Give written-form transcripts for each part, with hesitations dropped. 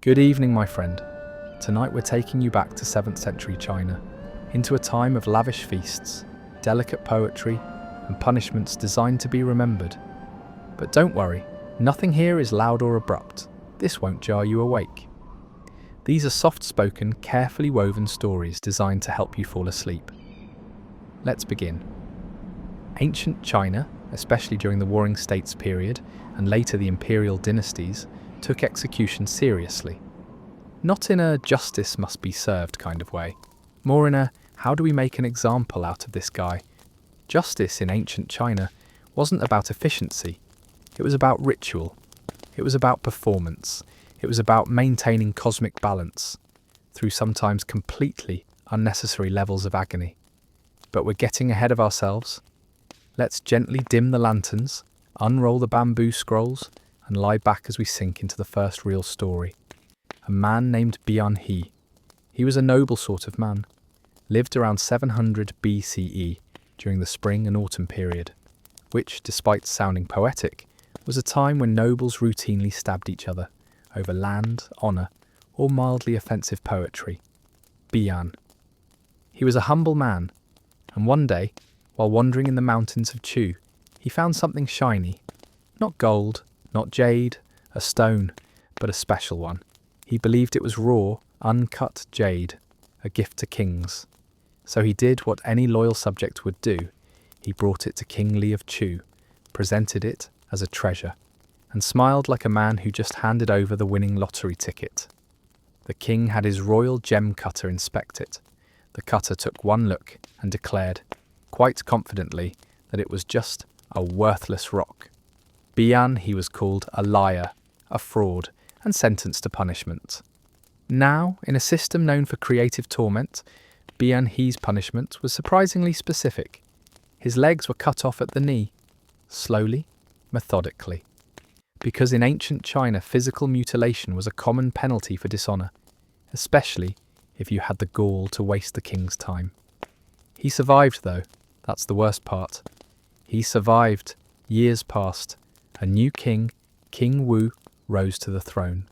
Good evening, my friend. Tonight we're taking you back to 7th century China, into a time of lavish feasts, delicate poetry, and punishments designed to be remembered. But don't worry, nothing here is loud or abrupt. This won't jar you awake. These are soft-spoken, carefully woven stories designed to help you fall asleep. Let's begin. Ancient China, especially during the Warring States period and later the imperial dynasties, took execution seriously. Not in a justice must be served kind of way, more in a how do we make an example out of this guy. Justice in ancient China wasn't about efficiency, it was about ritual, it was about performance, it was about maintaining cosmic balance through sometimes completely unnecessary levels of agony. But we're getting ahead of ourselves. Let's gently dim the lanterns, unroll the bamboo scrolls, and lie back as we sink into the first real story. A man named Bian He. He was a noble sort of man, lived around 700 BCE during the spring and autumn period, which, despite sounding poetic, was a time when nobles routinely stabbed each other over land, honour, or mildly offensive poetry. Bian. He was a humble man, and one day, while wandering in the mountains of Chu, he found something shiny. Not gold, not jade, a stone, but a special one. He believed it was raw, uncut jade, a gift to kings. So he did what any loyal subject would do. He brought it to King Li of Chu, presented it as a treasure, and smiled like a man who just handed over the winning lottery ticket. The king had his royal gem cutter inspect it. The cutter took one look and declared, quite confidently, that it was just a worthless rock. Bian He was called a liar, a fraud, and sentenced to punishment. Now, in a system known for creative torment, Bian He's punishment was surprisingly specific. His legs were cut off at the knee, slowly, methodically. Because in ancient China, physical mutilation was a common penalty for dishonour, especially if you had the gall to waste the king's time. He survived, though. That's the worst part. He survived. Years passed. A new king, King Wu, rose to the throne.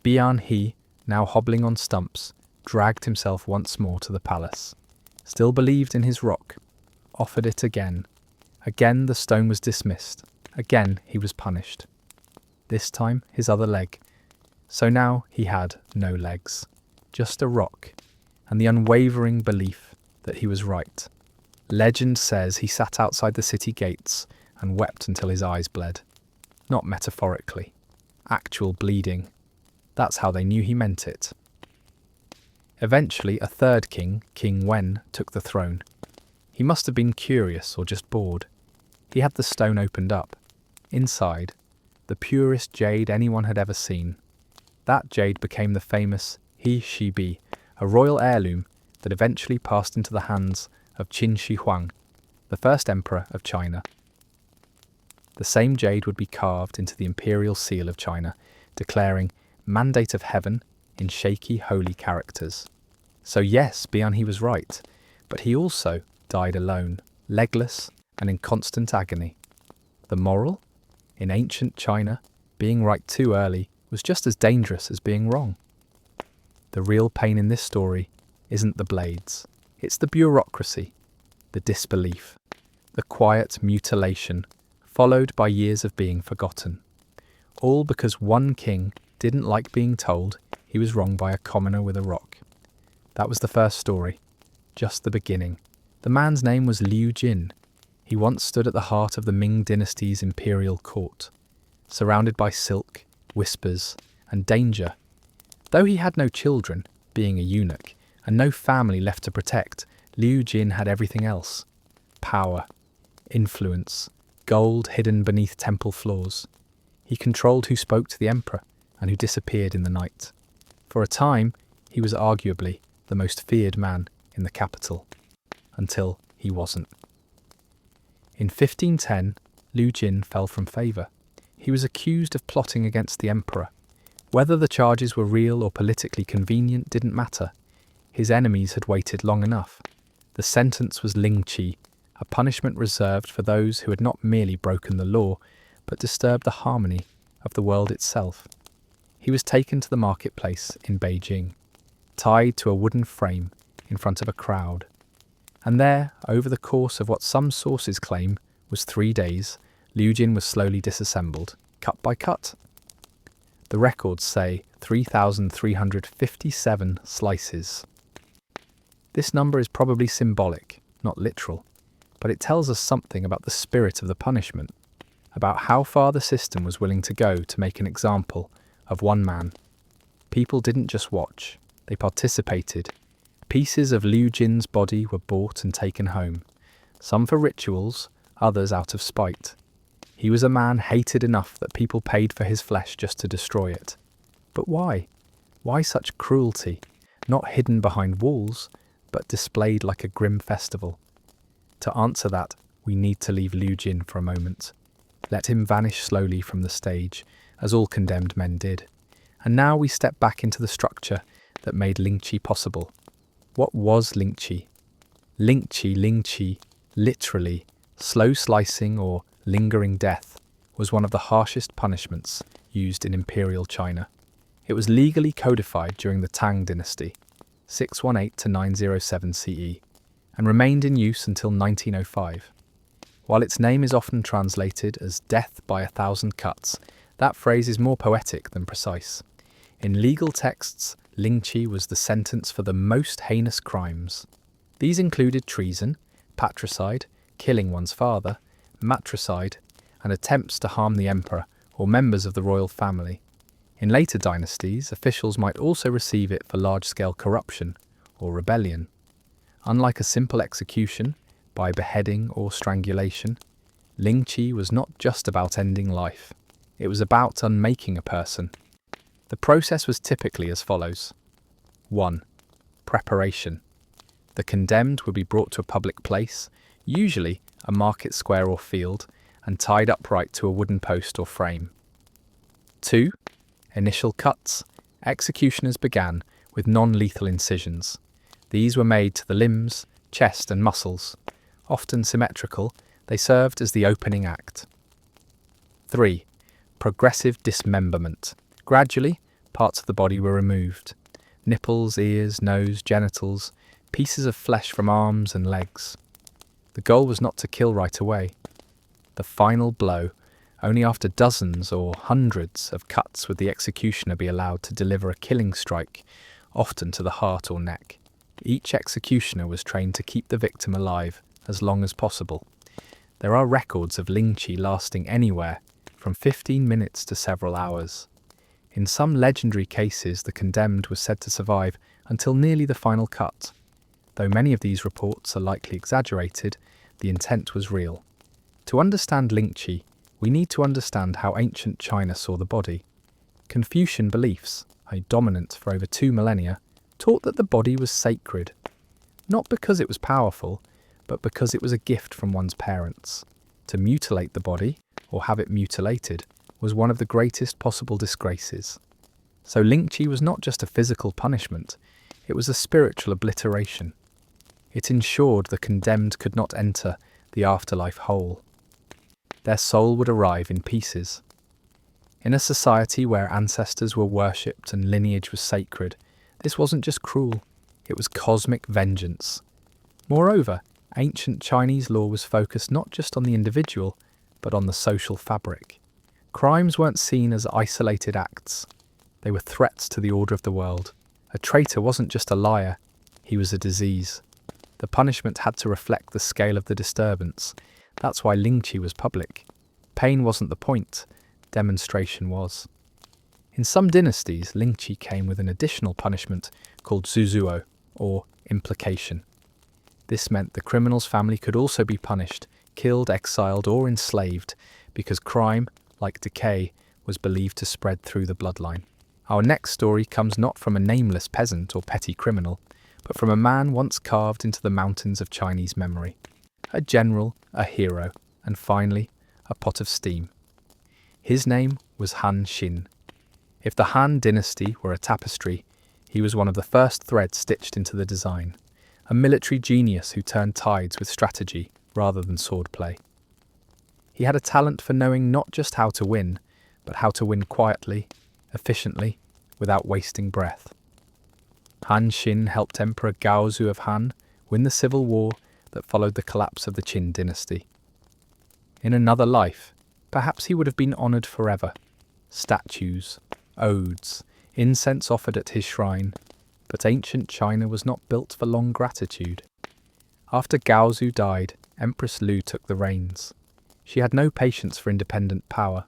Bian He, now hobbling on stumps, dragged himself once more to the palace. Still believed in his rock. Offered it again. Again the stone was dismissed. Again he was punished. This time his other leg. So now he had no legs. Just a rock, and the unwavering belief that he was right. Legend says he sat outside the city gates and wept until his eyes bled. Not metaphorically. Actual bleeding. That's how they knew he meant it. Eventually, a third king, King Wen, took the throne. He must have been curious or just bored. He had the stone opened up. Inside, the purest jade anyone had ever seen. That jade became the famous He Bi, a royal heirloom that eventually passed into the hands of Qin Shi Huang, the first emperor of China. The same jade would be carved into the imperial seal of China, declaring "Mandate of Heaven" in shaky, holy characters. So yes, Bian He was right, but he also died alone, legless, and in constant agony. The moral? In ancient China, being right too early was just as dangerous as being wrong. The real pain in this story isn't the blades. It's the bureaucracy, the disbelief, the quiet mutilation, followed by years of being forgotten. All because one king didn't like being told he was wrong by a commoner with a rock. That was the first story, just the beginning. The man's name was Liu Jin. He once stood at the heart of the Ming dynasty's imperial court, surrounded by silk, whispers, and danger. Though he had no children, being a eunuch, and no family left to protect, Liu Jin had everything else. Power, influence, gold hidden beneath temple floors. He controlled who spoke to the emperor and who disappeared in the night. For a time, he was arguably the most feared man in the capital, until he wasn't. In 1510, Liu Jin fell from favour. He was accused of plotting against the emperor. Whether the charges were real or politically convenient didn't matter. His enemies had waited long enough. The sentence was lingqi, a punishment reserved for those who had not merely broken the law, but disturbed the harmony of the world itself. He was taken to the marketplace in Beijing, tied to a wooden frame in front of a crowd. And there, over the course of what some sources claim was 3 days, Liu Jin was slowly disassembled, cut by cut. The records say 3,357 slices. This number is probably symbolic, not literal, but it tells us something about the spirit of the punishment, about how far the system was willing to go to make an example of one man. People didn't just watch, they participated. Pieces of Liu Jin's body were bought and taken home, some for rituals, others out of spite. He was a man hated enough that people paid for his flesh just to destroy it. But why? Why such cruelty? Not hidden behind walls, but displayed like a grim festival. To answer that, we need to leave Liu Jin for a moment. Let him vanish slowly from the stage, as all condemned men did. And now we step back into the structure that made Lingqi possible. What was Lingqi? Lingqi, literally, slow slicing or lingering death, was one of the harshest punishments used in imperial China. It was legally codified during the Tang dynasty, 618 to 907 CE, and remained in use until 1905. While its name is often translated as death by 1,000 cuts, that phrase is more poetic than precise. In legal texts, Lingqi was the sentence for the most heinous crimes. These included treason, patricide, killing one's father, matricide, and attempts to harm the emperor or members of the royal family. In later dynasties, officials might also receive it for large-scale corruption or rebellion. Unlike a simple execution, by beheading or strangulation, Lingqi was not just about ending life. It was about unmaking a person. The process was typically as follows. 1. Preparation. The condemned would be brought to a public place, usually a market square or field, and tied upright to a wooden post or frame. 2. Initial cuts. Executioners began with non-lethal incisions. These were made to the limbs, chest and muscles. Often symmetrical, they served as the opening act. 3. Progressive dismemberment. Gradually, parts of the body were removed. Nipples, ears, nose, genitals, pieces of flesh from arms and legs. The goal was not to kill right away. The final blow, only after dozens or hundreds of cuts would the executioner be allowed to deliver a killing strike, often to the heart or neck. Each executioner was trained to keep the victim alive as long as possible. There are records of Lingqi lasting anywhere from 15 minutes to several hours. In some legendary cases, the condemned was said to survive until nearly the final cut. Though many of these reports are likely exaggerated, the intent was real. To understand Lingqi, we need to understand how ancient China saw the body. Confucian beliefs, dominant for over 2 millennia, taught that the body was sacred, not because it was powerful, but because it was a gift from one's parents. To mutilate the body, or have it mutilated, was one of the greatest possible disgraces. So Lingqi was not just a physical punishment, it was a spiritual obliteration. It ensured the condemned could not enter the afterlife whole. Their soul would arrive in pieces. In a society where ancestors were worshipped and lineage was sacred, this wasn't just cruel, it was cosmic vengeance. Moreover, ancient Chinese law was focused not just on the individual, but on the social fabric. Crimes weren't seen as isolated acts. They were threats to the order of the world. A traitor wasn't just a liar, he was a disease. The punishment had to reflect the scale of the disturbance. That's why Lingqi was public. Pain wasn't the point, demonstration was. In some dynasties, Lingqi came with an additional punishment called zuzuo, or implication. This meant the criminal's family could also be punished, killed, exiled, or enslaved, because crime, like decay, was believed to spread through the bloodline. Our next story comes not from a nameless peasant or petty criminal, but from a man once carved into the mountains of Chinese memory. A general, a hero, and finally, a pot of steam. His name was Han Xin. If the Han dynasty were a tapestry, he was one of the first threads stitched into the design. A military genius who turned tides with strategy rather than swordplay. He had a talent for knowing not just how to win, but how to win quietly, efficiently, without wasting breath. Han Xin helped Emperor Gaozu of Han win the civil war that followed the collapse of the Qin dynasty. In another life, perhaps he would have been honoured forever. Statues, odes, incense offered at his shrine, but ancient China was not built for long gratitude. After Gaozu died, Empress Lu took the reins. She had no patience for independent power,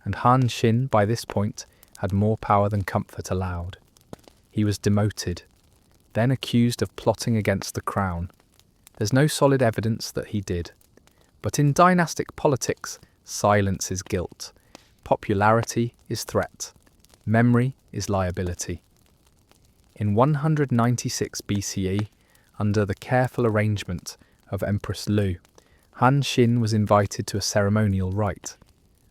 and Han Xin, by this point, had more power than comfort allowed. He was demoted, then accused of plotting against the crown. There's no solid evidence that he did. But in dynastic politics, silence is guilt. Popularity is threat. Memory is liability. In 196 BCE, under the careful arrangement of Empress Lu, Han Xin was invited to a ceremonial rite.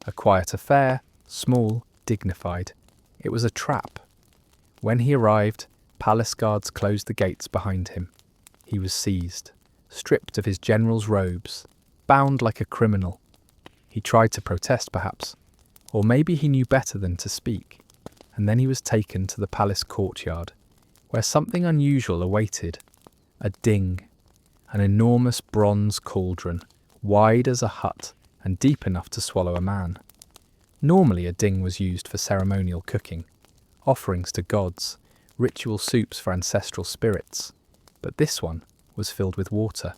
A quiet affair, small, dignified. It was a trap. When he arrived, palace guards closed the gates behind him. He was seized, stripped of his general's robes, bound like a criminal. He tried to protest, perhaps, or maybe he knew better than to speak. And then he was taken to the palace courtyard, where something unusual awaited. A ding, an enormous bronze cauldron, wide as a hut and deep enough to swallow a man. Normally a ding was used for ceremonial cooking, offerings to gods, ritual soups for ancestral spirits, but this one was filled with water.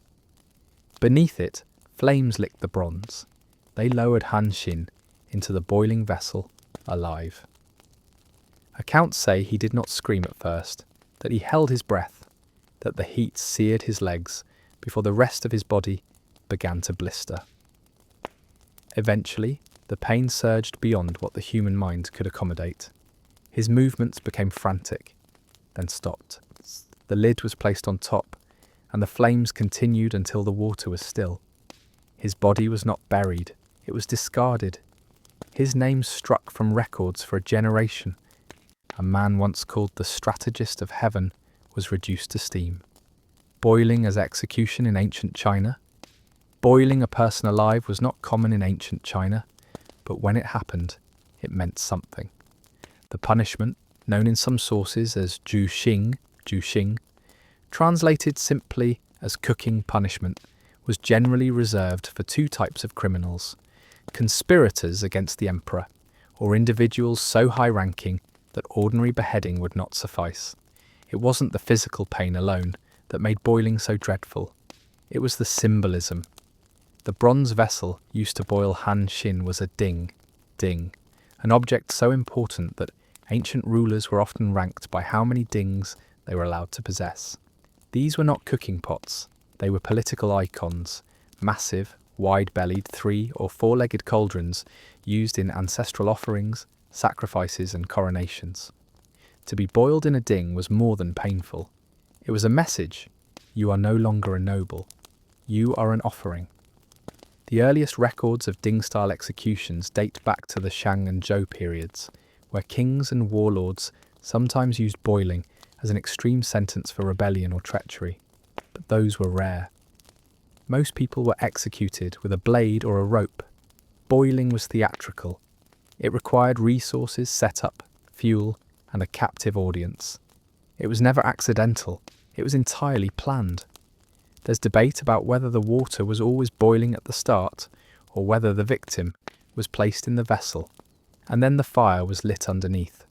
Beneath it, flames licked the bronze. They lowered Han Xin into the boiling vessel, alive. Accounts say he did not scream at first, that he held his breath, that the heat seared his legs before the rest of his body began to blister. Eventually, the pain surged beyond what the human mind could accommodate. His movements became frantic, then stopped. The lid was placed on top, and the flames continued until the water was still. His body was not buried, it was discarded. His name struck from records for a generation. A man once called the strategist of heaven was reduced to steam. Boiling as execution in ancient China? Boiling a person alive was not common in ancient China, but when it happened, it meant something. The punishment, known in some sources as Juxing, translated simply as cooking punishment, was generally reserved for two types of criminals: conspirators against the emperor, or individuals so high-ranking that ordinary beheading would not suffice. It wasn't the physical pain alone that made boiling so dreadful. It was the symbolism. The bronze vessel used to boil Han Xin was a ding, an object so important that ancient rulers were often ranked by how many dings they were allowed to possess. These were not cooking pots, they were political icons, massive, wide-bellied 3- or 4-legged cauldrons used in ancestral offerings, sacrifices and coronations. To be boiled in a ding was more than painful. It was a message: you are no longer a noble, you are an offering. The earliest records of ding-style executions date back to the Shang and Zhou periods, where kings and warlords sometimes used boiling as an extreme sentence for rebellion or treachery, but those were rare. Most people were executed with a blade or a rope. Boiling was theatrical. It required resources, setup, fuel, and a captive audience. It was never accidental, it was entirely planned. There's debate about whether the water was always boiling at the start, or whether the victim was placed in the vessel, and then the fire was lit underneath.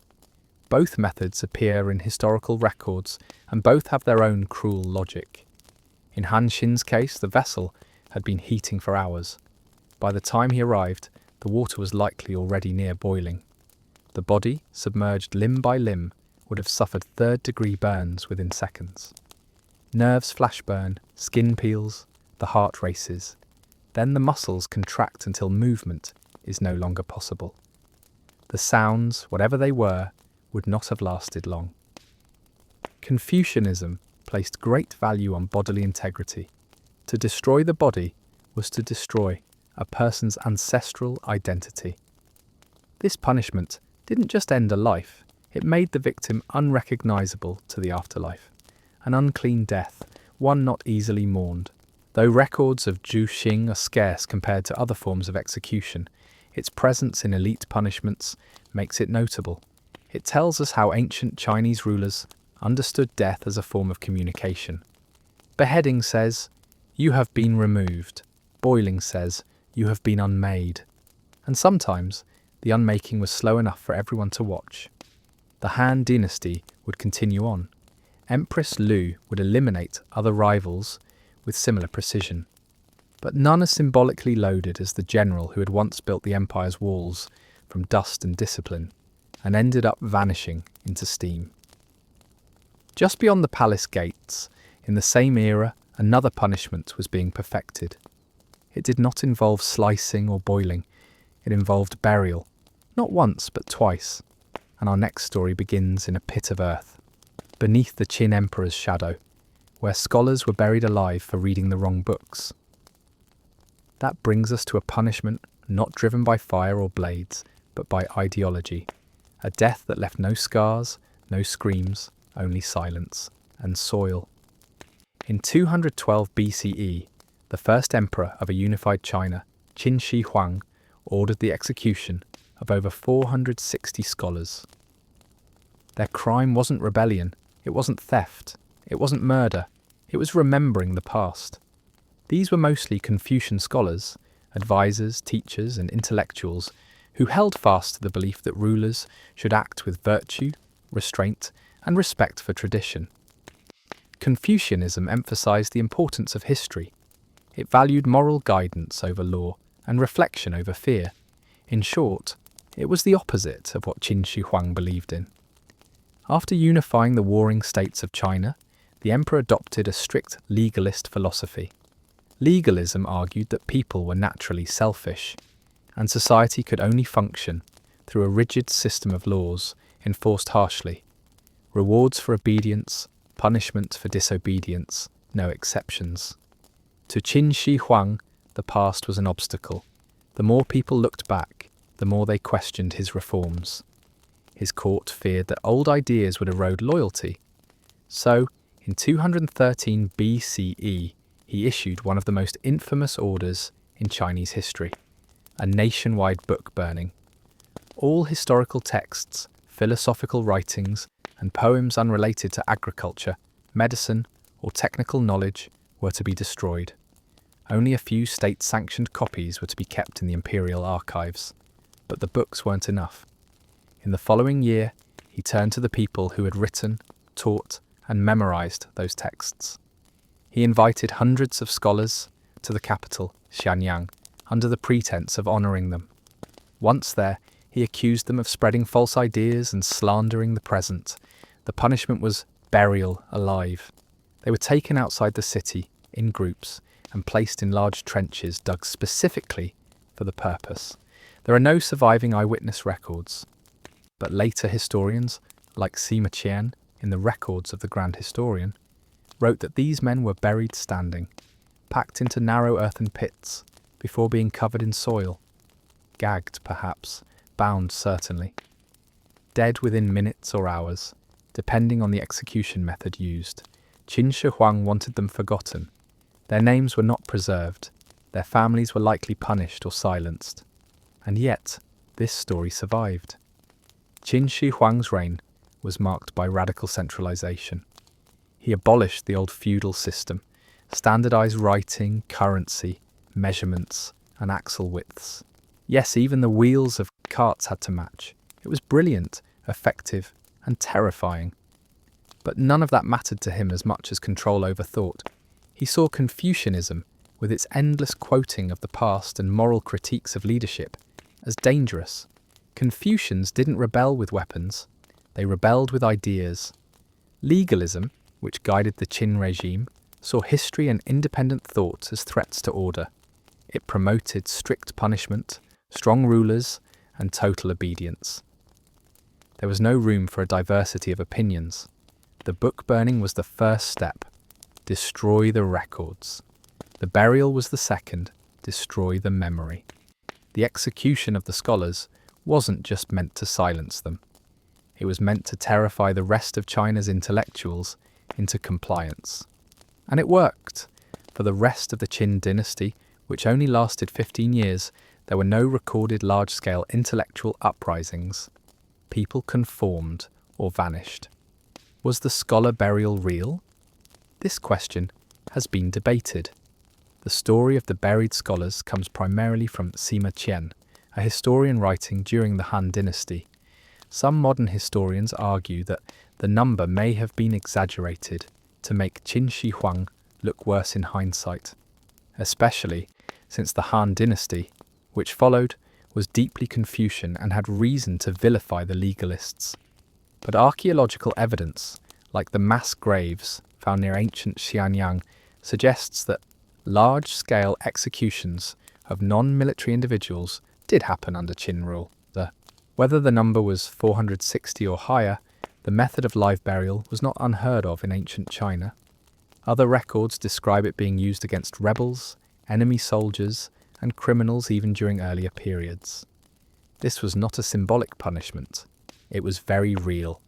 Both methods appear in historical records, and both have their own cruel logic. In Han Xin's case, the vessel had been heating for hours. By the time he arrived, the water was likely already near boiling. The body, submerged limb by limb, would have suffered third-degree burns within seconds. Nerves flash burn, skin peels, the heart races. Then the muscles contract until movement is no longer possible. The sounds, whatever they were, would not have lasted long. Confucianism placed great value on bodily integrity. To destroy the body was to destroy a person's ancestral identity. This punishment didn't just end a life, it made the victim unrecognizable to the afterlife. An unclean death, one not easily mourned. Though records of Juxing are scarce compared to other forms of execution, its presence in elite punishments makes it notable. It tells us how ancient Chinese rulers understood death as a form of communication. Beheading says, "You have been removed." Boiling says, "You have been unmade." And sometimes, the unmaking was slow enough for everyone to watch. The Han dynasty would continue on. Empress Lu would eliminate other rivals with similar precision. But none as symbolically loaded as the general who had once built the empire's walls from dust and discipline, and ended up vanishing into steam. Just beyond the palace gates, in the same era, another punishment was being perfected. It did not involve slicing or boiling. It involved burial, not once but twice. And our next story begins in a pit of earth, beneath the Qin emperor's shadow, where scholars were buried alive for reading the wrong books. That brings us to a punishment not driven by fire or blades, but by ideology. A death that left no scars, no screams, only silence and soil. In 212 BCE, the first emperor of a unified China, Qin Shi Huang, ordered the execution of over 460 scholars. Their crime wasn't rebellion, it wasn't theft, it wasn't murder, it was remembering the past. These were mostly Confucian scholars, advisors, teachers, and intellectuals who held fast to the belief that rulers should act with virtue, restraint, and respect for tradition. Confucianism emphasized the importance of history. It valued moral guidance over law and reflection over fear. In short, it was the opposite of what Qin Shi Huang believed in. After unifying the warring states of China, the emperor adopted a strict legalist philosophy. Legalism argued that people were naturally selfish, and society could only function through a rigid system of laws enforced harshly. Rewards for obedience, punishment for disobedience, no exceptions. To Qin Shi Huang, the past was an obstacle. The more people looked back, the more they questioned his reforms. His court feared that old ideas would erode loyalty. So, in 213 BCE, he issued one of the most infamous orders in Chinese history, a nationwide book burning. All historical texts, philosophical writings, and poems unrelated to agriculture, medicine, or technical knowledge were to be destroyed. Only a few state-sanctioned copies were to be kept in the imperial archives. But the books weren't enough. In the following year, he turned to the people who had written, taught, and memorized those texts. He invited hundreds of scholars to the capital, Xianyang, under the pretense of honoring them. Once there, he accused them of spreading false ideas and slandering the present. The punishment was burial alive. They were taken outside the city, in groups, and placed in large trenches dug specifically for the purpose. There are no surviving eyewitness records, but later historians, like Sima Qian in the Records of the Grand Historian, wrote that these men were buried standing, packed into narrow earthen pits, before being covered in soil, gagged perhaps, bound certainly, dead within minutes or hours, depending on the execution method used. Qin Shi Huang wanted them forgotten. Their names were not preserved, their families were likely punished or silenced. And yet, this story survived. Qin Shi Huang's reign was marked by radical centralization. He abolished the old feudal system, standardized writing, currency, measurements, and axle widths. Yes, even the wheels of carts had to match. It was brilliant, effective, and terrifying. But none of that mattered to him as much as control over thought. He saw Confucianism, with its endless quoting of the past and moral critiques of leadership, as dangerous. Confucians didn't rebel with weapons, they rebelled with ideas. Legalism, which guided the Qin regime, saw history and independent thought as threats to order. It promoted strict punishment, strong rulers, and total obedience. There was no room for a diversity of opinions. The book burning was the first step. Destroy the records. The burial was the second. Destroy the memory. The execution of the scholars wasn't just meant to silence them. It was meant to terrify the rest of China's intellectuals into compliance. And it worked. For the rest of the Qin dynasty, which only lasted 15 years, there were no recorded large-scale intellectual uprisings. people conformed or vanished. Was the scholar burial real? This question has been debated. The story of the buried scholars comes primarily from Sima Qian, a historian writing during the Han Dynasty. Some modern historians argue that the number may have been exaggerated to make Qin Shi Huang look worse in hindsight, especially since the Han Dynasty, which followed, was deeply Confucian and had reason to vilify the legalists. But archaeological evidence, like the mass graves found near ancient Xianyang, suggests that large-scale executions of non-military individuals did happen under Qin rule. Whether the number was 460 or higher, the method of live burial was not unheard of in ancient China. Other records describe it being used against rebels, enemy soldiers, and criminals even during earlier periods. This was not a symbolic punishment, it was very real,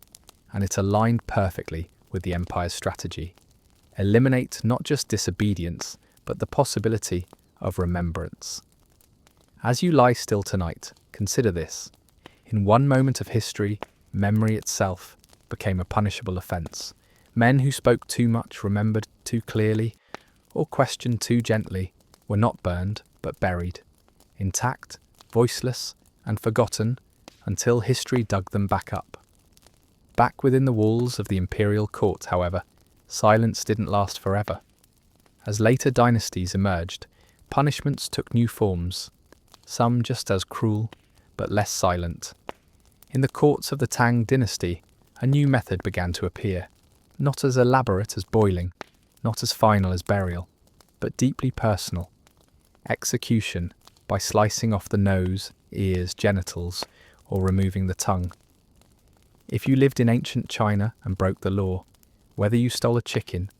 and it aligned perfectly with the empire's strategy. Eliminate not just disobedience, but the possibility of remembrance. As you lie still tonight, consider this. In one moment of history, memory itself became a punishable offence. Men who spoke too much, remembered too clearly, or questioned too gently were not burned, but buried, intact, voiceless, and forgotten until history dug them back up. Back within the walls of the imperial court, however, silence didn't last forever. As later dynasties emerged, punishments took new forms, some just as cruel, but less silent. In the courts of the Tang dynasty, a new method began to appear, not as elaborate as boiling, not as final as burial, but deeply personal. Execution by slicing off the nose, ears, genitals, or removing the tongue. If you lived in ancient China and broke the law, whether you stole a chicken,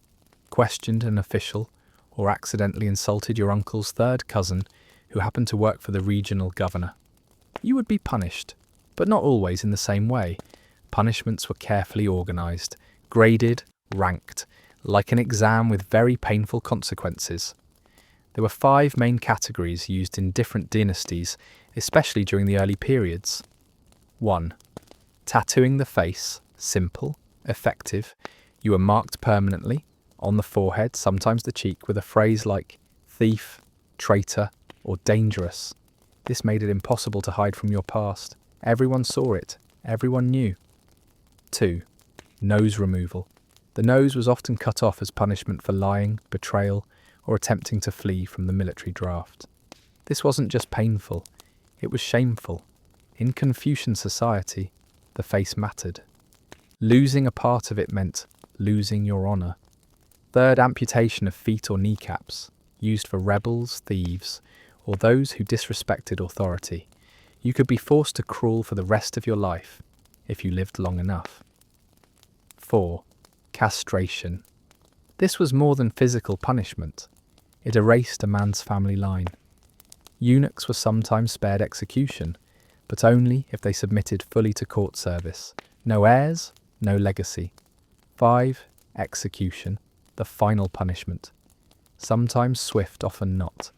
questioned an official, or accidentally insulted your uncle's third cousin who happened to work for the regional governor, you would be punished, but not always in the same way. Punishments were carefully organised, graded, ranked, like an exam with very painful consequences. There were 5 main categories used in different dynasties, especially during the early periods. 1. Tattooing the face, simple, effective. You were marked permanently, on the forehead, sometimes the cheek, with a phrase like thief, traitor, or dangerous. This made it impossible to hide from your past. Everyone saw it. Everyone knew. 2. Nose removal. The nose was often cut off as punishment for lying, betrayal, or attempting to flee from the military draft. This wasn't just painful, it was shameful. In Confucian society, the face mattered. Losing a part of it meant losing your honour. 3rd, amputation of feet or kneecaps, used for rebels, thieves, or those who disrespected authority. You could be forced to crawl for the rest of your life if you lived long enough. 4. Castration. This was more than physical punishment. It erased a man's family line. Eunuchs were sometimes spared execution, but only if they submitted fully to court service. No heirs, no legacy. 5. Execution, the final punishment. Sometimes swift, often not.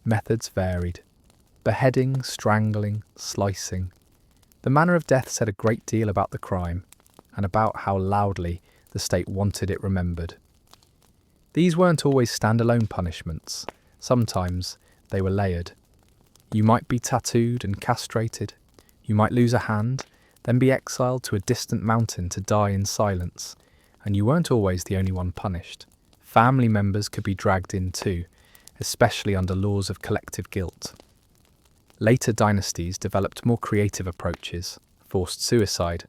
Methods varied. Beheading, strangling, slicing. The manner of death said a great deal about the crime, and about how loudly the state wanted it remembered. These weren't always standalone punishments. Sometimes they were layered. You might be tattooed and castrated. You might lose a hand, then be exiled to a distant mountain to die in silence. And you weren't always the only one punished. Family members could be dragged in too, especially under laws of collective guilt. Later dynasties developed more creative approaches. Forced suicide,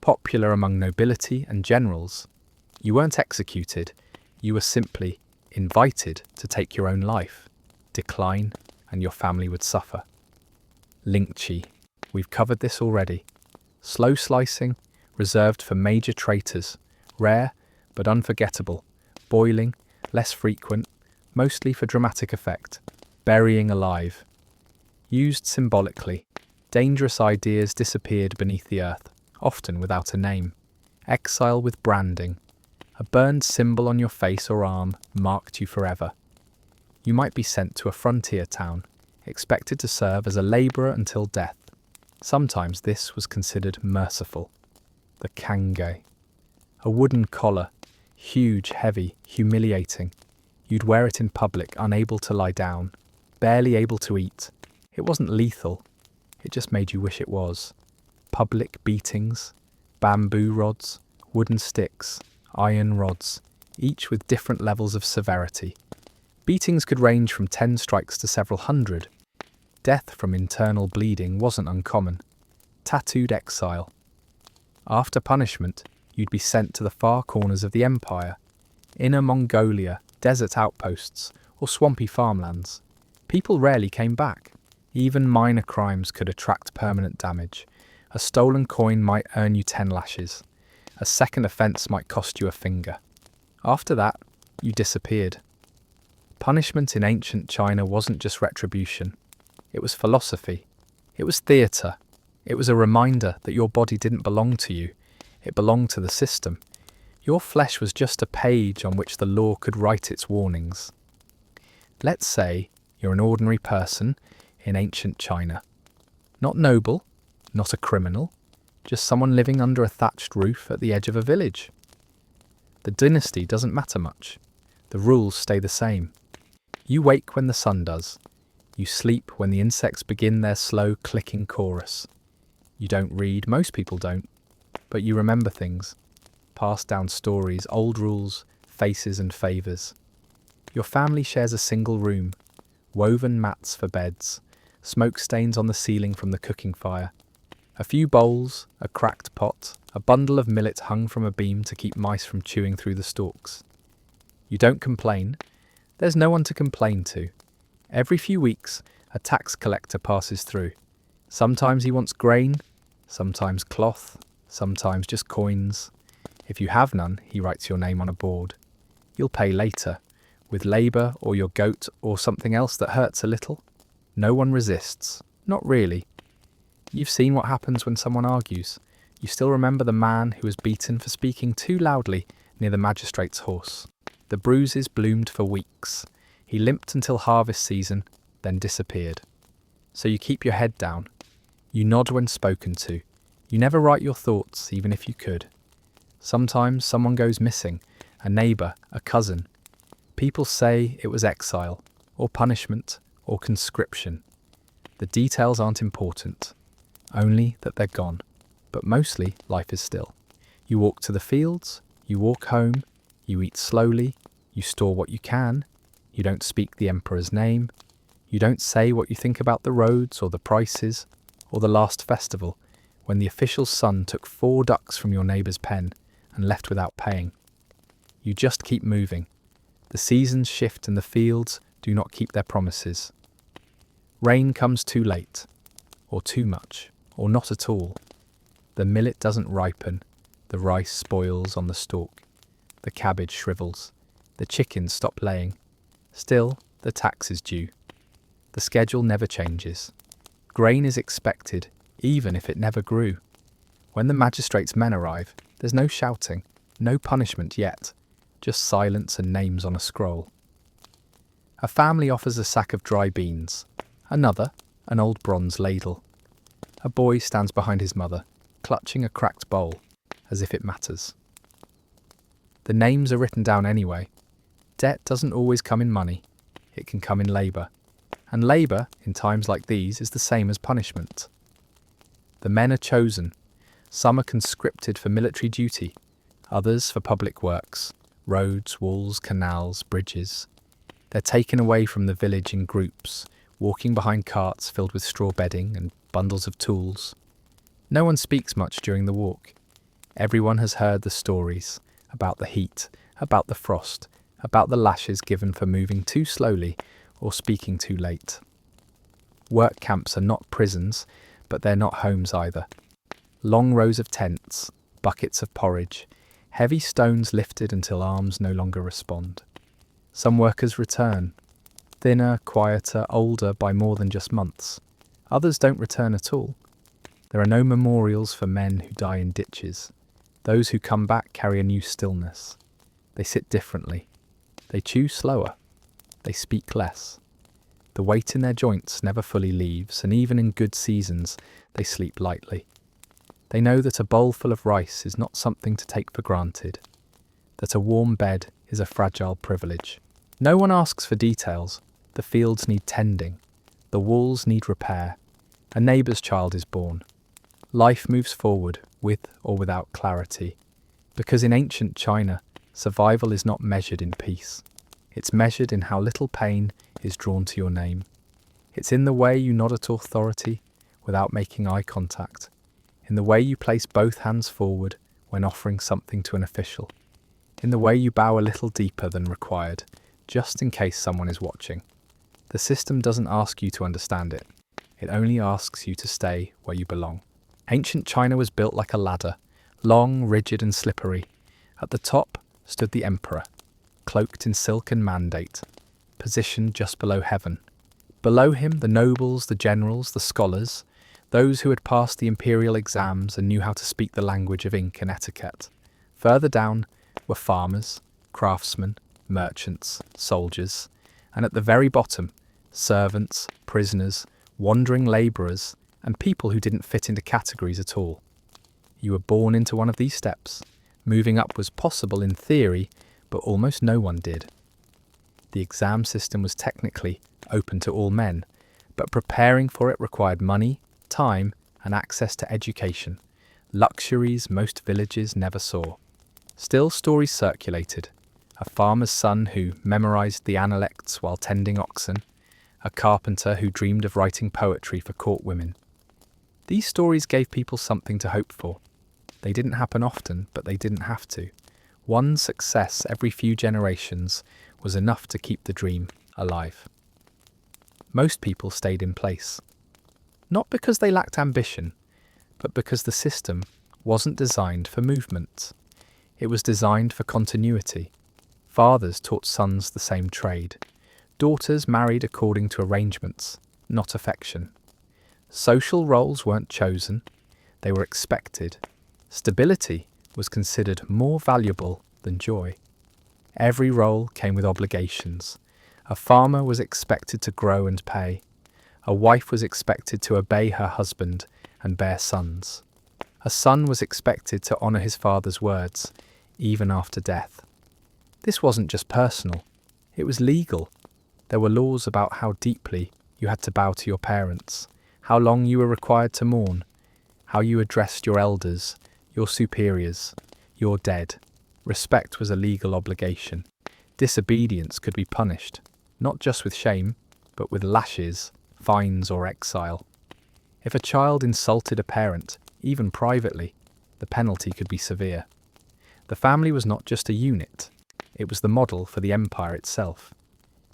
popular among nobility and generals. You weren't executed, you were simply invited to take your own life, decline, and your family would suffer. Lingqi. We've covered this already. Slow slicing, reserved for major traitors, rare but unforgettable. Boiling, less frequent, mostly for dramatic effect. Burying alive. Used symbolically, dangerous ideas disappeared beneath the earth, often without a name. Exile with branding. A burned symbol on your face or arm marked you forever. You might be sent to a frontier town, expected to serve as a labourer until death. Sometimes this was considered merciful. The kange. A wooden collar, huge, heavy, humiliating. You'd wear it in public, unable to lie down, barely able to eat. It wasn't lethal, it just made you wish it was. Public beatings, bamboo rods, wooden sticks, iron rods, each with different levels of severity. Beatings could range from 10 strikes to several hundred. Death from internal bleeding wasn't uncommon. Tattooed exile. After punishment, you'd be sent to the far corners of the empire. Inner Mongolia, desert outposts, or swampy farmlands. People rarely came back. Even minor crimes could attract permanent damage. A stolen coin might earn you 10 lashes. A second offence might cost you a finger. After that, you disappeared. Punishment in ancient China wasn't just retribution. It was philosophy. It was theatre. It was a reminder that your body didn't belong to you. It belonged to the system. Your flesh was just a page on which the law could write its warnings. Let's say you're an ordinary person in ancient China. Not noble, not a criminal, just someone living under a thatched roof at the edge of a village. The dynasty doesn't matter much. The rules stay the same. You wake when the sun does. You sleep when the insects begin their slow clicking chorus. You don't read, most people don't, but you remember things. Passed down stories, old rules, faces and favours. Your family shares a single room, woven mats for beds, smoke stains on the ceiling from the cooking fire. A few bowls, a cracked pot, a bundle of millet hung from a beam to keep mice from chewing through the stalks. You don't complain. There's no one to complain to. Every few weeks, a tax collector passes through. Sometimes he wants grain, sometimes cloth, sometimes just coins. If you have none, he writes your name on a board. You'll pay later, with labour or your goat or something else that hurts a little. No one resists. Not really. You've seen what happens when someone argues. You still remember the man who was beaten for speaking too loudly near the magistrate's horse. The bruises bloomed for weeks. He limped until harvest season, then disappeared. So you keep your head down. You nod when spoken to. You never write your thoughts, even if you could. Sometimes someone goes missing, a neighbour, a cousin. People say it was exile, or punishment, or conscription. The details aren't important, only that they're gone. But mostly, life is still. You walk to the fields, you walk home, you eat slowly, you store what you can, you don't speak the emperor's name, you don't say what you think about the roads or the prices or the last festival when the official's son took 4 ducks from your neighbour's pen and left without paying. You just keep moving. The seasons shift and the fields do not keep their promises. Rain comes too late, or too much, or not at all. The millet doesn't ripen, the rice spoils on the stalk, the cabbage shrivels, the chickens stop laying. Still, the tax is due. The schedule never changes. Grain is expected, even if it never grew. When the magistrate's men arrive, there's no shouting, no punishment yet, just silence and names on a scroll. A family offers a sack of dry beans, another, an old bronze ladle. A boy stands behind his mother, clutching a cracked bowl, as if it matters. The names are written down anyway. Debt doesn't always come in money, it can come in labour. And labour, in times like these, is the same as punishment. The men are chosen. Some are conscripted for military duty, others for public works, roads, walls, canals, bridges. They're taken away from the village in groups, walking behind carts filled with straw bedding and bundles of tools. No one speaks much during the walk. Everyone has heard the stories about the heat, about the frost, about the lashes given for moving too slowly or speaking too late. Work camps are not prisons, but they're not homes either. Long rows of tents, buckets of porridge, heavy stones lifted until arms no longer respond. Some workers return, thinner, quieter, older by more than just months. Others don't return at all. There are no memorials for men who die in ditches. Those who come back carry a new stillness. They sit differently. They chew slower. They speak less. The weight in their joints never fully leaves, and even in good seasons, they sleep lightly. They know that a bowl full of rice is not something to take for granted, that a warm bed is a fragile privilege. No one asks for details. The fields need tending. The walls need repair. A neighbour's child is born. Life moves forward with or without clarity, because in ancient China, survival is not measured in peace. It's measured in how little pain is drawn to your name. It's in the way you nod at authority without making eye contact, in the way you place both hands forward when offering something to an official, in the way you bow a little deeper than required, just in case someone is watching. The system doesn't ask you to understand it. It only asks you to stay where you belong. Ancient China was built like a ladder, long, rigid and slippery. At the top stood the emperor, cloaked in silk and mandate, positioned just below heaven. Below him, the nobles, the generals, the scholars, those who had passed the imperial exams and knew how to speak the language of ink and etiquette. Further down were farmers, craftsmen, merchants, soldiers, and at the very bottom, servants, prisoners, wandering labourers, and people who didn't fit into categories at all. You were born into one of these steps. Moving up was possible in theory, but almost no one did. The exam system was technically open to all men, but preparing for it required money, time, and access to education, luxuries most villages never saw. Still, stories circulated. A farmer's son who memorized the analects while tending oxen, a carpenter who dreamed of writing poetry for court women. These stories gave people something to hope for. They didn't happen often, but they didn't have to. One success every few generations was enough to keep the dream alive. Most people stayed in place. Not because they lacked ambition, but because the system wasn't designed for movement. It was designed for continuity. Fathers taught sons the same trade. Daughters married according to arrangements, not affection. Social roles weren't chosen, they were expected. Stability was considered more valuable than joy. Every role came with obligations. A farmer was expected to grow and pay. A wife was expected to obey her husband and bear sons. A son was expected to honour his father's words, even after death. This wasn't just personal, it was legal. There were laws about how deeply you had to bow to your parents, how long you were required to mourn, how you addressed your elders, your superiors, your dead. Respect was a legal obligation. Disobedience could be punished, not just with shame, but with lashes, fines or exile. If a child insulted a parent, even privately, the penalty could be severe. The family was not just a unit, it was the model for the empire itself.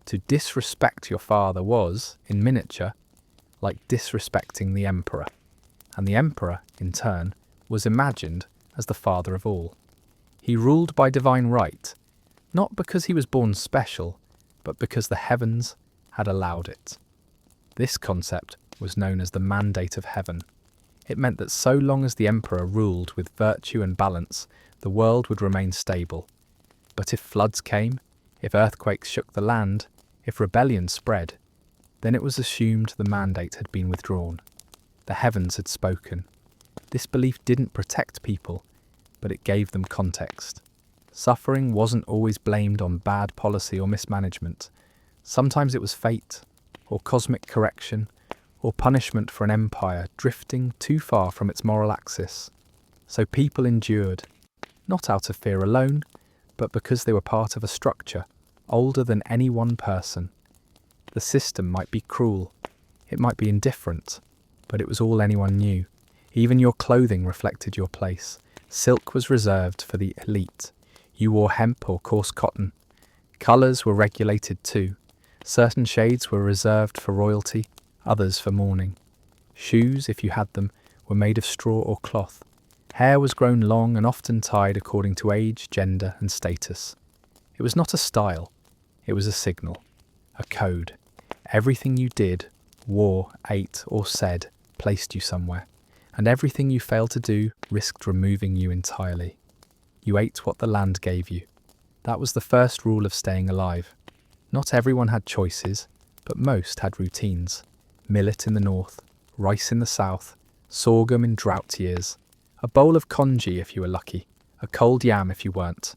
To disrespect your father was, in miniature, like disrespecting the emperor. And the emperor, in turn, was imagined as the father of all. He ruled by divine right, not because he was born special, but because the heavens had allowed it. This concept was known as the mandate of heaven. It meant that so long as the emperor ruled with virtue and balance, the world would remain stable. But if floods came, if earthquakes shook the land, if rebellion spread, then it was assumed the mandate had been withdrawn. The heavens had spoken. This belief didn't protect people, but it gave them context. Suffering wasn't always blamed on bad policy or mismanagement. Sometimes it was fate, or cosmic correction, or punishment for an empire drifting too far from its moral axis. So people endured, not out of fear alone, but because they were part of a structure older than any one person. The system might be cruel, it might be indifferent, but it was all anyone knew. Even your clothing reflected your place. Silk was reserved for the elite. You wore hemp or coarse cotton. Colours were regulated too. Certain shades were reserved for royalty, others for mourning. Shoes, if you had them, were made of straw or cloth. Hair was grown long and often tied according to age, gender and status. It was not a style, it was a signal, a code. Everything you did, wore, ate or said placed you somewhere, and everything you failed to do risked removing you entirely. You ate what the land gave you. That was the first rule of staying alive. Not everyone had choices, but most had routines. Millet in the north, rice in the south, sorghum in drought years, a bowl of congee if you were lucky, a cold yam if you weren't.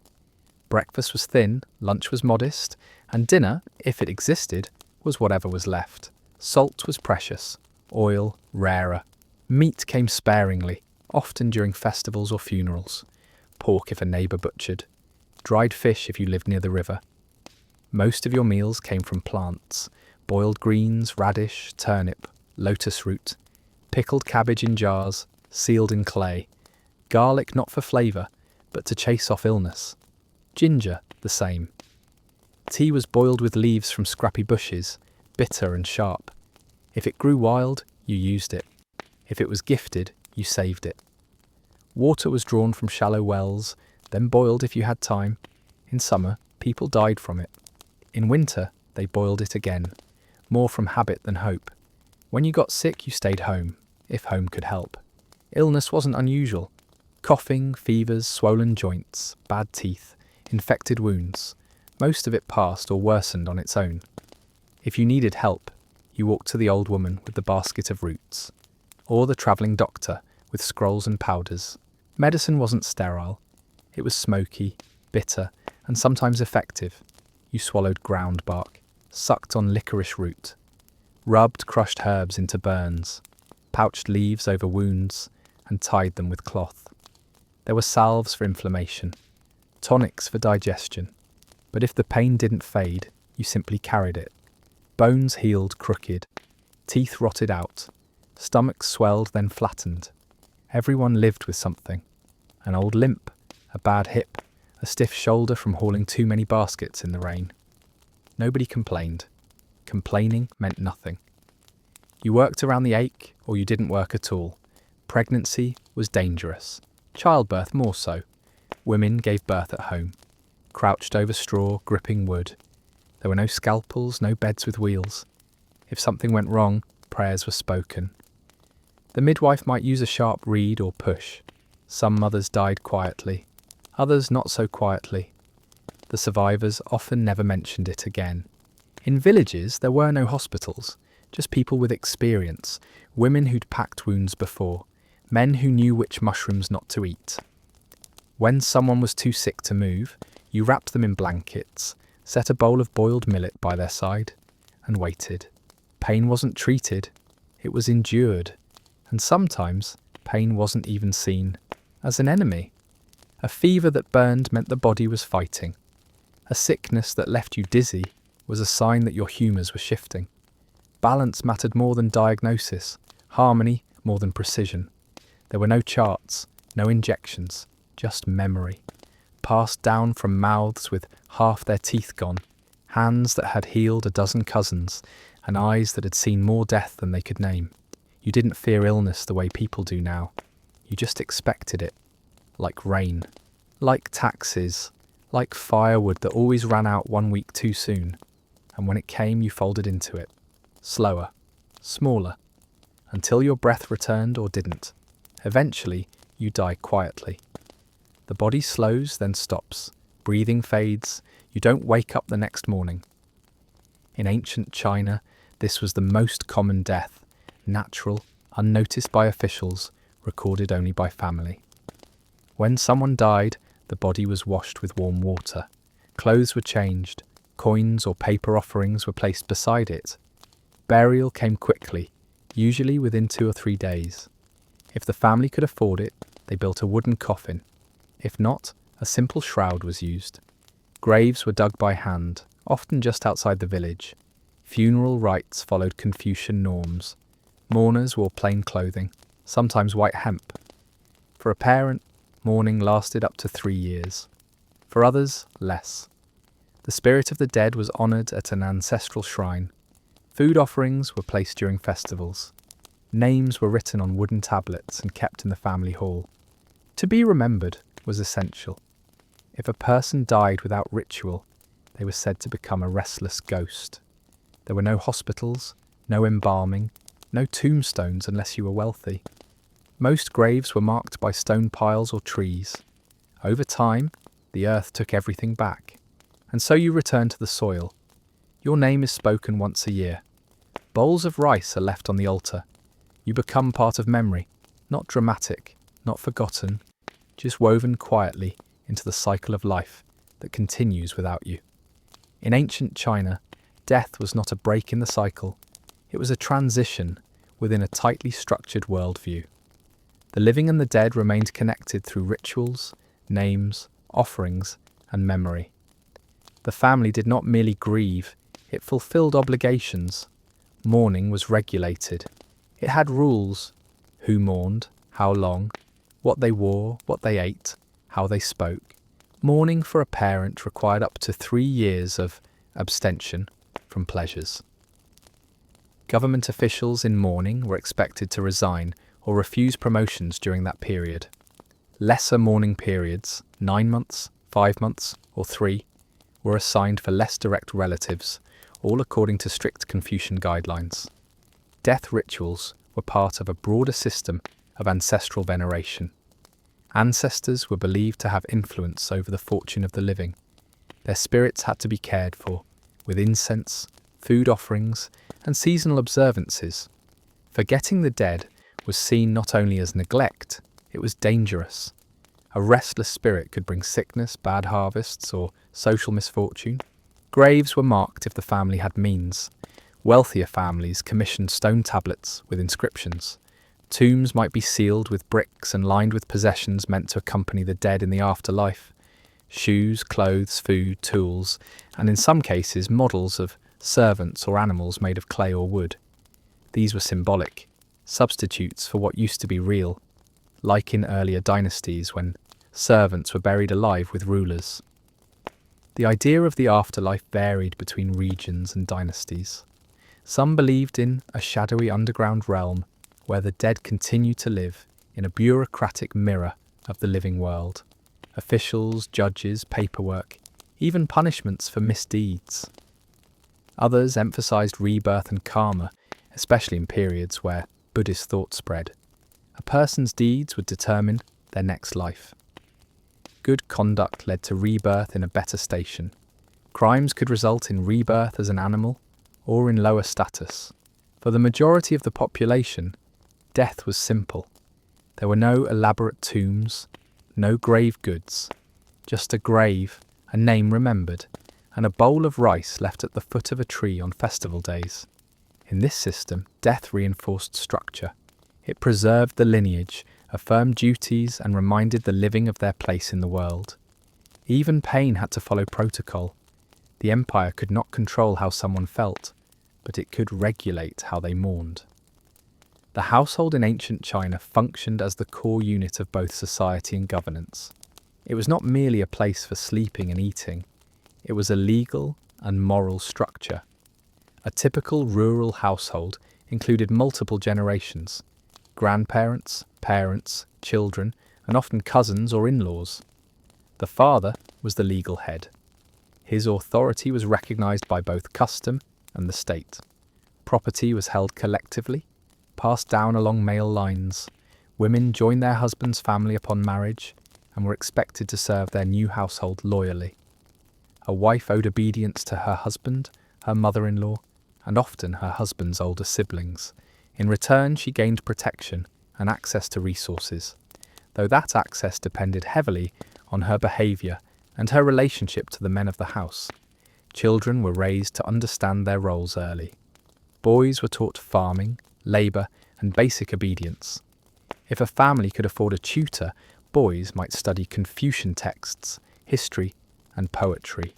Breakfast was thin, lunch was modest, and dinner, if it existed, was whatever was left. Salt was precious, oil rarer. Meat came sparingly, often during festivals or funerals. Pork if a neighbour butchered. Dried fish if you lived near the river. Most of your meals came from plants. Boiled greens, radish, turnip, lotus root. Pickled cabbage in jars, sealed in clay. Garlic not for flavour, but to chase off illness. Ginger, the same. Tea was boiled with leaves from scrappy bushes, bitter and sharp. If it grew wild, you used it. If it was gifted, you saved it. Water was drawn from shallow wells, then boiled if you had time. In summer, people died from it. In winter, they boiled it again, more from habit than hope. When you got sick, you stayed home, if home could help. Illness wasn't unusual. Coughing, fevers, swollen joints, bad teeth, infected wounds. Most of it passed or worsened on its own. If you needed help, you walked to the old woman with the basket of roots, or the travelling doctor with scrolls and powders. Medicine wasn't sterile. It was smoky, bitter, and sometimes effective. You swallowed ground bark, sucked on licorice root, rubbed crushed herbs into burns, pouched leaves over wounds, and tied them with cloth. There were salves for inflammation, tonics for digestion, but if the pain didn't fade, you simply carried it. Bones healed crooked, teeth rotted out, stomachs swelled then flattened. Everyone lived with something. An old limp, a bad hip, a stiff shoulder from hauling too many baskets in the rain. Nobody complained. Complaining meant nothing. You worked around the ache, or you didn't work at all. Pregnancy was dangerous. Childbirth more so. Women gave birth at home, crouched over straw, gripping wood. There were no scalpels, no beds with wheels. If something went wrong, prayers were spoken. The midwife might use a sharp reed or push. Some mothers died quietly, others not so quietly. The survivors often never mentioned it again. In villages, there were no hospitals, just people with experience, women who'd packed wounds before, men who knew which mushrooms not to eat. When someone was too sick to move, you wrapped them in blankets, set a bowl of boiled millet by their side, and waited. Pain wasn't treated, it was endured, and sometimes pain wasn't even seen as an enemy. A fever that burned meant the body was fighting. A sickness that left you dizzy was a sign that your humours were shifting. Balance mattered more than diagnosis, harmony more than precision. There were no charts, no injections, just memory, passed down from mouths with half their teeth gone, hands that had healed a dozen cousins, and eyes that had seen more death than they could name. You didn't fear illness the way people do now. You just expected it. Like rain. Like taxes. Like firewood that always ran out 1 week too soon. And when it came, you folded into it. Slower. Smaller. Until your breath returned or didn't. Eventually, you die quietly. The body slows, then stops. Breathing fades. You don't wake up the next morning. In ancient China, this was the most common death. Natural, unnoticed by officials, recorded only by family. When someone died, the body was washed with warm water. Clothes were changed. Coins or paper offerings were placed beside it. Burial came quickly, usually within 2 or 3 days. If the family could afford it, they built a wooden coffin. If not, a simple shroud was used. Graves were dug by hand, often just outside the village. Funeral rites followed Confucian norms. Mourners wore plain clothing, sometimes white hemp. For a parent, mourning lasted up to 3 years. For others, less. The spirit of the dead was honoured at an ancestral shrine. Food offerings were placed during festivals. Names were written on wooden tablets and kept in the family hall. To be remembered was essential. If a person died without ritual, they were said to become a restless ghost. There were no hospitals, no embalming, no tombstones unless you were wealthy. Most graves were marked by stone piles or trees. Over time, the earth took everything back, and so you returned to the soil. Your name is spoken once a year. Bowls of rice are left on the altar. You become part of memory, not dramatic, not forgotten, just woven quietly into the cycle of life that continues without you. In ancient China, death was not a break in the cycle, it was a transition within a tightly structured worldview. The living and the dead remained connected through rituals, names, offerings, and memory. The family did not merely grieve, it fulfilled obligations. Mourning was regulated. It had rules: who mourned, how long, what they wore, what they ate, how they spoke. Mourning for a parent required up to 3 years of abstention from pleasures. Government officials in mourning were expected to resign or refuse promotions during that period. Lesser mourning periods, 9 months, 5 months, or 3, were assigned for less direct relatives, all according to strict Confucian guidelines. Death rituals were part of a broader system of ancestral veneration. Ancestors were believed to have influence over the fortune of the living. Their spirits had to be cared for, with incense, food offerings, and seasonal observances. Forgetting the dead was seen not only as neglect, it was dangerous. A restless spirit could bring sickness, bad harvests, or social misfortune. Graves were marked if the family had means. Wealthier families commissioned stone tablets with inscriptions. Tombs might be sealed with bricks and lined with possessions meant to accompany the dead in the afterlife. Shoes, clothes, food, tools, and in some cases models of servants or animals made of clay or wood. These were symbolic, substitutes for what used to be real, like in earlier dynasties when servants were buried alive with rulers. The idea of the afterlife varied between regions and dynasties. Some believed in a shadowy underground realm where the dead continue to live in a bureaucratic mirror of the living world. Officials, judges, paperwork, even punishments for misdeeds. Others emphasized rebirth and karma, especially in periods where Buddhist thought spread. A person's deeds would determine their next life. Good conduct led to rebirth in a better station. Crimes could result in rebirth as an animal or in lower status. For the majority of the population, death was simple. There were no elaborate tombs, no grave goods, just a grave, a name remembered, and a bowl of rice left at the foot of a tree on festival days. In this system, death reinforced structure. It preserved the lineage, affirmed duties, and reminded the living of their place in the world. Even pain had to follow protocol. The empire could not control how someone felt, but it could regulate how they mourned. The household in ancient China functioned as the core unit of both society and governance. It was not merely a place for sleeping and eating, it was a legal and moral structure. A typical rural household included multiple generations: grandparents, parents, children, and often cousins or in-laws. The father was the legal head. His authority was recognized by both custom and the state. Property was held collectively, passed down along male lines. Women joined their husband's family upon marriage and were expected to serve their new household loyally. A wife owed obedience to her husband, her mother-in-law, and often her husband's older siblings. In return, she gained protection and access to resources, though that access depended heavily on her behaviour and her relationship to the men of the house. Children were raised to understand their roles early. Boys were taught farming, labour, and basic obedience. If a family could afford a tutor, boys might study Confucian texts, history, and poetry.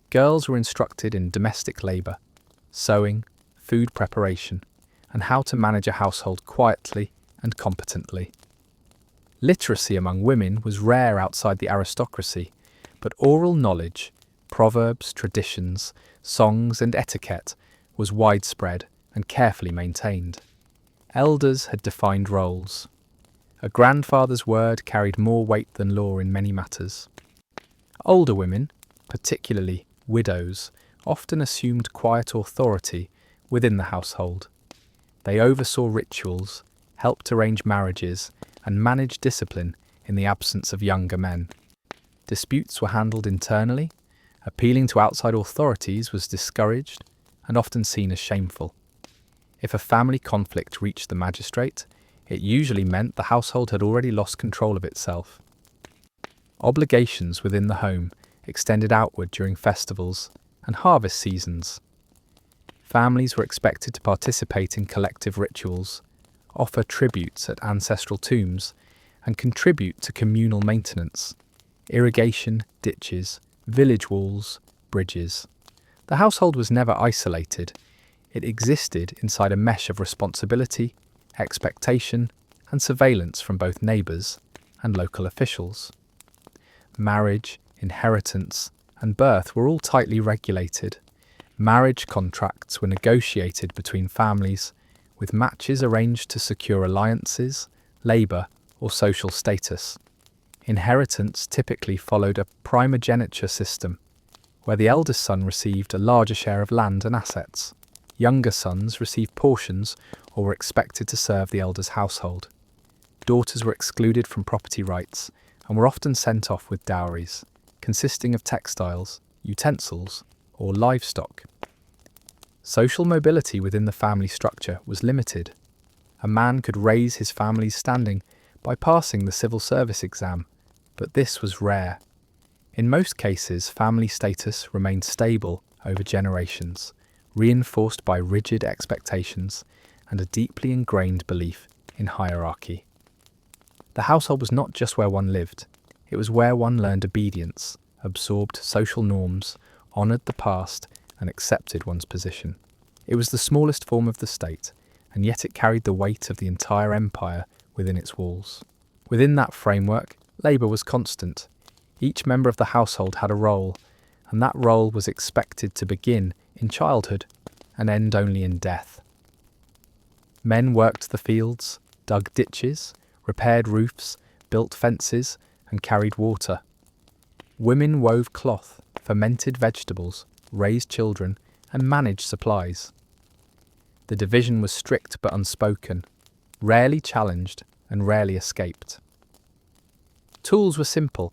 Girls were instructed in domestic labour, sewing, food preparation, and how to manage a household quietly and competently. Literacy among women was rare outside the aristocracy, but oral knowledge, proverbs, traditions, songs, and etiquette was widespread and carefully maintained. Elders had defined roles. A grandfather's word carried more weight than law in many matters. Older women, particularly widows, often assumed quiet authority within the household. They oversaw rituals, helped arrange marriages, and managed discipline in the absence of younger men. Disputes were handled internally, Appealing to outside authorities was discouraged and often seen as shameful. If a family conflict reached the magistrate, it usually meant the household had already lost control of itself. Obligations within the home extended outward during festivals and harvest seasons. Families were expected to participate in collective rituals, offer tributes at ancestral tombs, and contribute to communal maintenance, irrigation, ditches, village walls, bridges. The household was never isolated. It existed inside a mesh of responsibility, expectation, and surveillance from both neighbours and local officials. Marriage, inheritance, and birth were all tightly regulated. Marriage contracts were negotiated between families, with matches arranged to secure alliances, labour, or social status. Inheritance typically followed a primogeniture system, where the eldest son received a larger share of land and assets. Younger sons received portions or were expected to serve the elder's household. Daughters were excluded from property rights and were often sent off with dowries, consisting of textiles, utensils, or livestock. Social mobility within the family structure was limited. A man could raise his family's standing by passing the civil service exam, but this was rare. In most cases, family status remained stable over generations, reinforced by rigid expectations and a deeply ingrained belief in hierarchy. The household was not just where one lived, it was where one learned obedience, absorbed social norms, honoured the past, and accepted one's position. It was the smallest form of the state, and yet it carried the weight of the entire empire within its walls. Within that framework, labour was constant. Each member of the household had a role, and that role was expected to begin in childhood and end only in death. Men worked the fields, dug ditches, repaired roofs, built fences, and carried water. Women wove cloth, fermented vegetables, raised children, and managed supplies. The division was strict but unspoken, rarely challenged and rarely escaped. Tools were simple: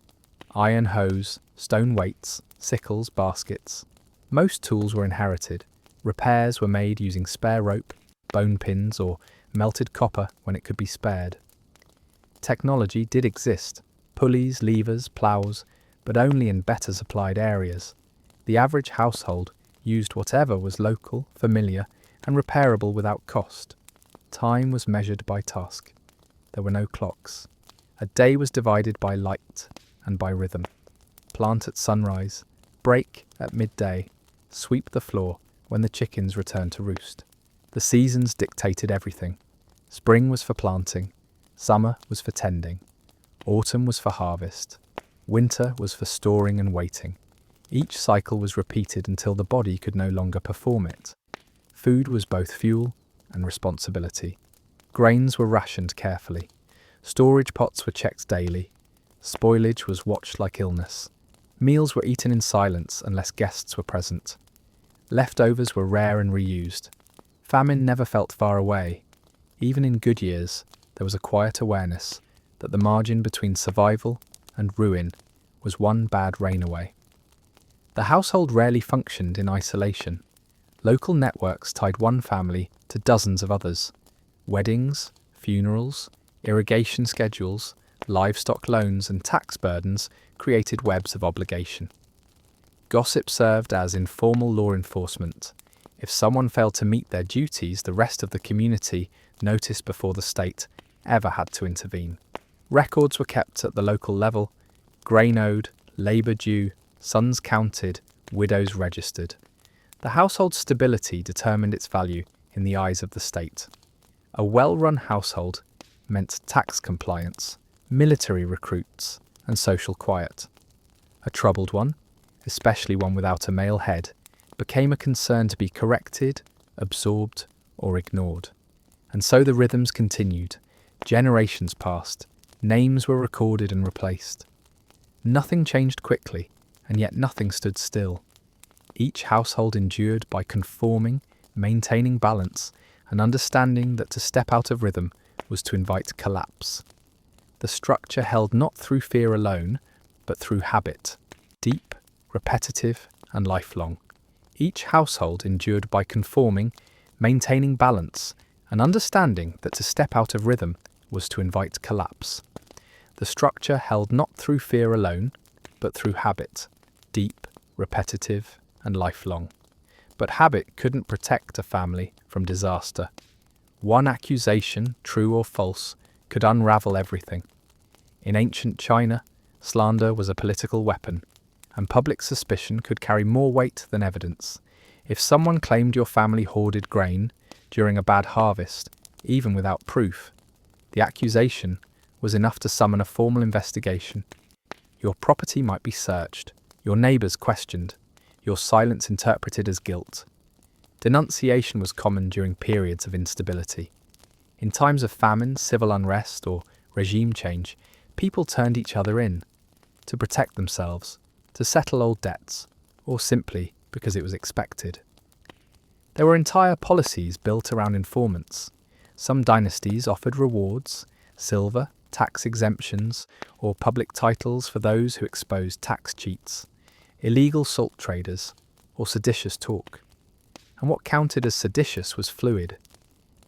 iron hoes, stone weights, sickles, baskets. Most tools were inherited. Repairs were made using spare rope, bone pins, or melted copper when it could be spared. Technology did exist: pulleys, levers, ploughs, but only in better supplied areas. The average household used whatever was local, familiar, and repairable without cost. Time was measured by task. There were no clocks. A day was divided by light and by rhythm. Plant at sunrise, break at midday, sweep the floor when the chickens returned to roost. The seasons dictated everything. Spring was for planting, summer was for tending, autumn was for harvest, winter was for storing and waiting. Each cycle was repeated until the body could no longer perform it. Food was both fuel and responsibility. Grains were rationed carefully. Storage pots were checked daily. Spoilage was watched like illness. Meals were eaten in silence unless guests were present. Leftovers were rare and reused. Famine never felt far away. Even in good years, there was a quiet awareness that the margin between survival and ruin was one bad rain away. The household rarely functioned in isolation. Local networks tied one family to dozens of others. Weddings, funerals, irrigation schedules, livestock loans, and tax burdens created webs of obligation. Gossip served as informal law enforcement. If someone failed to meet their duties, the rest of the community noticed before the state ever had to intervene. Records were kept at the local level: grain owed, labour due, sons counted, widows registered. The household's stability determined its value in the eyes of the state. A well-run household meant tax compliance, military recruits, and social quiet. A troubled one, especially one without a male head, became a concern to be corrected, absorbed, or ignored. And so the rhythms continued. Generations passed. Names were recorded and replaced. Nothing changed quickly, and yet nothing stood still. Each household endured by conforming, maintaining balance, and understanding that to step out of rhythm was to invite collapse. The structure held not through fear alone, but through habit, deep, repetitive, and lifelong. Each household endured by conforming, maintaining balance, and understanding that to step out of rhythm was to invite collapse. The structure held not through fear alone, but through habit, deep, repetitive, and lifelong. But habit couldn't protect a family from disaster. One accusation, true or false, could unravel everything. In ancient China, slander was a political weapon, and public suspicion could carry more weight than evidence. If someone claimed your family hoarded grain during a bad harvest, even without proof, the accusation was enough to summon a formal investigation. Your property might be searched, your neighbours questioned, your silence interpreted as guilt. Denunciation was common during periods of instability. In times of famine, civil unrest, or regime change, people turned each other in to protect themselves, to settle old debts, or simply because it was expected. There were entire policies built around informants. Some dynasties offered rewards, silver, tax exemptions, or public titles for those who exposed tax cheats, illegal salt traders, or seditious talk. And what counted as seditious was fluid.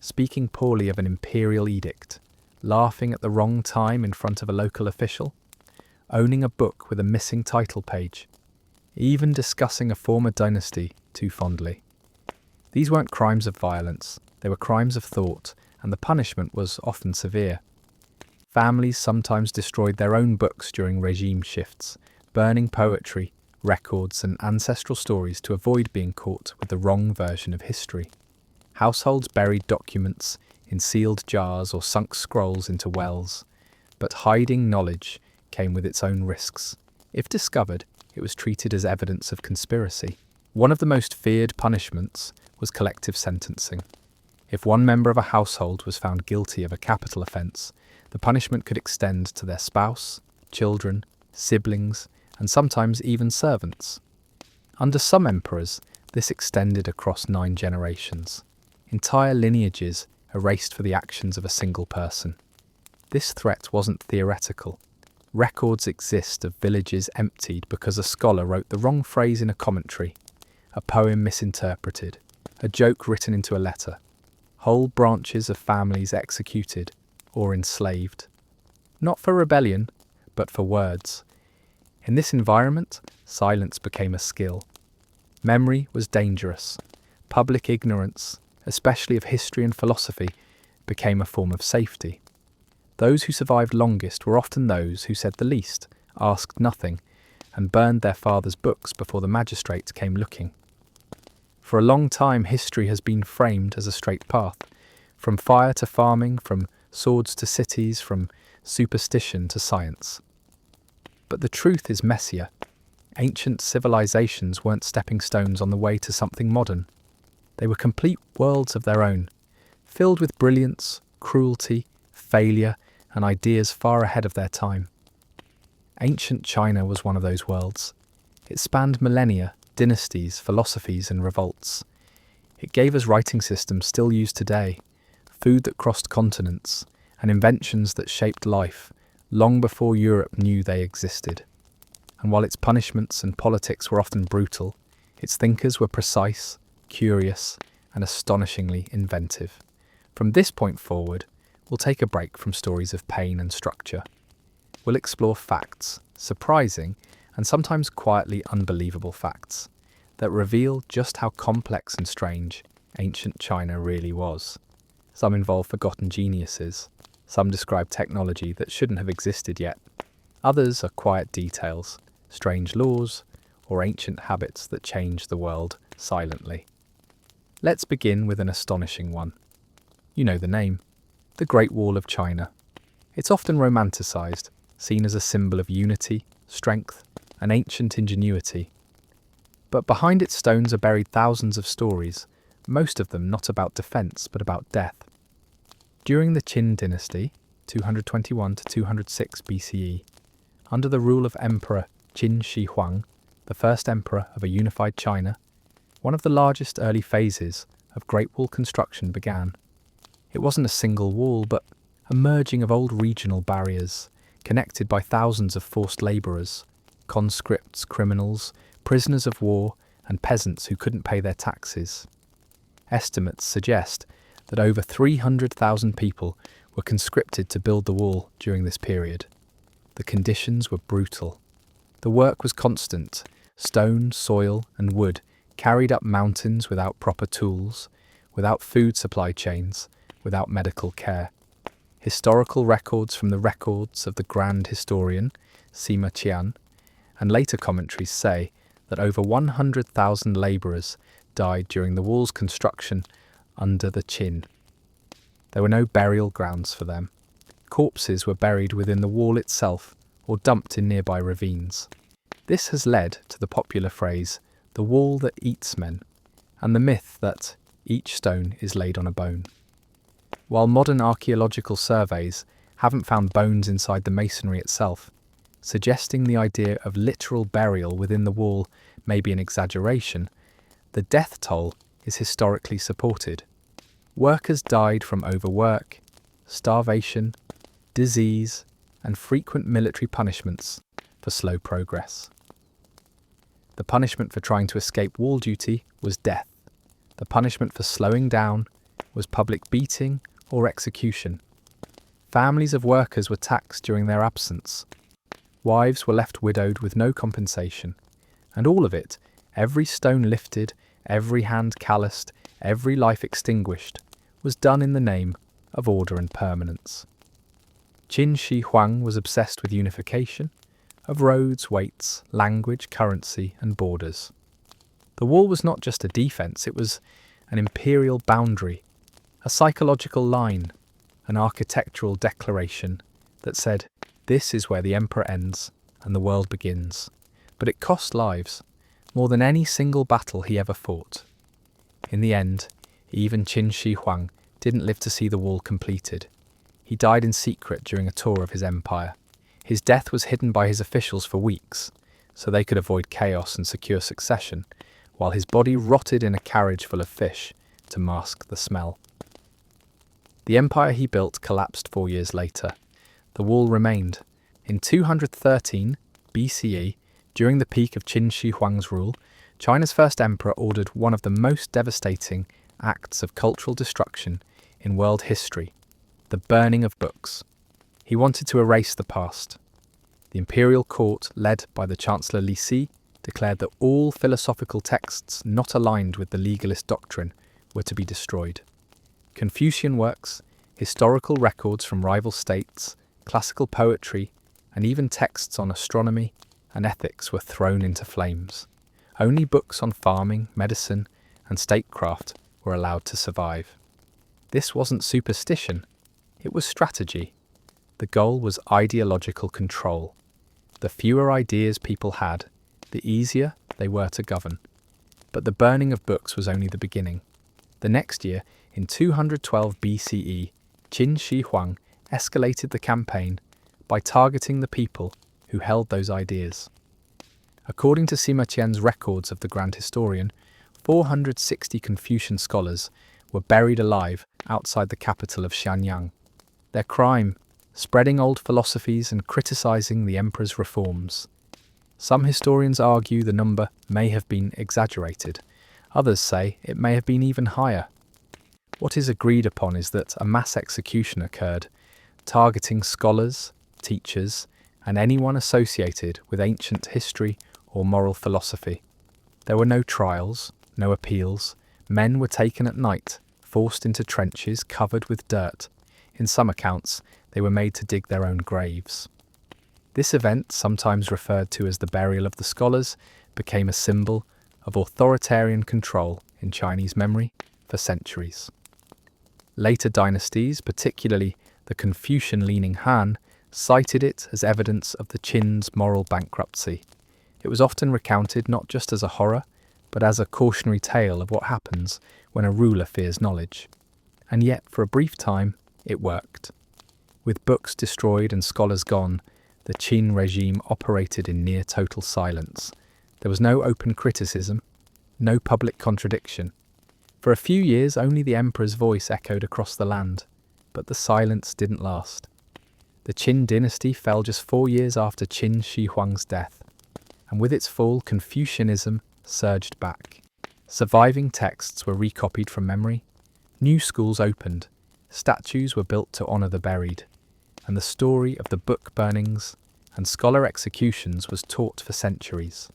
Speaking poorly of an imperial edict, laughing at the wrong time in front of a local official, owning a book with a missing title page, even discussing a former dynasty too fondly. These weren't crimes of violence, they were crimes of thought, and the punishment was often severe. Families sometimes destroyed their own books during regime shifts, burning poetry, records, and ancestral stories to avoid being caught with the wrong version of history. Households buried documents in sealed jars or sunk scrolls into wells, but hiding knowledge came with its own risks. If discovered, it was treated as evidence of conspiracy. One of the most feared punishments was collective sentencing. If one member of a household was found guilty of a capital offence, the punishment could extend to their spouse, children, siblings, and sometimes even servants. Under some emperors, this extended across 9 generations. Entire lineages erased for the actions of a single person. This threat wasn't theoretical. Records exist of villages emptied because a scholar wrote the wrong phrase in a commentary, a poem misinterpreted, a joke written into a letter, whole branches of families executed or enslaved. Not for rebellion, but for words. In this environment, silence became a skill. Memory was dangerous. Public ignorance, especially of history and philosophy, became a form of safety. Those who survived longest were often those who said the least, asked nothing, and burned their father's books before the magistrates came looking. For a long time, history has been framed as a straight path, from fire to farming, from swords to cities, from superstition to science. But the truth is messier. Ancient civilizations weren't stepping stones on the way to something modern. They were complete worlds of their own, filled with brilliance, cruelty, failure, and ideas far ahead of their time. Ancient China was one of those worlds. It spanned millennia, dynasties, philosophies, and revolts. It gave us writing systems still used today, food that crossed continents, and inventions that shaped life long before Europe knew they existed. And while its punishments and politics were often brutal, its thinkers were precise, curious, and astonishingly inventive. From this point forward, we'll take a break from stories of pain and structure. We'll explore facts, surprising and sometimes quietly unbelievable facts, that reveal just how complex and strange ancient China really was. Some involve forgotten geniuses, some describe technology that shouldn't have existed yet. Others are quiet details, strange laws, or ancient habits that change the world silently. Let's begin with an astonishing one. You know the name, the Great Wall of China. It's often romanticized, seen as a symbol of unity, strength, and ancient ingenuity. But behind its stones are buried thousands of stories, most of them not about defense but about death. During the Qin dynasty, 221 to 206 BCE, under the rule of Emperor Qin Shi Huang, the first emperor of a unified China, one of the largest early phases of Great Wall construction began. It wasn't a single wall, but a merging of old regional barriers, connected by thousands of forced labourers, conscripts, criminals, prisoners of war, and peasants who couldn't pay their taxes. Estimates suggest that over 300,000 people were conscripted to build the wall during this period. The conditions were brutal. The work was constant: stone, soil, and wood carried up mountains without proper tools, without food supply chains, without medical care. Historical records from the records of the grand historian, Sima Qian, and later commentaries say that over 100,000 labourers died during the wall's construction under the Qin. There were no burial grounds for them. Corpses were buried within the wall itself or dumped in nearby ravines. This has led to the popular phrase, "the wall that eats men," and the myth that each stone is laid on a bone. While modern archaeological surveys haven't found bones inside the masonry itself, suggesting the idea of literal burial within the wall may be an exaggeration, the death toll is historically supported. Workers died from overwork, starvation, disease, and frequent military punishments for slow progress. The punishment for trying to escape wall duty was death. The punishment for slowing down was public beating or execution. Families of workers were taxed during their absence. Wives were left widowed with no compensation. And all of it, every stone lifted, every hand calloused, every life extinguished, was done in the name of order and permanence. Qin Shi Huang was obsessed with unification, of roads, weights, language, currency, and borders. The wall was not just a defence, it was an imperial boundary, a psychological line, an architectural declaration that said, this is where the emperor ends and the world begins. But it cost lives, more than any single battle he ever fought. In the end, even Qin Shi Huang didn't live to see the wall completed. He died in secret during a tour of his empire. His death was hidden by his officials for weeks, so they could avoid chaos and secure succession, while his body rotted in a carriage full of fish to mask the smell. The empire he built collapsed 4 years later. The wall remained. In 213 BCE, during the peak of Qin Shi Huang's rule, China's first emperor ordered one of the most devastating acts of cultural destruction in world history, the burning of books. He wanted to erase the past. The imperial court, led by the Chancellor Li Si, declared that all philosophical texts not aligned with the legalist doctrine were to be destroyed. Confucian works, historical records from rival states, classical poetry, and even texts on astronomy and ethics were thrown into flames. Only books on farming, medicine, and statecraft were allowed to survive. This wasn't superstition, it was strategy. The goal was ideological control. The fewer ideas people had, the easier they were to govern. But the burning of books was only the beginning. The next year, in 212 BCE, Qin Shi Huang escalated the campaign by targeting the people who held those ideas. According to Sima Qian's records of the Grand Historian, 460 Confucian scholars were buried alive outside the capital of Xianyang. Their crime, spreading old philosophies and criticizing the emperor's reforms. Some historians argue the number may have been exaggerated. Others say it may have been even higher. What is agreed upon is that a mass execution occurred, targeting scholars, teachers, and anyone associated with ancient history or moral philosophy. There were no trials, no appeals. Men were taken at night, forced into trenches covered with dirt. In some accounts, they were made to dig their own graves. This event, sometimes referred to as the burial of the scholars, became a symbol of authoritarian control in Chinese memory for centuries. Later dynasties, particularly the Confucian-leaning Han, cited it as evidence of the Qin's moral bankruptcy. It was often recounted not just as a horror, but as a cautionary tale of what happens when a ruler fears knowledge. And yet, for a brief time, it worked. With books destroyed and scholars gone, the Qin regime operated in near total silence. There was no open criticism, no public contradiction. For a few years, only the emperor's voice echoed across the land, but the silence didn't last. The Qin dynasty fell just 4 years after Qin Shi Huang's death. and with its fall, Confucianism surged back. Surviving texts were recopied from memory, new schools opened, statues were built to honour the buried, and the story of the book burnings and scholar executions was taught for centuries.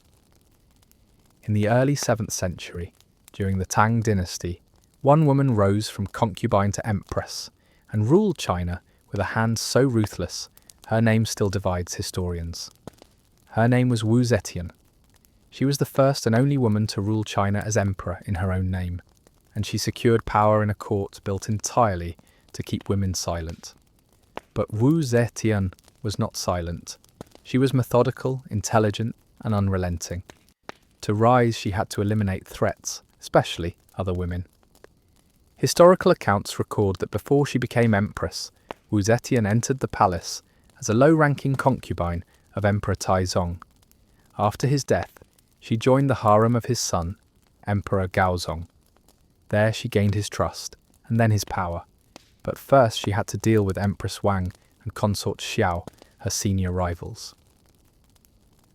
In the early 7th century, during the Tang dynasty, one woman rose from concubine to empress and ruled China with a hand so ruthless, her name still divides historians. Her name was Wu Zetian. She was the first and only woman to rule China as emperor in her own name, and she secured power in a court built entirely to keep women silent. But Wu Zetian was not silent. She was methodical, intelligent, and unrelenting. To rise, she had to eliminate threats, especially other women. Historical accounts record that before she became empress, Wu Zetian entered the palace as a low-ranking concubine of Emperor Taizong. After his death, she joined the harem of his son, Emperor Gaozong. There she gained his trust, and then his power. But first she had to deal with Empress Wang and consort Xiao, her senior rivals.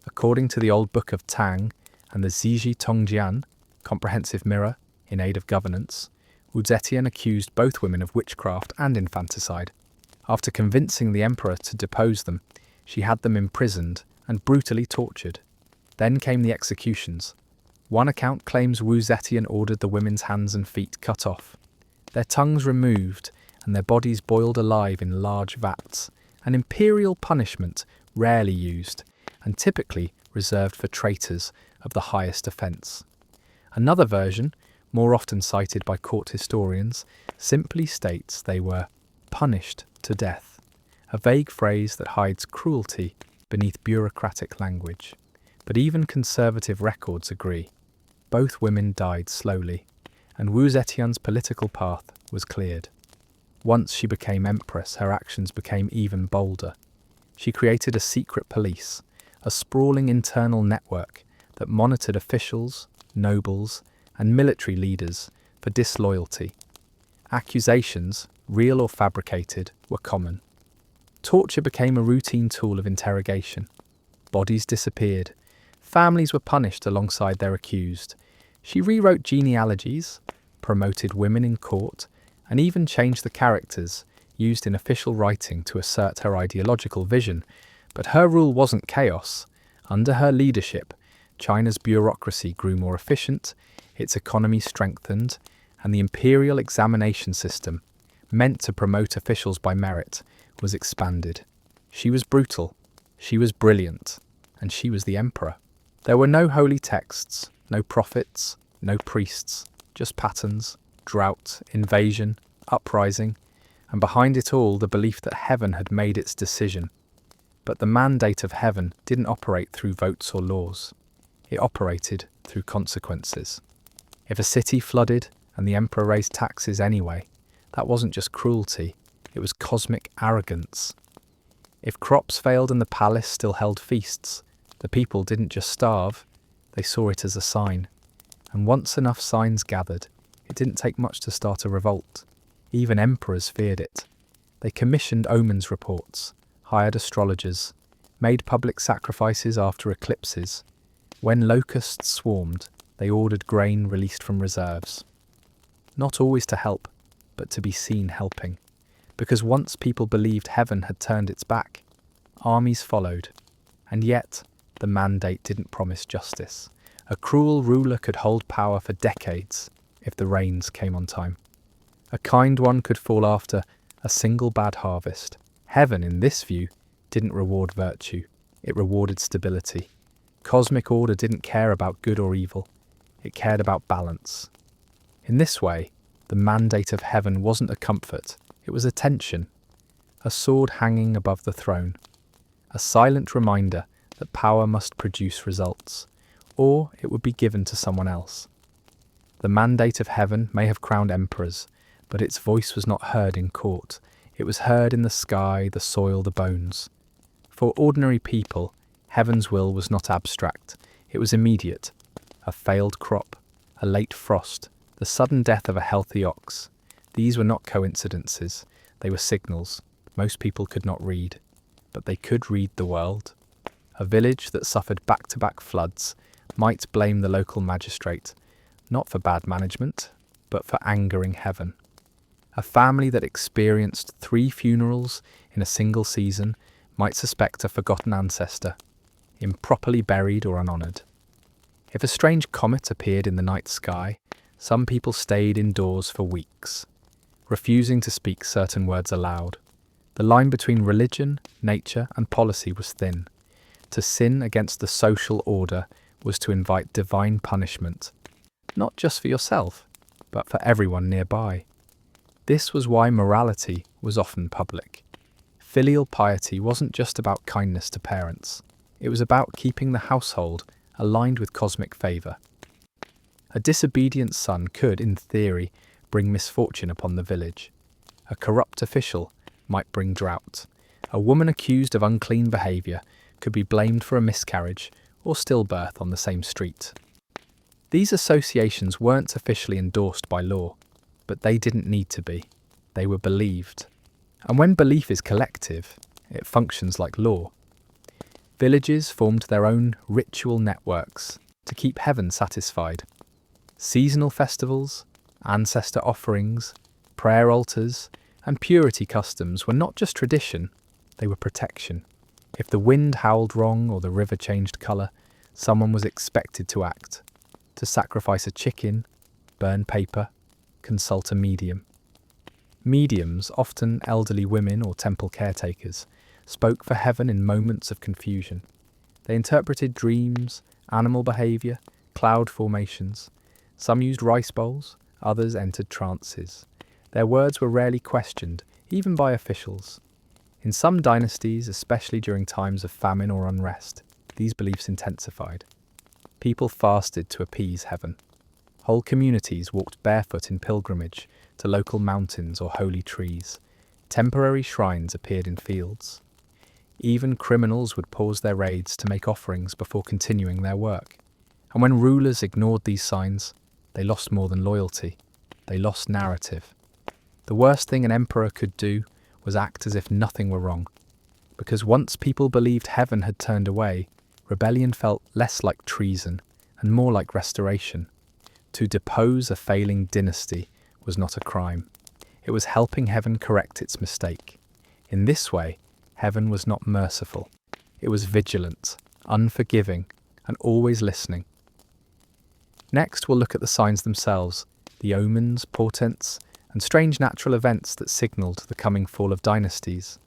According to the Old Book of Tang and the Ziji Tongjian, Comprehensive Mirror in Aid of Governance, Wu Zetian accused both women of witchcraft and infanticide. After convincing the emperor to depose them, she had them imprisoned and brutally tortured. Then came the executions. One account claims Wu Zetian ordered the women's hands and feet cut off, their tongues removed, and their bodies boiled alive in large vats, an imperial punishment rarely used, and typically reserved for traitors of the highest offence. Another version, more often cited by court historians, simply states they were punished to death, a vague phrase that hides cruelty beneath bureaucratic language. But even conservative records agree. Both women died slowly, and Wu Zetian's political path was cleared. Once she became empress, her actions became even bolder. She created a secret police, a sprawling internal network that monitored officials, nobles, and military leaders for disloyalty. Accusations, real or fabricated, were common. Torture became a routine tool of interrogation. Bodies disappeared. Families were punished alongside their accused. She rewrote genealogies, promoted women in court, and even changed the characters used in official writing to assert her ideological vision. But her rule wasn't chaos. Under her leadership, China's bureaucracy grew more efficient, its economy strengthened, and the imperial examination system, meant to promote officials by merit, was expanded. She was brutal, she was brilliant, and she was the emperor. There were no holy texts, no prophets, no priests, just patterns, drought, invasion, uprising, and behind it all the belief that heaven had made its decision. But the mandate of heaven didn't operate through votes or laws. It operated through consequences. If a city flooded and the emperor raised taxes anyway, that wasn't just cruelty, it was cosmic arrogance. If crops failed and the palace still held feasts, the people didn't just starve, they saw it as a sign. And once enough signs gathered, it didn't take much to start a revolt. Even emperors feared it. They commissioned omens reports, hired astrologers, made public sacrifices after eclipses. When locusts swarmed, they ordered grain released from reserves. Not always to help, but to be seen helping. Because once people believed heaven had turned its back, armies followed. And yet, the mandate didn't promise justice. A cruel ruler could hold power for decades if the rains came on time. A kind one could fall after a single bad harvest. Heaven, in this view, didn't reward virtue. It rewarded stability. Cosmic order didn't care about good or evil. It cared about balance. In this way, the mandate of heaven wasn't a comfort. It was a tension. A sword hanging above the throne. A silent reminder that power must produce results, or it would be given to someone else. The mandate of heaven may have crowned emperors, but its voice was not heard in court. It was heard in the sky, the soil, the bones. For ordinary people, heaven's will was not abstract. It was immediate. A failed crop, a late frost, the sudden death of a healthy ox. These were not coincidences. They were signals. Most people could not read, but they could read the world. A village that suffered back-to-back floods might blame the local magistrate, not for bad management, but for angering heaven. A family that experienced 3 funerals in a single season might suspect a forgotten ancestor, improperly buried or unhonoured. If a strange comet appeared in the night sky, some people stayed indoors for weeks, refusing to speak certain words aloud. The line between religion, nature, and policy was thin. To sin against the social order was to invite divine punishment, not just for yourself, but for everyone nearby. This was why morality was often public. Filial piety wasn't just about kindness to parents. It was about keeping the household aligned with cosmic favour. A disobedient son could, in theory, bring misfortune upon the village. A corrupt official might bring drought. A woman accused of unclean behaviour could be blamed for a miscarriage or stillbirth on the same street. These associations weren't officially endorsed by law, but they didn't need to be. They were believed. And when belief is collective, it functions like law. Villages formed their own ritual networks to keep heaven satisfied. Seasonal festivals, ancestor offerings, prayer altars, and purity customs were not just tradition, they were protection. If the wind howled wrong or the river changed colour, someone was expected to act, to sacrifice a chicken, burn paper, consult a medium. Mediums, often elderly women or temple caretakers, spoke for heaven in moments of confusion. They interpreted dreams, animal behaviour, cloud formations. Some used rice bowls, others entered trances. Their words were rarely questioned, even by officials. In some dynasties, especially during times of famine or unrest, these beliefs intensified. People fasted to appease heaven. Whole communities walked barefoot in pilgrimage to local mountains or holy trees. Temporary shrines appeared in fields. Even criminals would pause their raids to make offerings before continuing their work. And when rulers ignored these signs, they lost more than loyalty. They lost narrative. The worst thing an emperor could do was act as if nothing were wrong. Because once people believed heaven had turned away, rebellion felt less like treason and more like restoration. To depose a failing dynasty was not a crime. It was helping heaven correct its mistake. In this way, heaven was not merciful. It was vigilant, unforgiving, and always listening. Next, we'll look at the signs themselves, the omens, portents, and strange natural events that signalled the coming fall of dynasties.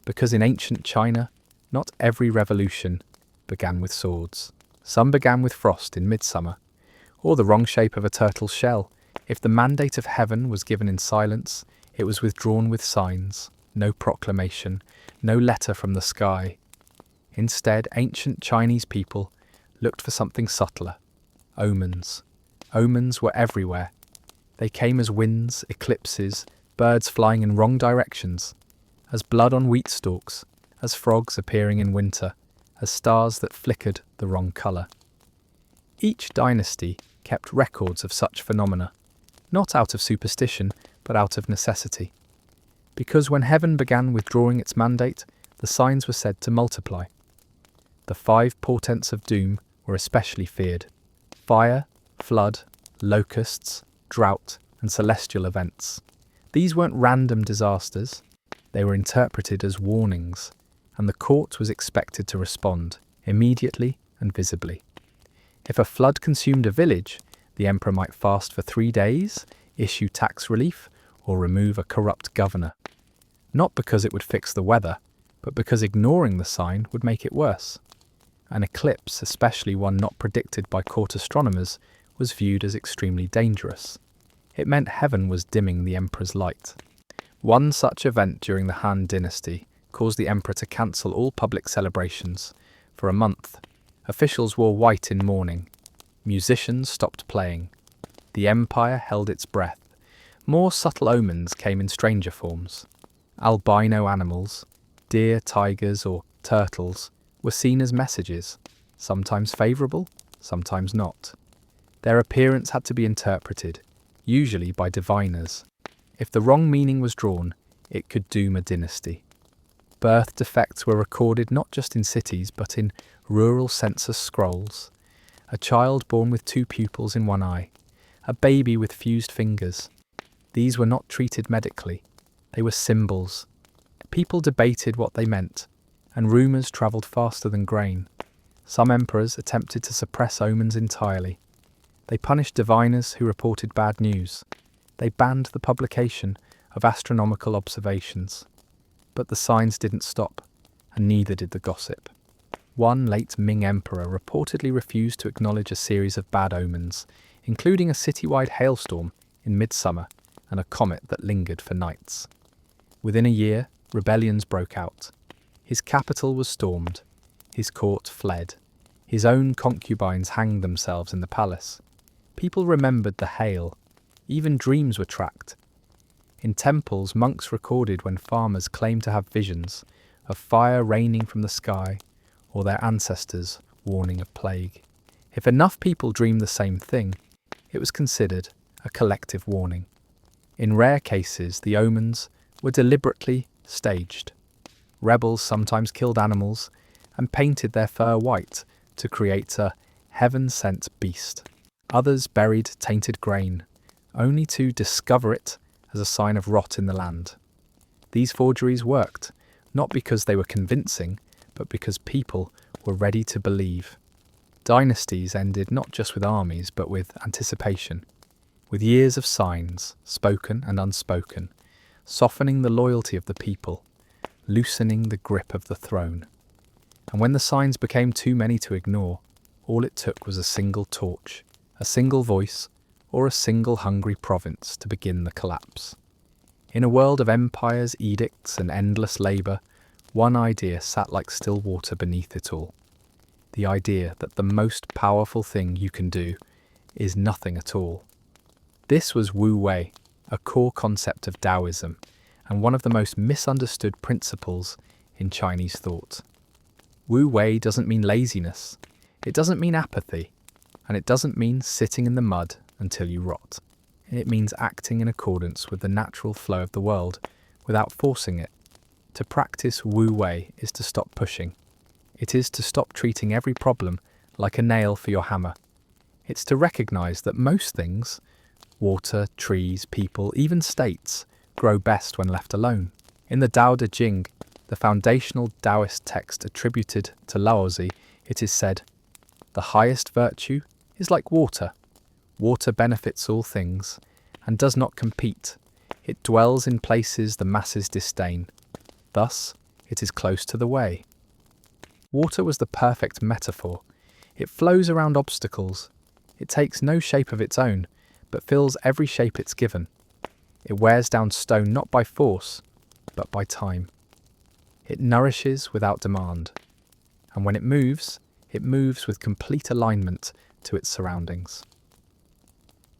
Because in ancient China, not every revolution began with swords. Some began with frost in midsummer, or the wrong shape of a turtle's shell. If the mandate of heaven was given in silence, it was withdrawn with signs, no proclamation, no letter from the sky. Instead, ancient Chinese people looked for something subtler, omens. Omens were everywhere. They came as winds, eclipses, birds flying in wrong directions, as blood on wheat stalks, as frogs appearing in winter, as stars that flickered the wrong colour. Each dynasty kept records of such phenomena, not out of superstition, but out of necessity. Because when heaven began withdrawing its mandate, the signs were said to multiply. The 5 portents of doom were especially feared: fire, flood, locusts, drought, and celestial events. These weren't random disasters. They were interpreted as warnings, and the court was expected to respond immediately and visibly. If a flood consumed a village, the emperor might fast for 3 days, issue tax relief, or remove a corrupt governor. Not because it would fix the weather, but because ignoring the sign would make it worse. An eclipse, especially one not predicted by court astronomers, was viewed as extremely dangerous. It meant heaven was dimming the emperor's light. One such event during the Han dynasty caused the emperor to cancel all public celebrations. For a month, officials wore white in mourning. Musicians stopped playing. The empire held its breath. More subtle omens came in stranger forms. Albino animals, deer, tigers, or turtles, were seen as messages, sometimes favourable, sometimes not. Their appearance had to be interpreted, usually by diviners. If the wrong meaning was drawn, it could doom a dynasty. Birth defects were recorded not just in cities but in rural census scrolls. A child born with 2 pupils in one eye. A baby with fused fingers. These were not treated medically. They were symbols. People debated what they meant, and rumours travelled faster than grain. Some emperors attempted to suppress omens entirely. They punished diviners who reported bad news. They banned the publication of astronomical observations. But the signs didn't stop, and neither did the gossip. One late Ming emperor reportedly refused to acknowledge a series of bad omens, including a citywide hailstorm in midsummer and a comet that lingered for nights. Within a year, rebellions broke out. His capital was stormed. His court fled. His own concubines hanged themselves in the palace. People remembered the hail. Even dreams were tracked. In temples, monks recorded when farmers claimed to have visions of fire raining from the sky or their ancestors warning of plague. If enough people dreamed the same thing, it was considered a collective warning. In rare cases, the omens were deliberately staged. Rebels sometimes killed animals and painted their fur white to create a heaven-sent beast. Others buried tainted grain, only to discover it as a sign of rot in the land. These forgeries worked, not because they were convincing, but because people were ready to believe. Dynasties ended not just with armies, but with anticipation, with years of signs, spoken and unspoken, softening the loyalty of the people, loosening the grip of the throne. And when the signs became too many to ignore, all it took was a single torch, a single voice, or a single hungry province to begin the collapse. In a world of empires, edicts, and endless labour, one idea sat like still water beneath it all. The idea that the most powerful thing you can do is nothing at all. This was Wu Wei, a core concept of Taoism, and one of the most misunderstood principles in Chinese thought. Wu Wei doesn't mean laziness, it doesn't mean apathy, and it doesn't mean sitting in the mud until you rot. It means acting in accordance with the natural flow of the world without forcing it. To practice Wu Wei is to stop pushing. It is to stop treating every problem like a nail for your hammer. It's to recognize that most things, water, trees, people, even states, grow best when left alone. In the Tao Te Ching, the foundational Taoist text attributed to Laozi, it is said, "The highest virtue is like water. Water benefits all things, and does not compete. It dwells in places the masses disdain. Thus, it is close to the way." Water was the perfect metaphor. It flows around obstacles. It takes no shape of its own, but fills every shape it's given. It wears down stone not by force, but by time. It nourishes without demand. And when it moves with complete alignment to its surroundings.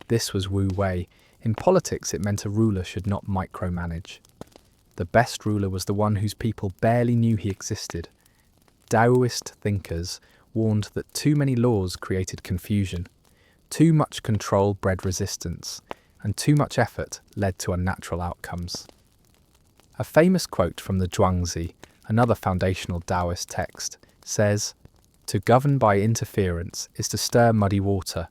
This was Wu Wei. In politics, it meant a ruler should not micromanage. The best ruler was the one whose people barely knew he existed. Taoist thinkers warned that too many laws created confusion, too much control bred resistance, and too much effort led to unnatural outcomes. A famous quote from the Zhuangzi, another foundational Taoist text, says, "To govern by interference is to stir muddy water,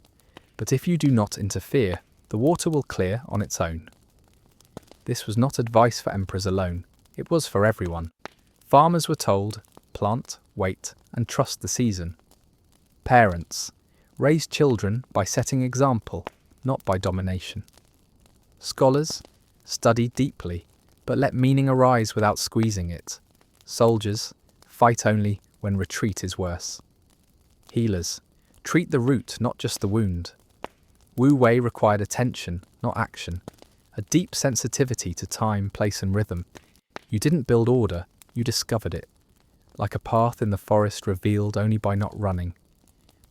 but if you do not interfere, the water will clear on its own." This was not advice for emperors alone, it was for everyone. Farmers were told, plant, wait, and trust the season. Parents, raise children by setting example, not by domination. Scholars, study deeply, but let meaning arise without squeezing it. Soldiers, fight only when retreat is worse. Healers, treat the root, not just the wound. Wu Wei required attention, not action, a deep sensitivity to time, place and rhythm. You didn't build order, you discovered it, like a path in the forest revealed only by not running.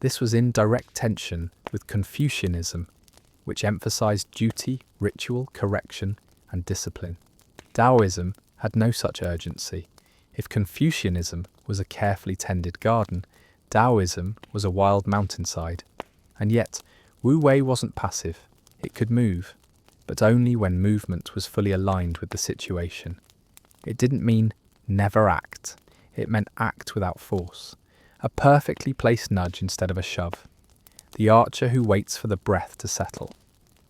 This was in direct tension with Confucianism, which emphasized duty, ritual, correction, and discipline. Taoism had no such urgency. If Confucianism was a carefully tended garden, Taoism was a wild mountainside. And yet, Wu Wei wasn't passive. It could move, but only when movement was fully aligned with the situation. It didn't mean never act. It meant act without force. A perfectly placed nudge instead of a shove. The archer who waits for the breath to settle.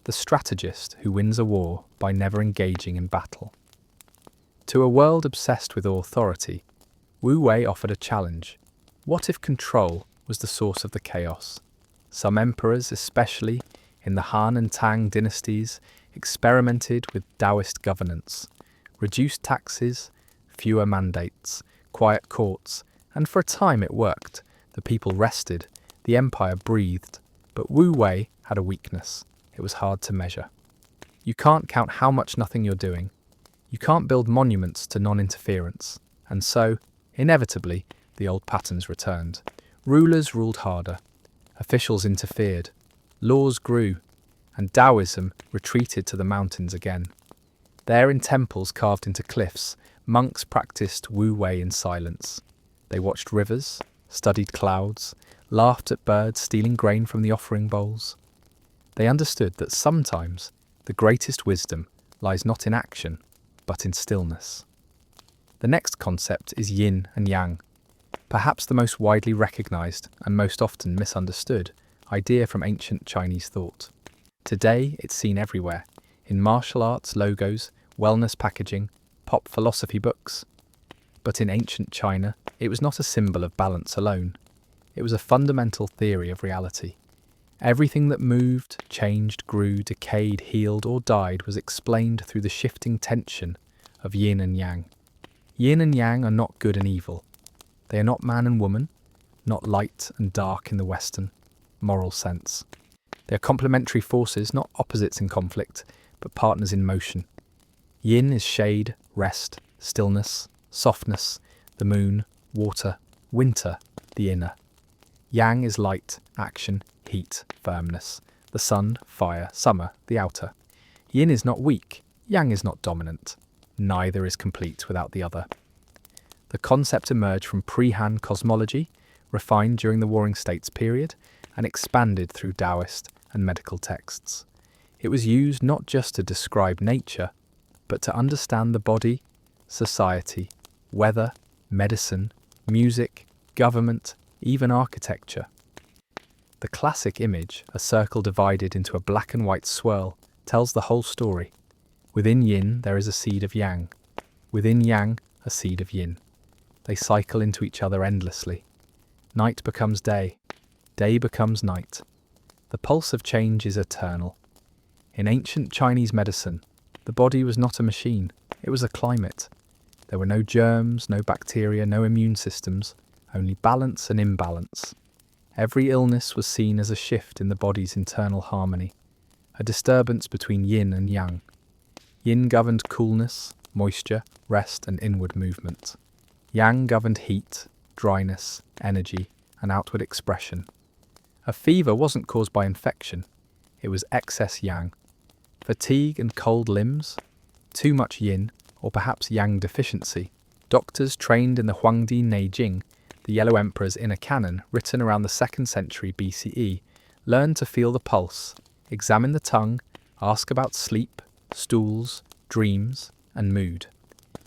The strategist who wins a war by never engaging in battle. To a world obsessed with authority, Wu Wei offered a challenge. What if control was the source of the chaos? Some emperors, especially in the Han and Tang dynasties, experimented with Taoist governance, reduced taxes, fewer mandates, quiet courts, and for a time it worked. The people rested, the empire breathed, but Wu Wei had a weakness. It was hard to measure. You can't count how much nothing you're doing. You can't build monuments to non-interference. And so, inevitably, the old patterns returned. Rulers ruled harder. Officials interfered. Laws grew. And Taoism retreated to the mountains again. There in temples carved into cliffs, monks practiced Wu Wei in silence. They watched rivers, studied clouds, laughed at birds stealing grain from the offering bowls. They understood that sometimes the greatest wisdom lies not in action, but in stillness. The next concept is yin and yang, perhaps the most widely recognized and most often misunderstood idea from ancient Chinese thought. Today, it's seen everywhere, in martial arts logos, wellness packaging, pop philosophy books. But in ancient China, it was not a symbol of balance alone. It was a fundamental theory of reality. Everything that moved, changed, grew, decayed, healed, or died was explained through the shifting tension of yin and yang. Yin and yang are not good and evil. They are not man and woman, not light and dark in the Western moral sense. They are complementary forces, not opposites in conflict, but partners in motion. Yin is shade, rest, stillness, softness, the moon, water, winter, the inner. Yang is light, action, heat, firmness, the sun, fire, summer, the outer. Yin is not weak, yang is not dominant. Neither is complete without the other. The concept emerged from pre-Han cosmology, refined during the Warring States period, and expanded through Taoist and medical texts. It was used not just to describe nature, but to understand the body, society, weather, medicine, music, government, even architecture. The classic image, a circle divided into a black and white swirl, tells the whole story. Within yin there is a seed of yang. Within yang, a seed of yin. They cycle into each other endlessly. Night becomes day. Day becomes night. The pulse of change is eternal. In ancient Chinese medicine, the body was not a machine, it was a climate. There were no germs, no bacteria, no immune systems, only balance and imbalance. Every illness was seen as a shift in the body's internal harmony, a disturbance between yin and yang. Yin governed coolness, moisture, rest, and inward movement. Yang governed heat, dryness, energy, and outward expression. A fever wasn't caused by infection, it was excess yang. Fatigue and cold limbs, too much yin, or perhaps yang deficiency. Doctors trained in the Huangdi Neijing, the Yellow Emperor's inner canon, written around the 2nd century BCE, learned to feel the pulse, examine the tongue, ask about sleep, stools, dreams, and mood.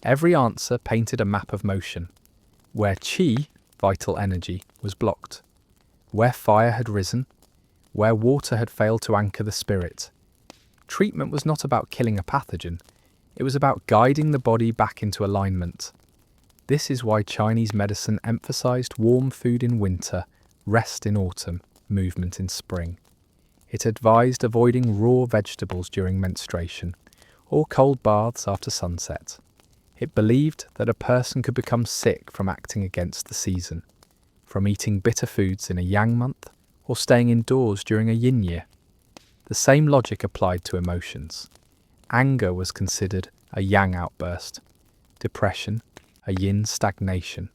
Every answer painted a map of motion, where qi, vital energy, was blocked, where fire had risen, where water had failed to anchor the spirit. Treatment was not about killing a pathogen, it was about guiding the body back into alignment. This is why Chinese medicine emphasized warm food in winter, rest in autumn, movement in spring. It advised avoiding raw vegetables during menstruation, or cold baths after sunset. It believed that a person could become sick from acting against the season, from eating bitter foods in a yang month, or staying indoors during a yin year. The same logic applied to emotions. Anger was considered a yang outburst, depression, a yin stagnation.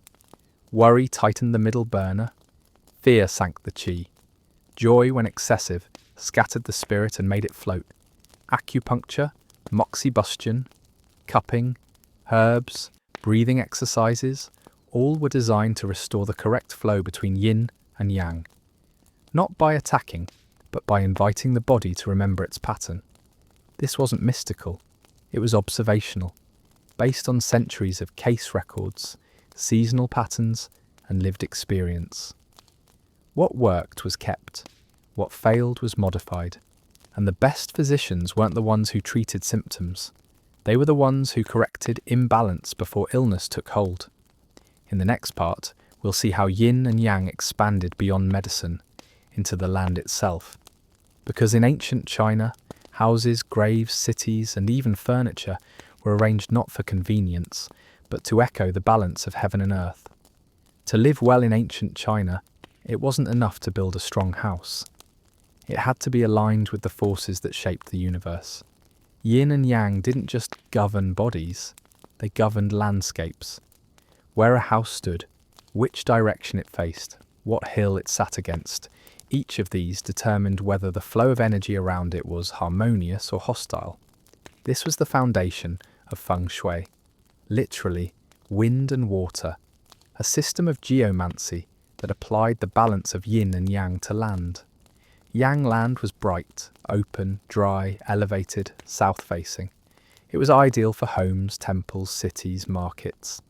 Worry tightened the middle burner, fear sank the qi. Joy, when excessive, scattered the spirit and made it float. Acupuncture, moxibustion, cupping, herbs, breathing exercises, all were designed to restore the correct flow between yin and yang. Not by attacking, but by inviting the body to remember its pattern. This wasn't mystical, it was observational. based on centuries of case records, seasonal patterns, and lived experience. What worked was kept, what failed was modified, and the best physicians weren't the ones who treated symptoms. They were the ones who corrected imbalance before illness took hold. In the next part, we'll see how yin and yang expanded beyond medicine, into the land itself. Because in ancient China, houses, graves, cities, and even furniture were arranged not for convenience, but to echo the balance of heaven and earth. To live well in ancient China, it wasn't enough to build a strong house. It had to be aligned with the forces that shaped the universe. Yin and yang didn't just govern bodies, they governed landscapes. Where a house stood, which direction it faced, what hill it sat against, each of these determined whether the flow of energy around it was harmonious or hostile. This was the foundation of feng shui, literally wind and water, a system of geomancy that applied the balance of yin and yang to land. Yang land was bright, open, dry, elevated, south-facing. It was ideal for homes, temples, cities, markets.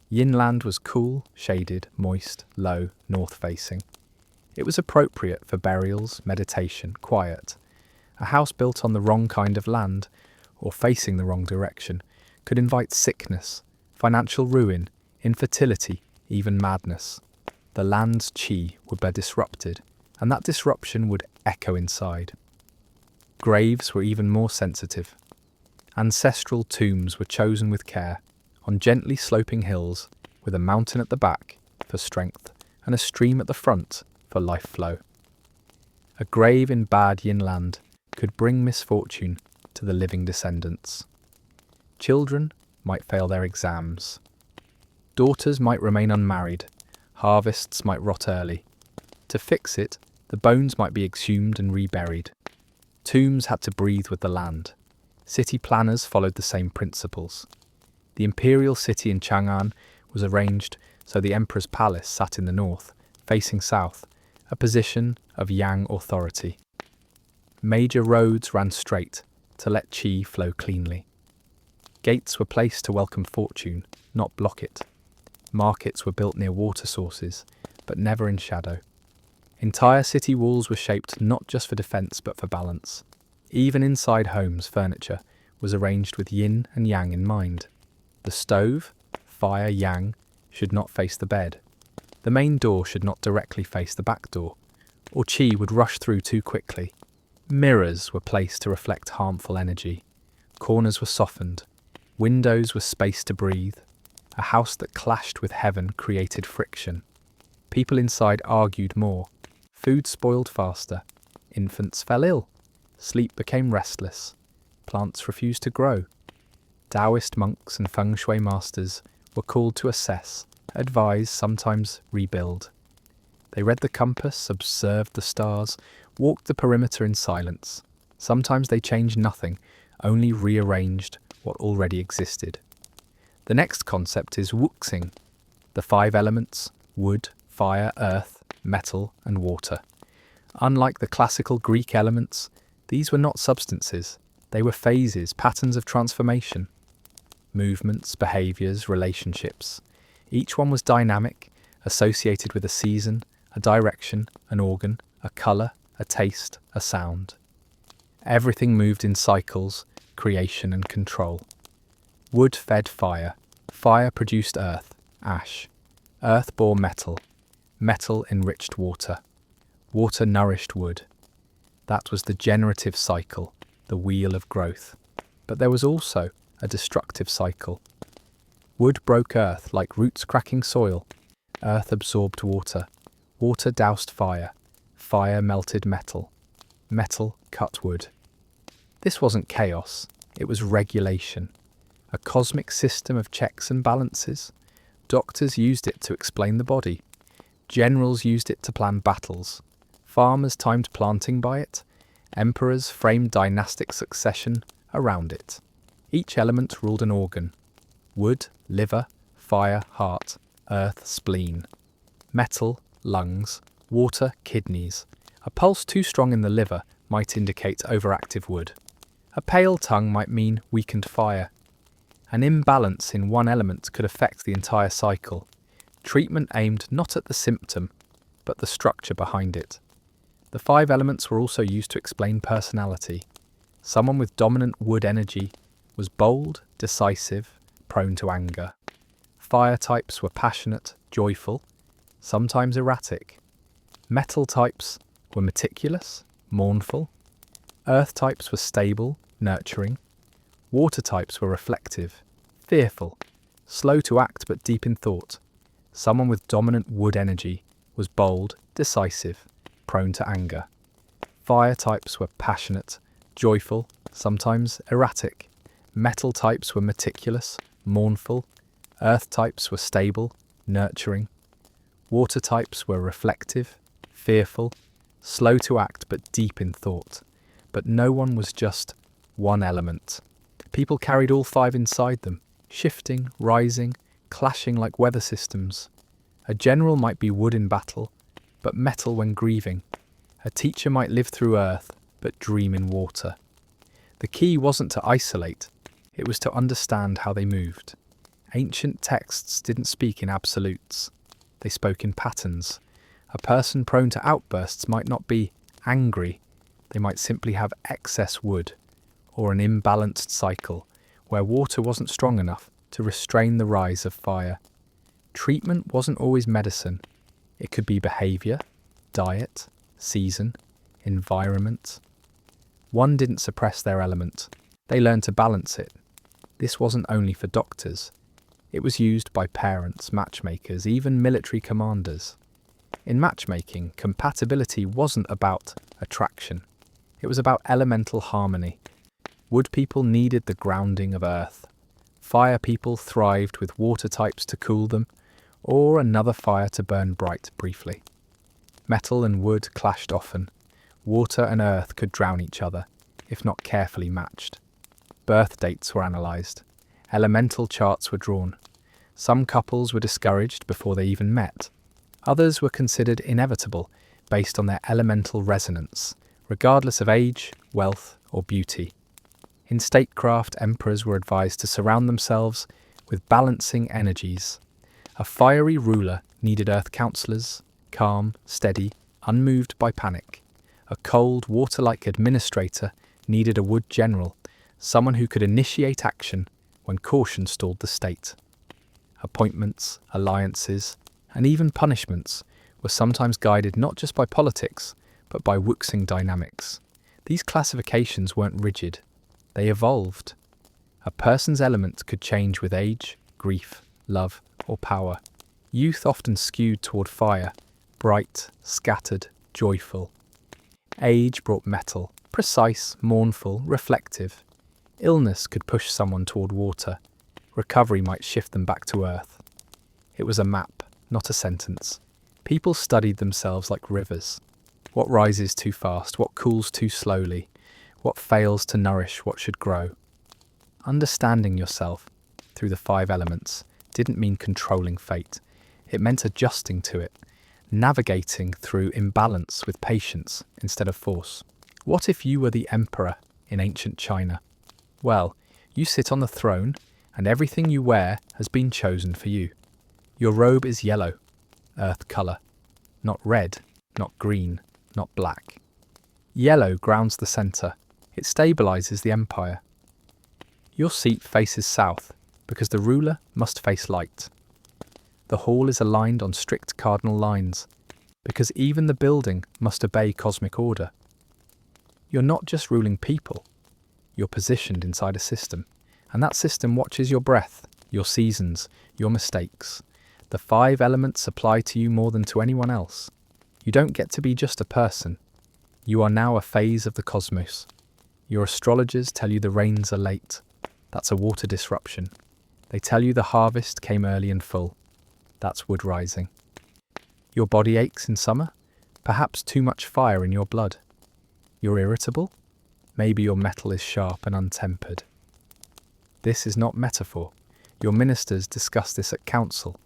Yin land was cool, shaded, moist, low, north-facing. It was appropriate for burials, meditation, quiet. A house built on the wrong kind of land, or facing the wrong direction, could invite sickness, financial ruin, infertility, even madness. The land's qi would be disrupted, and that disruption would echo inside. Graves were even more sensitive. Ancestral tombs were chosen with care, on gently sloping hills, with a mountain at the back for strength and a stream at the front for life flow. A grave in bad yin land could bring misfortune to the living descendants. Children might fail their exams. Daughters might remain unmarried. Harvests might rot early. To fix it, the bones might be exhumed and reburied. Tombs had to breathe with the land. City planners followed the same principles. The imperial city in Chang'an was arranged so the emperor's palace sat in the north, facing south, a position of yang authority. Major roads ran straight to let qi flow cleanly. Gates were placed to welcome fortune, not block it. Markets were built near water sources, but never in shadow. Entire city walls were shaped not just for defence but for balance. Even inside homes, furniture was arranged with yin and yang in mind. The stove, fire, yang, should not face the bed. The main door should not directly face the back door, or qi would rush through too quickly. Mirrors were placed to reflect harmful energy. Corners were softened. Windows were spaced to breathe. A house that clashed with heaven created friction. People inside argued more. Food spoiled faster. Infants fell ill. Sleep became restless. Plants refused to grow. Taoist monks and feng shui masters were called to assess, advise, sometimes rebuild. They read the compass, observed the stars, walked the perimeter in silence. Sometimes they changed nothing, only rearranged what already existed. The next concept is wuxing, the 5 elements: wood, fire, earth, metal, and water. Unlike the classical Greek elements, these were not substances. They were phases, patterns of transformation. Movements, behaviours, relationships. Each one was dynamic, associated with a season, a direction, an organ, a colour, a taste, a sound. Everything moved in cycles, creation and control. Wood fed fire. Fire produced earth, ash. Earth bore metal. Metal enriched water. Water nourished wood. That was the generative cycle, the wheel of growth. But there was also a destructive cycle. Wood broke earth like roots cracking soil. Earth absorbed water. Water doused fire. Fire melted metal. Metal cut wood. This wasn't chaos, it was regulation. A cosmic system of checks and balances. Doctors used it to explain the body. Generals used it to plan battles. Farmers timed planting by it. Emperors framed dynastic succession around it. Each element ruled an organ. Wood, liver; fire, heart; earth, spleen; metal, lungs; water, kidneys. A pulse too strong in the liver might indicate overactive wood. A pale tongue might mean weakened fire. An imbalance in one element could affect the entire cycle. Treatment aimed not at the symptom, but the structure behind it. The 5 elements were also used to explain personality. Someone with dominant wood energy was bold, decisive, prone to anger. Fire types were passionate, joyful, sometimes erratic. Metal types were meticulous, mournful. Earth types were stable, nurturing. Water types were reflective, fearful, slow to act but deep in thought. Someone with dominant wood energy was bold, decisive, prone to anger. Fire types were passionate, joyful, sometimes erratic. Metal types were meticulous, mournful. Earth types were stable, nurturing. Water types were reflective, fearful, slow to act but deep in thought. But no one was just one element. People carried all 5 inside them, shifting, rising, clashing like weather systems. A general might be wood in battle, but metal when grieving. A teacher might live through earth, but dream in water. The key wasn't to isolate, it was to understand how they moved. Ancient texts didn't speak in absolutes, they spoke in patterns. A person prone to outbursts might not be angry, they might simply have excess wood, or an imbalanced cycle, where water wasn't strong enough to restrain the rise of fire. Treatment wasn't always medicine. It could be behaviour, diet, season, environment. One didn't suppress their element. They learned to balance it. This wasn't only for doctors. It was used by parents, matchmakers, even military commanders. In matchmaking, compatibility wasn't about attraction. It was about elemental harmony. Wood people needed the grounding of earth. Fire people thrived with water types to cool them, or another fire to burn bright briefly. Metal and wood clashed often. Water and earth could drown each other, if not carefully matched. Birth dates were analysed. Elemental charts were drawn. Some couples were discouraged before they even met. Others were considered inevitable based on their elemental resonance, regardless of age, wealth, or beauty. In statecraft, emperors were advised to surround themselves with balancing energies. A fiery ruler needed earth counsellors, calm, steady, unmoved by panic. A cold, water-like administrator needed a wood general, someone who could initiate action when caution stalled the state. Appointments, alliances, and even punishments were sometimes guided not just by politics, but by wuxing dynamics. These classifications weren't rigid. They evolved. A person's element could change with age, grief, love, or power. Youth often skewed toward fire, bright, scattered, joyful. Age brought metal, precise, mournful, reflective. Illness could push someone toward water. Recovery might shift them back to earth. It was a map, not a sentence. People studied themselves like rivers. What rises too fast, what cools too slowly, what fails to nourish what should grow. Understanding yourself through the 5 elements didn't mean controlling fate. It meant adjusting to it, navigating through imbalance with patience instead of force. What if you were the emperor in ancient China? Well, you sit on the throne, and everything you wear has been chosen for you. Your robe is yellow, earth colour, not red, not green, not black. Yellow grounds the centre. It stabilises the empire. Your seat faces south, because the ruler must face light. The hall is aligned on strict cardinal lines, because even the building must obey cosmic order. You're not just ruling people, you're positioned inside a system, and that system watches your breath, your seasons, your mistakes. The 5 elements apply to you more than to anyone else. You don't get to be just a person. You are now a phase of the cosmos. Your astrologers tell you the rains are late. That's a water disruption. They tell you the harvest came early and full. That's wood rising. Your body aches in summer? Perhaps too much fire in your blood. You're irritable? Maybe your metal is sharp and untempered. This is not metaphor. Your ministers discuss this at council.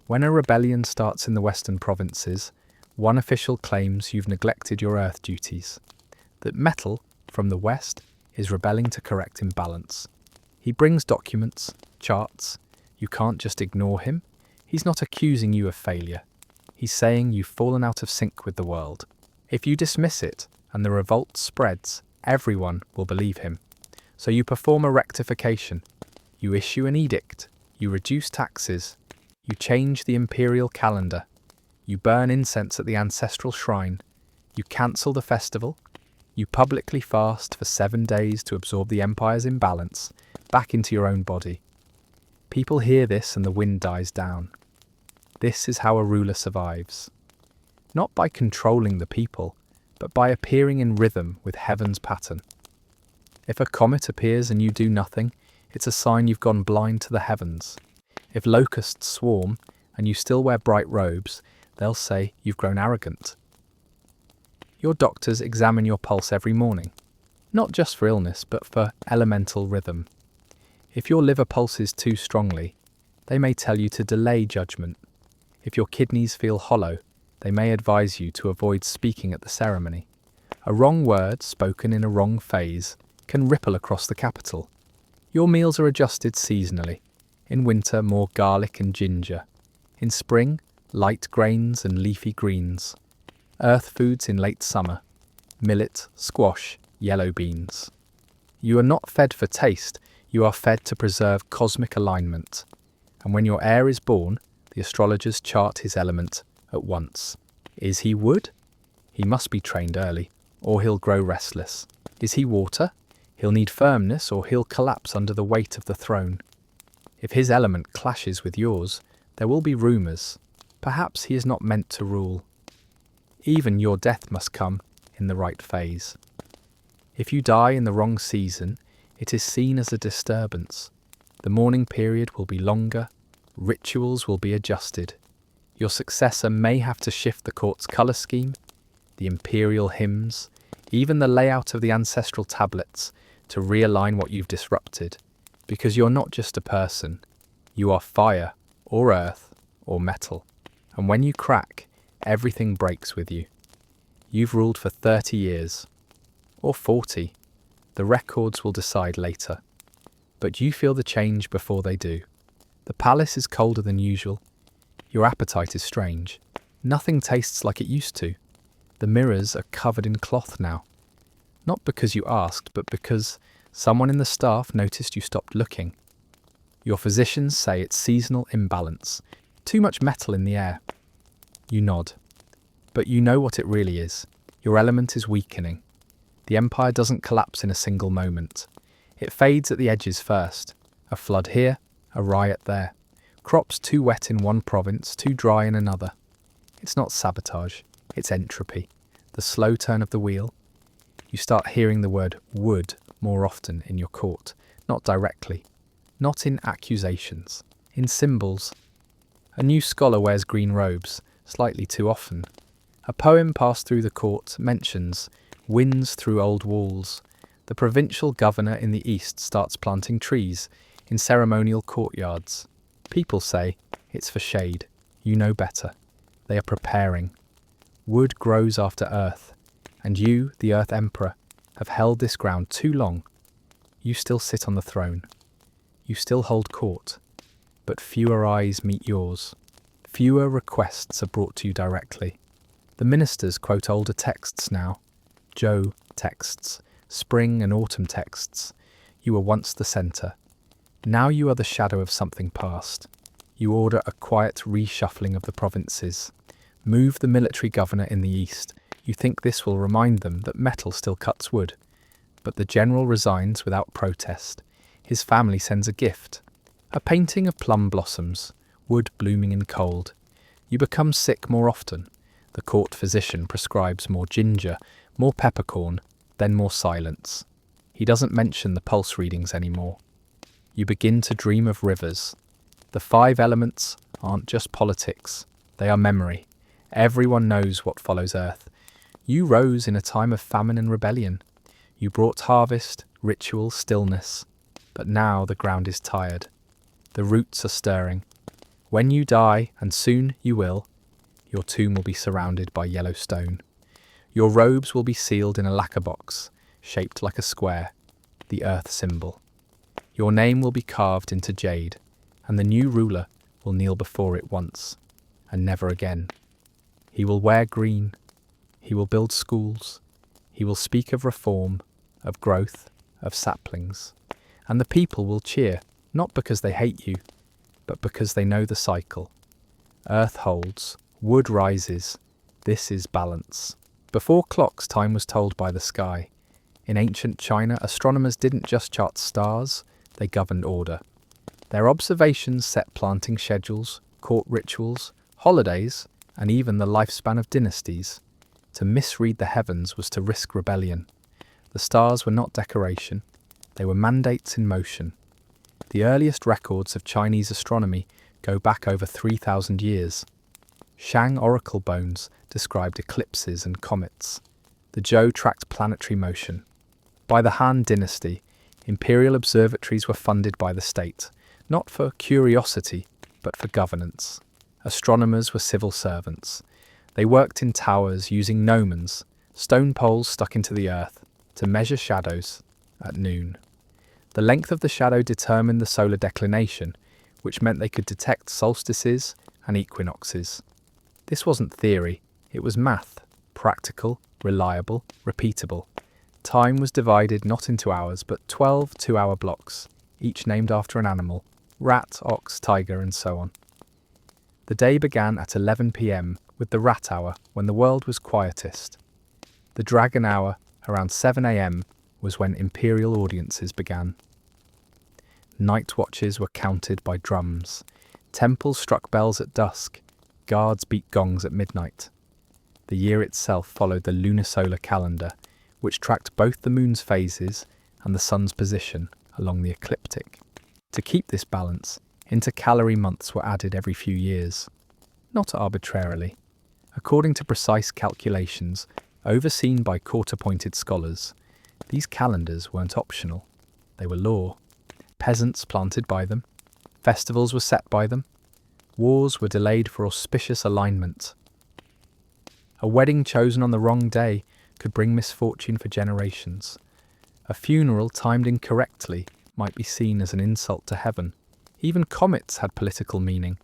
When a rebellion starts in the western provinces, one official claims you've neglected your earth duties. That metal, from the west, is rebelling to correct imbalance. He brings documents, charts. You can't just ignore him. He's not accusing you of failure. He's saying you've fallen out of sync with the world. If you dismiss it and the revolt spreads, everyone will believe him. So you perform a rectification. You issue an edict. You reduce taxes. You change the imperial calendar. You burn incense at the ancestral shrine. You cancel the festival. You publicly fast for 7 days to absorb the empire's imbalance back into your own body. People hear this and the wind dies down. This is how a ruler survives. Not by controlling the people, but by appearing in rhythm with heaven's pattern. If a comet appears and you do nothing, it's a sign you've gone blind to the heavens. If locusts swarm and you still wear bright robes, they'll say you've grown arrogant. Your doctors examine your pulse every morning, not just for illness, but for elemental rhythm. If your liver pulses too strongly, they may tell you to delay judgment. If your kidneys feel hollow, they may advise you to avoid speaking at the ceremony. A wrong word spoken in a wrong phase can ripple across the capital. Your meals are adjusted seasonally. In winter, more garlic and ginger. In spring, light grains and leafy greens. Earth foods in late summer. Millet, squash, yellow beans. You are not fed for taste, you are fed to preserve cosmic alignment. And when your heir is born, the astrologers chart his element at once. Is he wood? He must be trained early, or he'll grow restless. Is he water? He'll need firmness, or he'll collapse under the weight of the throne. If his element clashes with yours, there will be rumours. Perhaps he is not meant to rule. Even your death must come in the right phase. If you die in the wrong season, it is seen as a disturbance. The mourning period will be longer, rituals will be adjusted. Your successor may have to shift the court's colour scheme, the imperial hymns, even the layout of the ancestral tablets to realign what you've disrupted. Because you're not just a person, you are fire, or earth, or metal. And when you crack, everything breaks with you. You've ruled for 30 years, or 40. The records will decide later. But you feel the change before they do. The palace is colder than usual. Your appetite is strange. Nothing tastes like it used to. The mirrors are covered in cloth now. Not because you asked, but because someone in the staff noticed you stopped looking. Your physicians say it's seasonal imbalance. Too much metal in the air. You nod. But you know what it really is. Your element is weakening. The empire doesn't collapse in a single moment. It fades at the edges first. A flood here, a riot there. Crops too wet in one province, too dry in another. It's not sabotage, it's entropy. The slow turn of the wheel. You start hearing the word wood more often in your court. Not directly. Not in accusations. In symbols. A new scholar wears green robes, slightly too often. A poem passed through the court mentions winds through old walls. The provincial governor in the east starts planting trees in ceremonial courtyards. People say it's for shade. You know better. They are preparing. Wood grows after earth, and you, the Earth Emperor, have held this ground too long. You still sit on the throne. You still hold court, but fewer eyes meet yours. Fewer requests are brought to you directly. The ministers quote older texts now. Joe texts, spring and autumn texts. You were once the centre. Now you are the shadow of something past. You order a quiet reshuffling of the provinces. Move the military governor in the east. You think this will remind them that metal still cuts wood. But the general resigns without protest. His family sends a gift. A painting of plum blossoms, wood blooming in cold. You become sick more often. The court physician prescribes more ginger, more peppercorn, then more silence. He doesn't mention the pulse readings anymore. You begin to dream of rivers. The 5 elements aren't just politics, they are memory. Everyone knows what follows earth. You rose in a time of famine and rebellion. You brought harvest, ritual, stillness. But now the ground is tired. The roots are stirring. When you die, and soon you will, your tomb will be surrounded by yellow stone. Your robes will be sealed in a lacquer box, shaped like a square, the earth symbol. Your name will be carved into jade, and the new ruler will kneel before it once, and never again. He will wear green, he will build schools, he will speak of reform, of growth, of saplings, and the people will cheer, not because they hate you, but because they know the cycle. Earth holds, wood rises, this is balance. Before clocks, time was told by the sky. In ancient China, astronomers didn't just chart stars, they governed order. Their observations set planting schedules, court rituals, holidays, and even the lifespan of dynasties. To misread the heavens was to risk rebellion. The stars were not decoration, they were mandates in motion. The earliest records of Chinese astronomy go back over 3,000 years. Shang oracle bones described eclipses and comets. The Zhou tracked planetary motion. By the Han dynasty, imperial observatories were funded by the state, not for curiosity, but for governance. Astronomers were civil servants. They worked in towers using gnomons, stone poles stuck into the earth, to measure shadows at noon. The length of the shadow determined the solar declination, which meant they could detect solstices and equinoxes. This wasn't theory, it was math, practical, reliable, repeatable. Time was divided not into hours, but 12 two-hour blocks, each named after an animal: rat, ox, tiger, and so on. The day began at 11 p.m. with the rat hour, when the world was quietest. The dragon hour, around 7 a.m., was when imperial audiences began. Night watches were counted by drums. Temples struck bells at dusk. Guards beat gongs at midnight. The year itself followed the lunisolar calendar, which tracked both the moon's phases and the sun's position along the ecliptic. To keep this balance, intercalary months were added every few years. Not arbitrarily. According to precise calculations, overseen by court-appointed scholars, these calendars weren't optional. They were law. Peasants planted by them. Festivals were set by them. Wars were delayed for auspicious alignment. A wedding chosen on the wrong day could bring misfortune for generations. A funeral timed incorrectly might be seen as an insult to heaven. Even comets had political meaning.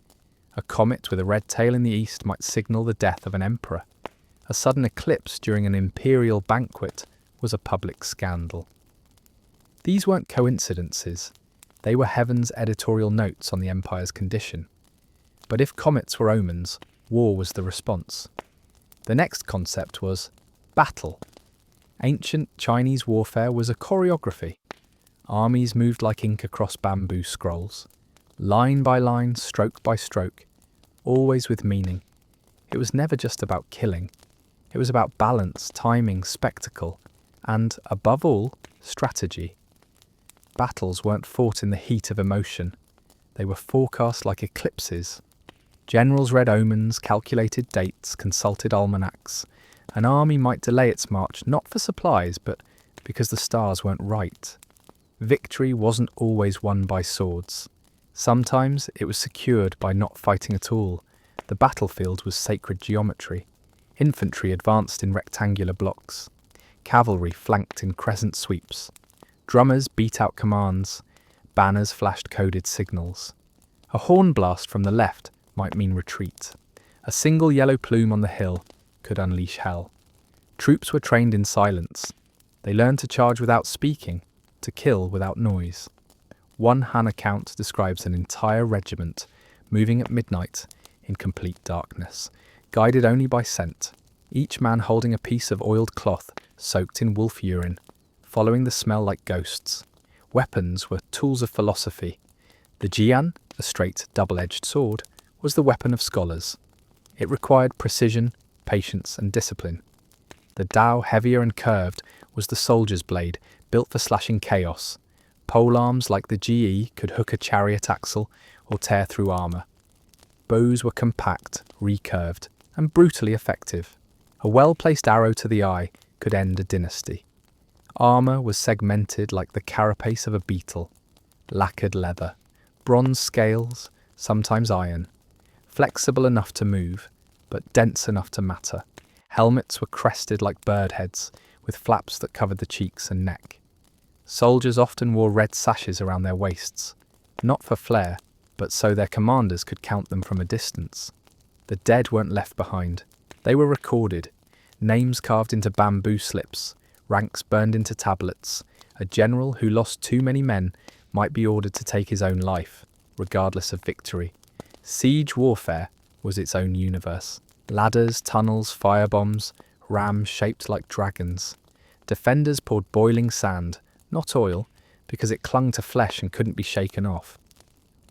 A comet with a red tail in the east might signal the death of an emperor. A sudden eclipse during an imperial banquet was a public scandal. These weren't coincidences. They were heaven's editorial notes on the empire's condition. But if comets were omens, war was the response. The next concept was battle. Ancient Chinese warfare was a choreography. Armies moved like ink across bamboo scrolls, line by line, stroke by stroke, always with meaning. It was never just about killing. It was about balance, timing, spectacle, and, above all, strategy. Battles weren't fought in the heat of emotion. They were forecast like eclipses. Generals read omens, calculated dates, consulted almanacs. An army might delay its march not for supplies, but because the stars weren't right. Victory wasn't always won by swords. Sometimes it was secured by not fighting at all. The battlefield was sacred geometry. Infantry advanced in rectangular blocks. Cavalry flanked in crescent sweeps. Drummers beat out commands. Banners flashed coded signals. A horn blast from the left might mean retreat. A single yellow plume on the hill could unleash hell. Troops were trained in silence. They learned to charge without speaking, to kill without noise. One Han account describes an entire regiment moving at midnight in complete darkness, guided only by scent, each man holding a piece of oiled cloth soaked in wolf urine, following the smell like ghosts. Weapons were tools of philosophy. The jian, a straight, double-edged sword, was the weapon of scholars. It required precision, patience, and discipline. The dao, heavier and curved, was the soldier's blade, built for slashing chaos. Polearms like the GE could hook a chariot axle or tear through armour. Bows were compact, recurved, and brutally effective. A well-placed arrow to the eye could end a dynasty. Armour was segmented like the carapace of a beetle. Lacquered leather, bronze scales, sometimes iron. Flexible enough to move, but dense enough to matter. Helmets were crested like bird heads, with flaps that covered the cheeks and neck. Soldiers often wore red sashes around their waists, not for flair, but so their commanders could count them from a distance. The dead weren't left behind. They were recorded, names carved into bamboo slips, ranks burned into tablets. A general who lost too many men might be ordered to take his own life, regardless of victory. Siege warfare was its own universe. Ladders, tunnels, firebombs, rams shaped like dragons. Defenders poured boiling sand, not oil, because it clung to flesh and couldn't be shaken off.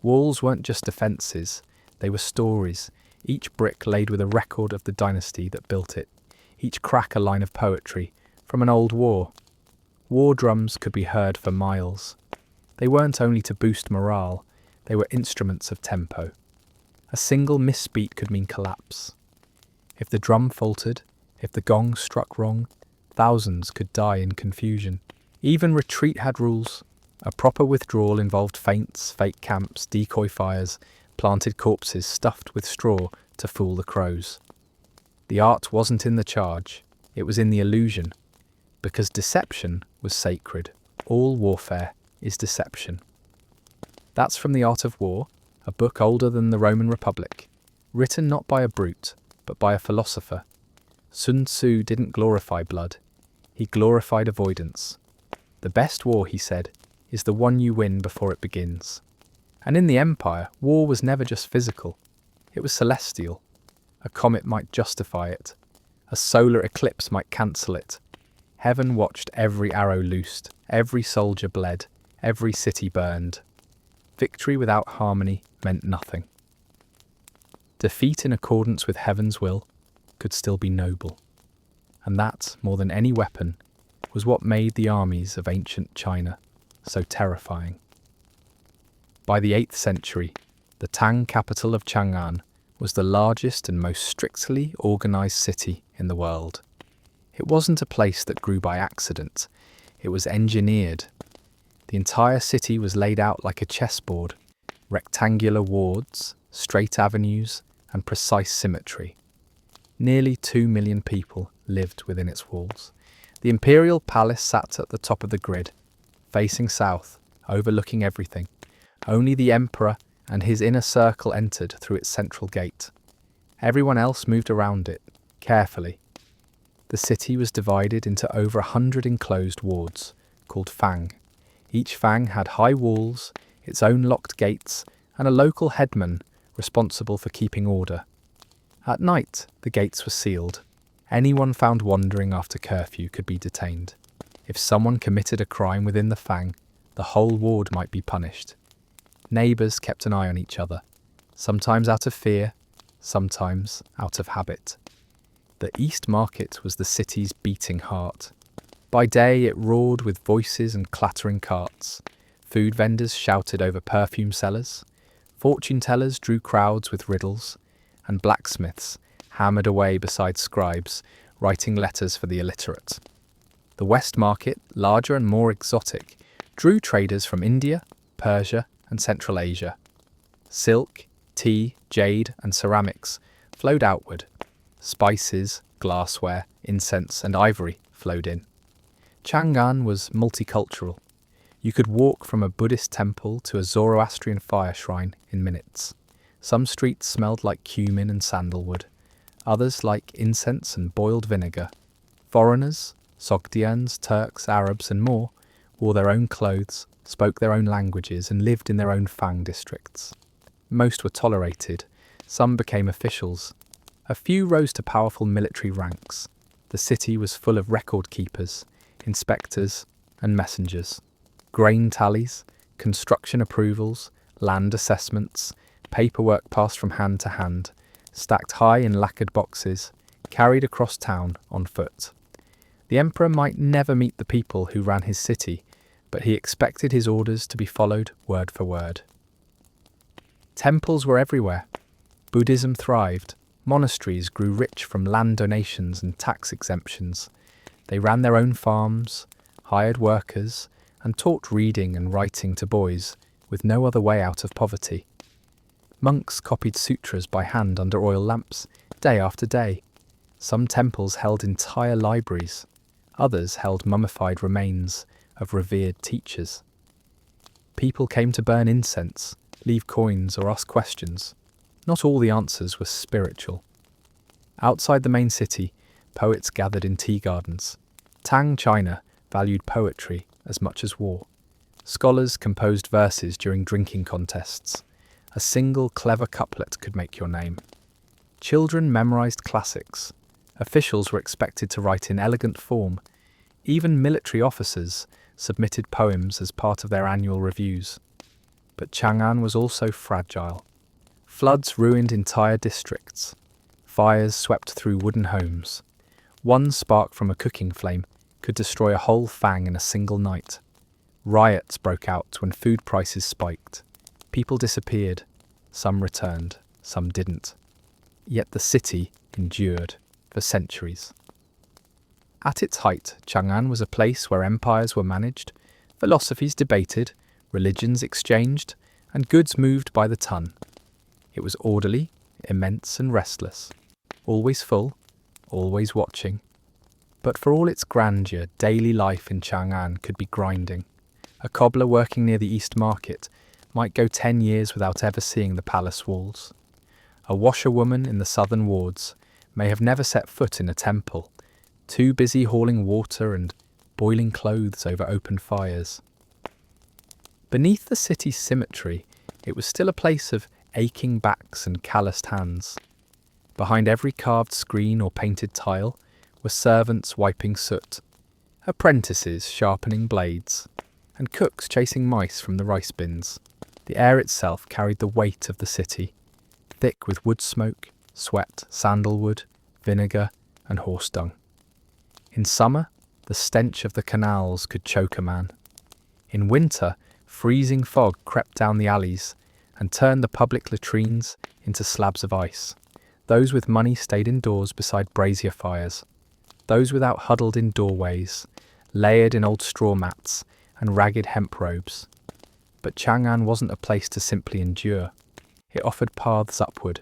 Walls weren't just defences, they were stories, each brick laid with a record of the dynasty that built it, each crack a line of poetry from an old war. War drums could be heard for miles. They weren't only to boost morale, they were instruments of tempo. A single misbeat could mean collapse. If the drum faltered, if the gong struck wrong, thousands could die in confusion. Even retreat had rules. A proper withdrawal involved feints, fake camps, decoy fires, planted corpses stuffed with straw to fool the crows. The art wasn't in the charge, it was in the illusion. Because deception was sacred. All warfare is deception. That's from The Art of War, a book older than the Roman Republic, written not by a brute, but by a philosopher. Sun Tzu didn't glorify blood, he glorified avoidance. The best war, he said, is the one you win before it begins. And in the Empire, war was never just physical, it was celestial. A comet might justify it, a solar eclipse might cancel it. Heaven watched every arrow loosed, every soldier bled, every city burned. Victory without harmony meant nothing. Defeat in accordance with heaven's will could still be noble. And that, more than any weapon, was what made the armies of ancient China so terrifying. By the 8th century, the Tang capital of Chang'an was the largest and most strictly organised city in the world. It wasn't a place that grew by accident, it was engineered. The entire city was laid out like a chessboard, rectangular wards, straight avenues, and precise symmetry. Nearly 2 million people lived within its walls. The imperial palace sat at the top of the grid, facing south, overlooking everything. Only the emperor and his inner circle entered through its central gate. Everyone else moved around it, carefully. The city was divided into over 100 enclosed wards, called fang. Each fang had high walls, its own locked gates, and a local headman responsible for keeping order. At night, the gates were sealed. Anyone found wandering after curfew could be detained. If someone committed a crime within the fang, the whole ward might be punished. Neighbours kept an eye on each other, sometimes out of fear, sometimes out of habit. The East Market was the city's beating heart. By day it roared with voices and clattering carts. Food vendors shouted over perfume sellers. Fortune tellers drew crowds with riddles. And blacksmiths hammered away beside scribes, writing letters for the illiterate. The West Market, larger and more exotic, drew traders from India, Persia, and Central Asia. Silk, tea, jade, and ceramics flowed outward. Spices, glassware, incense, and ivory flowed in. Chang'an was multicultural. You could walk from a Buddhist temple to a Zoroastrian fire shrine in minutes. Some streets smelled like cumin and sandalwood, others like incense and boiled vinegar. Foreigners, Sogdians, Turks, Arabs, and more, wore their own clothes, spoke their own languages, and lived in their own fang districts. Most were tolerated, some became officials. A few rose to powerful military ranks. The city was full of record keepers, inspectors, and messengers. Grain tallies, construction approvals, land assessments, paperwork passed from hand to hand, stacked high in lacquered boxes, carried across town on foot. The emperor might never meet the people who ran his city, but he expected his orders to be followed word for word. Temples were everywhere. Buddhism thrived. Monasteries grew rich from land donations and tax exemptions. They ran their own farms, hired workers, and taught reading and writing to boys, with no other way out of poverty. Monks copied sutras by hand under oil lamps, day after day. Some temples held entire libraries. Others held mummified remains of revered teachers. People came to burn incense, leave coins, or ask questions. Not all the answers were spiritual. Outside the main city, poets gathered in tea gardens. Tang China valued poetry as much as war. Scholars composed verses during drinking contests. A single clever couplet could make your name. Children memorized classics. Officials were expected to write in elegant form. Even military officers submitted poems as part of their annual reviews. But Chang'an was also fragile. Floods ruined entire districts. Fires swept through wooden homes. One spark from a cooking flame could destroy a whole fang in a single night. Riots broke out when food prices spiked. People disappeared. Some returned, some didn't. Yet the city endured for centuries. At its height, Chang'an was a place where empires were managed, philosophies debated, religions exchanged, and goods moved by the ton. It was orderly, immense and restless, always full, always watching. But for all its grandeur, daily life in Chang'an could be grinding. A cobbler working near the East Market might go 10 years without ever seeing the palace walls. A washerwoman in the southern wards may have never set foot in a temple, too busy hauling water and boiling clothes over open fires. Beneath the city's symmetry, it was still a place of aching backs and calloused hands. Behind every carved screen or painted tile were servants wiping soot, apprentices sharpening blades, and cooks chasing mice from the rice bins. The air itself carried the weight of the city, thick with wood smoke, sweat, sandalwood, vinegar, and horse dung. In summer, the stench of the canals could choke a man. In winter, freezing fog crept down the alleys and turned the public latrines into slabs of ice. Those with money stayed indoors beside brazier fires. Those without huddled in doorways, layered in old straw mats and ragged hemp robes. But Chang'an wasn't a place to simply endure. It offered paths upward.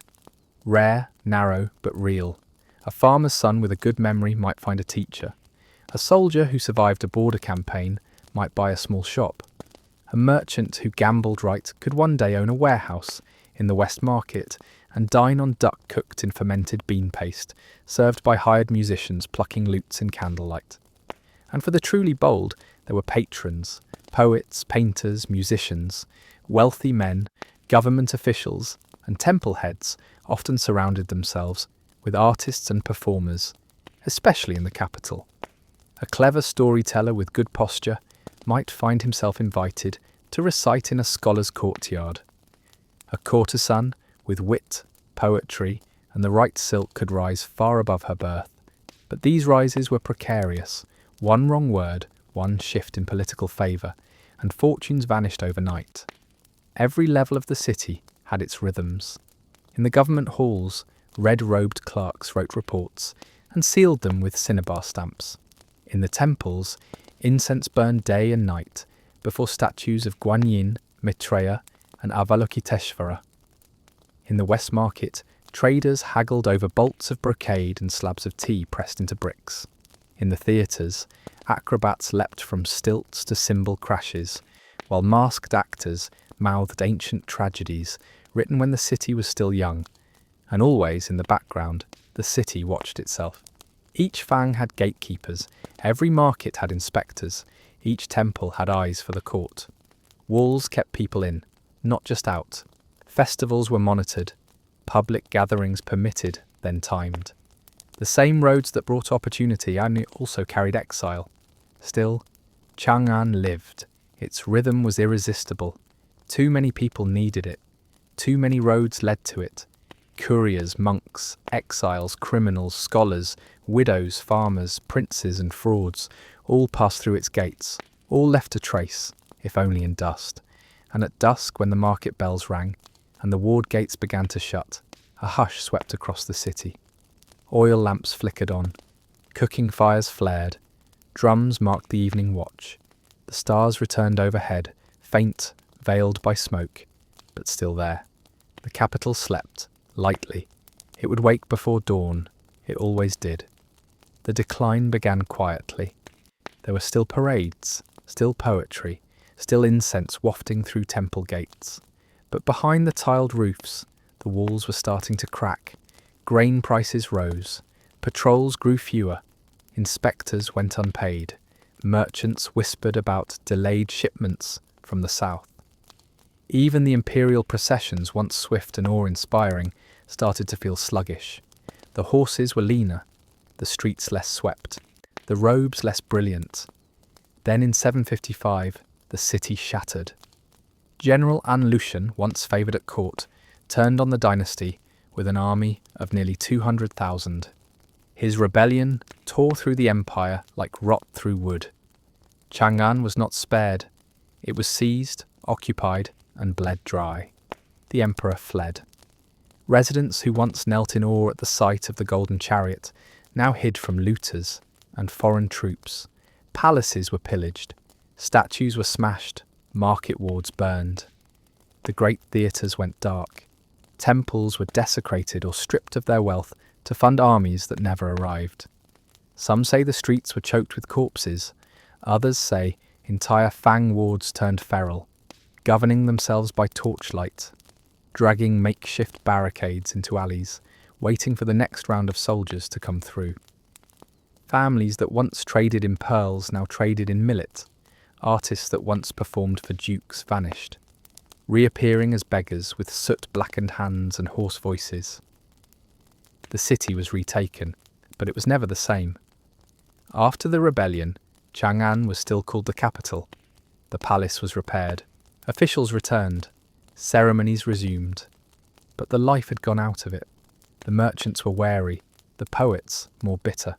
Rare, narrow, but real. A farmer's son with a good memory might find a teacher. A soldier who survived a border campaign might buy a small shop. A merchant who gambled right could one day own a warehouse in the West Market and dine on duck cooked in fermented bean paste, served by hired musicians plucking lutes in candlelight. And for the truly bold, there were patrons, poets, painters, musicians, wealthy men, government officials, and temple heads often surrounded themselves with artists and performers, especially in the capital. A clever storyteller with good posture might find himself invited to recite in a scholar's courtyard. A courtesan with wit, poetry, and the right silk could rise far above her birth. But these rises were precarious. One wrong word, one shift in political favour, and fortunes vanished overnight. Every level of the city had its rhythms. In the government halls, red-robed clerks wrote reports and sealed them with cinnabar stamps. In the temples, incense burned day and night before statues of Guanyin, Maitreya, and Avalokiteshvara. In the West Market, traders haggled over bolts of brocade and slabs of tea pressed into bricks. In the theatres, acrobats leapt from stilts to cymbal crashes, while masked actors mouthed ancient tragedies written when the city was still young, and always in the background, the city watched itself. Each fang had gatekeepers, every market had inspectors, each temple had eyes for the court. Walls kept people in, not just out. Festivals were monitored, public gatherings permitted, then timed. The same roads that brought opportunity also carried exile. Still, Chang'an lived. Its rhythm was irresistible. Too many people needed it. Too many roads led to it. Couriers, monks, exiles, criminals, scholars, widows, farmers, princes and frauds, all passed through its gates, all left a trace, if only in dust. And at dusk, when the market bells rang, and the ward gates began to shut, a hush swept across the city. Oil lamps flickered on, cooking fires flared, drums marked the evening watch. The stars returned overhead, faint, veiled by smoke, but still there. The capital slept, lightly. It would wake before dawn. It always did. The decline began quietly. There were still parades, still poetry, still incense wafting through temple gates. But behind the tiled roofs, the walls were starting to crack. Grain prices rose. Patrols grew fewer. Inspectors went unpaid. Merchants whispered about delayed shipments from the south. Even the imperial processions, once swift and awe-inspiring, started to feel sluggish. The horses were leaner, the streets less swept, the robes less brilliant. Then in 755, the city shattered. General An Lushan, once favoured at court, turned on the dynasty with an army of nearly 200,000. His rebellion tore through the empire like rot through wood. Chang'an was not spared. It was seized, occupied, and bled dry. The emperor fled. Residents who once knelt in awe at the sight of the golden chariot now hid from looters and foreign troops. Palaces were pillaged, statues were smashed, market wards burned. The great theatres went dark. Temples were desecrated or stripped of their wealth to fund armies that never arrived. Some say the streets were choked with corpses. Others say entire Fang wards turned feral, governing themselves by torchlight, dragging makeshift barricades into alleys, waiting for the next round of soldiers to come through. Families that once traded in pearls now traded in millet. Artists that once performed for dukes vanished, reappearing as beggars with soot-blackened hands and hoarse voices. The city was retaken, but it was never the same. After the rebellion, Chang'an was still called the capital. The palace was repaired. Officials returned. Ceremonies resumed. But the life had gone out of it. The merchants were wary, the poets more bitter.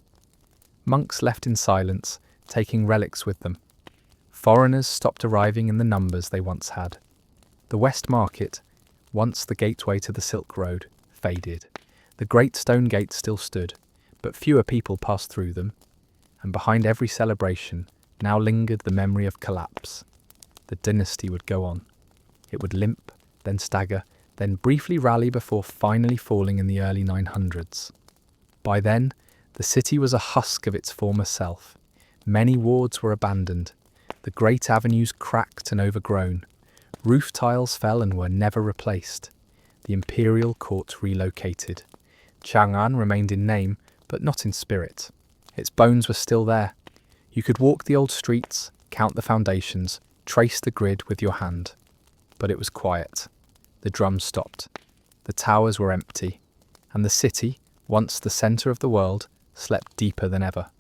Monks left in silence, taking relics with them. Foreigners stopped arriving in the numbers they once had. The West Market, once the gateway to the Silk Road, faded. The great stone gates still stood, but fewer people passed through them, and behind every celebration now lingered the memory of collapse. The dynasty would go on. It would limp, then stagger, then briefly rally before finally falling in the early 900s. By then, the city was a husk of its former self. Many wards were abandoned. The great avenues cracked and overgrown. Roof tiles fell and were never replaced. The imperial court relocated. Chang'an remained in name, but not in spirit. Its bones were still there. You could walk the old streets, count the foundations, trace the grid with your hand. But it was quiet. The drums stopped. The towers were empty. And the city, once the centre of the world, slept deeper than ever.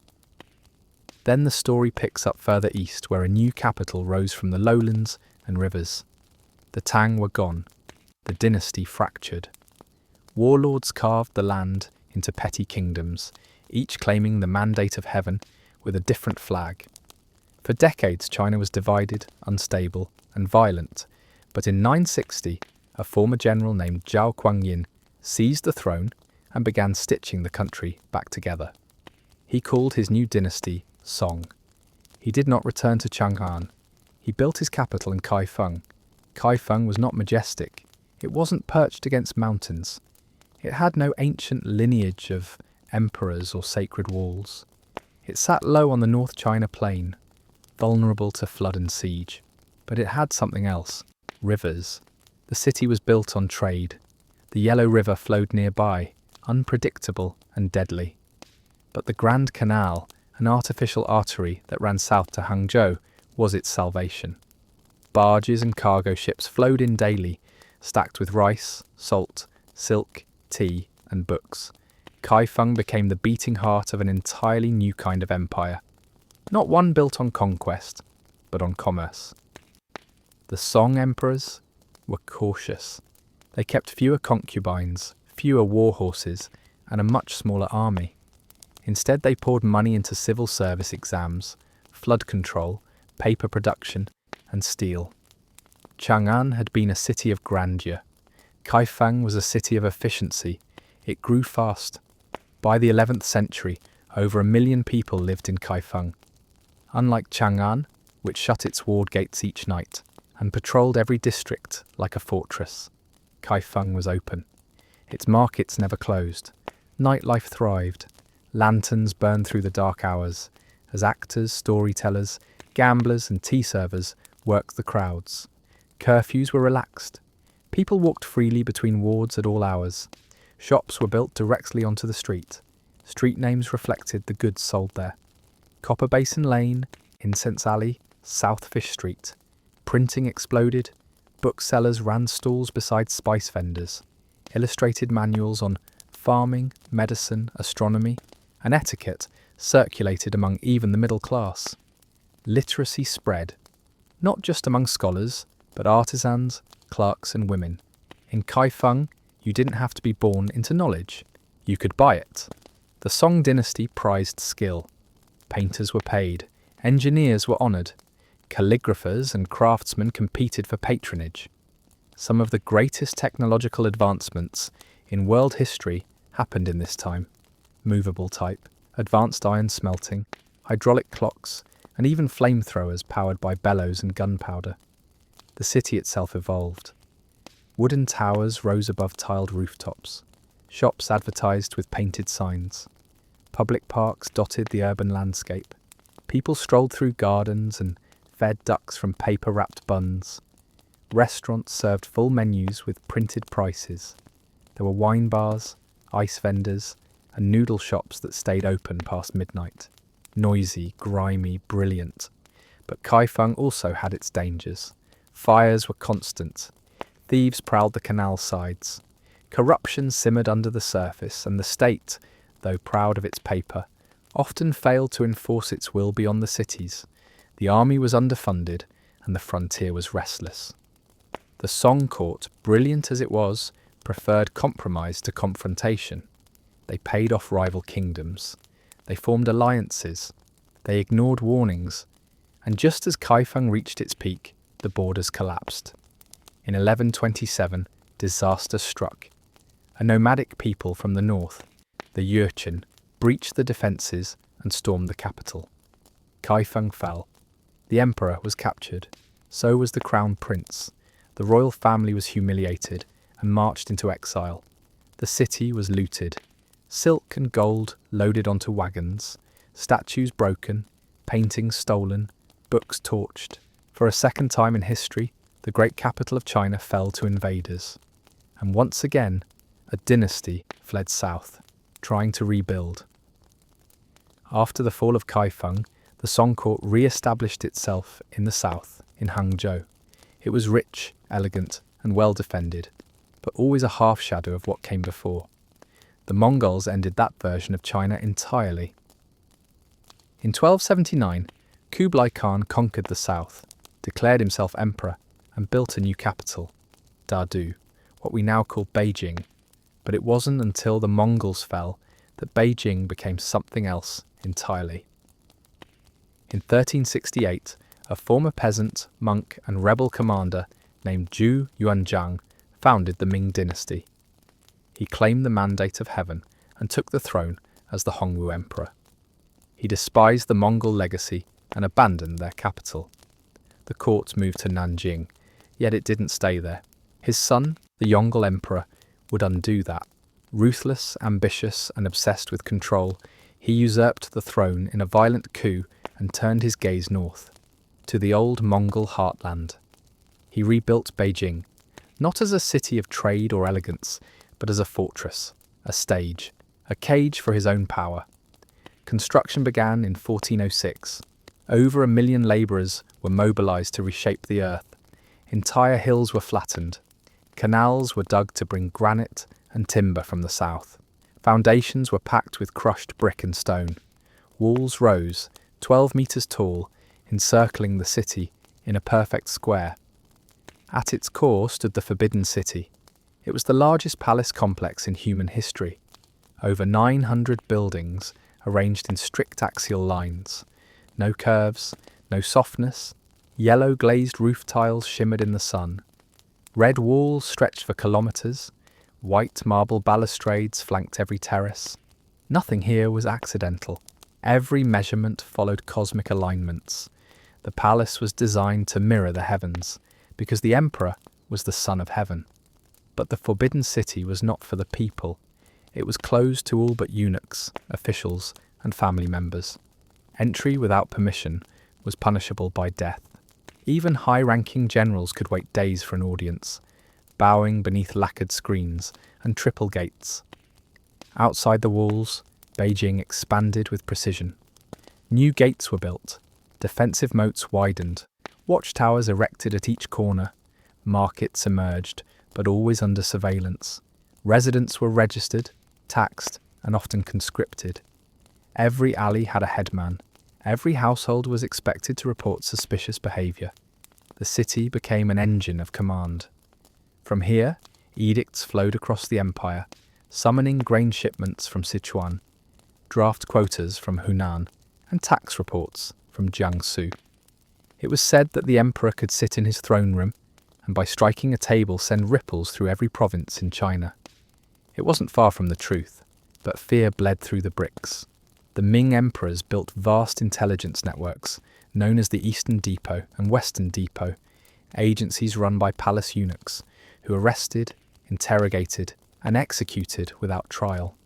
Then the story picks up further east, where a new capital rose from the lowlands and rivers. The Tang were gone. The dynasty fractured. Warlords carved the land into petty kingdoms, each claiming the mandate of heaven with a different flag. For decades, China was divided, unstable, and violent, but in 960, a former general named Zhao Kuangyin seized the throne and began stitching the country back together. He called his new dynasty Song. He did not return to Chang'an. He built his capital in Kaifeng. Kaifeng was not majestic. It wasn't perched against mountains. It had no ancient lineage of emperors or sacred walls. It sat low on the North China plain, vulnerable to flood and siege. But it had something else: rivers. The city was built on trade. The Yellow River flowed nearby, unpredictable and deadly. But the Grand Canal, an artificial artery that ran south to Hangzhou, was its salvation. Barges and cargo ships flowed in daily, stacked with rice, salt, silk, tea, and books. Kaifeng became the beating heart of an entirely new kind of empire. Not one built on conquest, but on commerce. The Song emperors were cautious. They kept fewer concubines, fewer war horses, and a much smaller army. Instead, they poured money into civil service exams, flood control, paper production, and steel. Chang'an had been a city of grandeur. Kaifeng was a city of efficiency. It grew fast. By the 11th century, over 1 million people lived in Kaifeng. Unlike Chang'an, which shut its ward gates each night and patrolled every district like a fortress, Kaifeng was open. Its markets never closed. Nightlife thrived. Lanterns burned through the dark hours as actors, storytellers, Gamblers and tea servers worked the crowds. Curfews were relaxed. People walked freely between wards at all hours. Shops were built directly onto the street. Street names reflected the goods sold there. Copper Basin Lane, Incense Alley, South Fish Street. Printing exploded. Booksellers ran stalls beside spice vendors. Illustrated manuals on farming, medicine, astronomy, and etiquette circulated among even the middle class. Literacy spread, not just among scholars, but artisans, clerks, and women. In Kaifeng, you didn't have to be born into knowledge. You could buy it. The Song dynasty prized skill. Painters were paid. Engineers were honoured. Calligraphers and craftsmen competed for patronage. Some of the greatest technological advancements in world history happened in this time. Movable type, advanced iron smelting, hydraulic clocks, and even flamethrowers powered by bellows and gunpowder. The city itself evolved. Wooden towers rose above tiled rooftops. Shops advertised with painted signs. Public parks dotted the urban landscape. People strolled through gardens and fed ducks from paper-wrapped buns. Restaurants served full menus with printed prices. There were wine bars, ice vendors, and noodle shops that stayed open past midnight. Noisy, grimy, brilliant. But Kaifeng also had its dangers. Fires were constant. Thieves prowled the canal sides. Corruption simmered under the surface, and the state, though proud of its paper, often failed to enforce its will beyond the cities. The army was underfunded, and the frontier was restless. The Song court, brilliant as it was, preferred compromise to confrontation. They paid off rival kingdoms. They formed alliances. They ignored warnings. And just as Kaifeng reached its peak, the borders collapsed. In 1127, disaster struck. A nomadic people from the north, the Yurchen, breached the defences and stormed the capital. Kaifeng fell. The emperor was captured. So was the crown prince. The royal family was humiliated and marched into exile. The city was looted. Silk and gold loaded onto wagons. Statues broken. Paintings stolen. Books torched. For a second time in history, the great capital of China fell to invaders. And once again, a dynasty fled south, trying to rebuild. After the fall of Kaifeng, the Song court re-established itself in the south, in Hangzhou. It was rich, elegant, and well defended, but always a half-shadow of what came before. The Mongols ended that version of China entirely. In 1279, Kublai Khan conquered the south, declared himself emperor, and built a new capital, Dadu, what we now call Beijing. But it wasn't until the Mongols fell that Beijing became something else entirely. In 1368, a former peasant, monk, and rebel commander named Zhu Yuanzhang founded the Ming dynasty. He claimed the mandate of heaven and took the throne as the Hongwu emperor. He despised the Mongol legacy and abandoned their capital. The court moved to Nanjing, yet it didn't stay there. His son, the Yongle emperor, would undo that. Ruthless, ambitious, and obsessed with control, he usurped the throne in a violent coup and turned his gaze north, to the old Mongol heartland. He rebuilt Beijing, not as a city of trade or elegance, but as a fortress, a stage, a cage for his own power. Construction began in 1406. Over 1 million labourers were mobilised to reshape the earth. Entire hills were flattened. Canals were dug to bring granite and timber from the south. Foundations were packed with crushed brick and stone. Walls rose, 12 metres tall, encircling the city in a perfect square. At its core stood the Forbidden City. It was the largest palace complex in human history. Over 900 buildings arranged in strict axial lines. No curves, no softness. Yellow glazed roof tiles shimmered in the sun. Red walls stretched for kilometres. White marble balustrades flanked every terrace. Nothing here was accidental. Every measurement followed cosmic alignments. The palace was designed to mirror the heavens, because the emperor was the son of heaven. But the Forbidden City was not for the people. It was closed to all but eunuchs, officials, and family members. Entry without permission was punishable by death. Even high-ranking generals could wait days for an audience, bowing beneath lacquered screens and triple gates. Outside the walls, Beijing expanded with precision. New gates were built, defensive moats widened, watchtowers erected at each corner, markets emerged, but always under surveillance. Residents were registered, taxed, and often conscripted. Every alley had a headman. Every household was expected to report suspicious behaviour. The city became an engine of command. From here, edicts flowed across the empire, summoning grain shipments from Sichuan, draft quotas from Hunan, and tax reports from Jiangsu. It was said that the emperor could sit in his throne room and by striking a table send ripples through every province in China. It wasn't far from the truth, but fear bled through the bricks. The Ming emperors built vast intelligence networks, known as the Eastern Depot and Western Depot, agencies run by palace eunuchs, who arrested, interrogated, and executed without trial.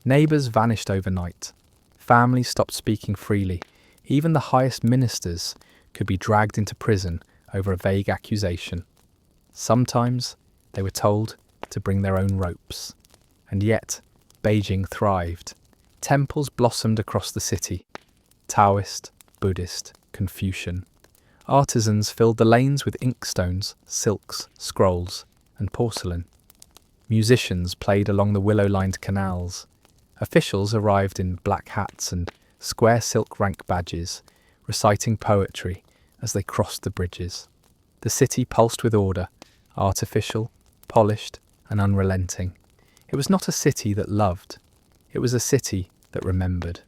Neighbours vanished overnight. Families stopped speaking freely. Even the highest ministers could be dragged into prison over a vague accusation. Sometimes they were told to bring their own ropes. And yet, Beijing thrived. Temples blossomed across the city. Taoist, Buddhist, Confucian. Artisans filled the lanes with inkstones, silks, scrolls, and porcelain. Musicians played along the willow-lined canals. Officials arrived in black hats and square silk rank badges, reciting poetry as they crossed the bridges. The city pulsed with order, artificial, polished, and unrelenting. It was not a city that loved. It was a city that remembered.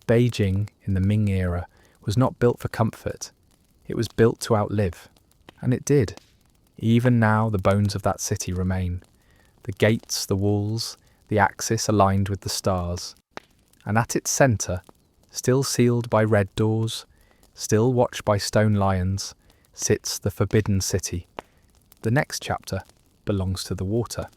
Beijing, in the Ming era, was not built for comfort. It was built to outlive. And it did. Even now, the bones of that city remain. The gates, the walls, the axis aligned with the stars. And at its centre, still sealed by red doors, still watched by stone lions, sits the forbidden city. The next chapter belongs to the water.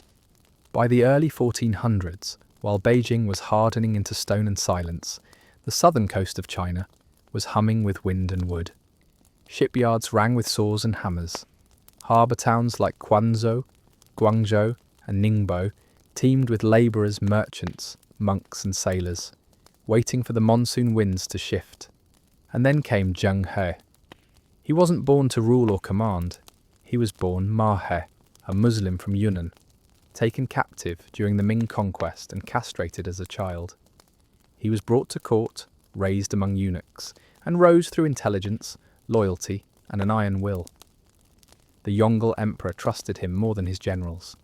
By the early 1400s, while Beijing was hardening into stone and silence, the southern coast of China was humming with wind and wood. Shipyards rang with saws and hammers. Harbour towns like Quanzhou, Guangzhou, and Ningbo teemed with labourers, merchants, monks and sailors, waiting for the monsoon winds to shift. And then came Zheng He. He wasn't born to rule or command. He was born Ma He, a Muslim from Yunnan, taken captive during the Ming conquest and castrated as a child. He was brought to court, raised among eunuchs, and rose through intelligence, loyalty, and an iron will. The Yongle emperor trusted him more than his generals.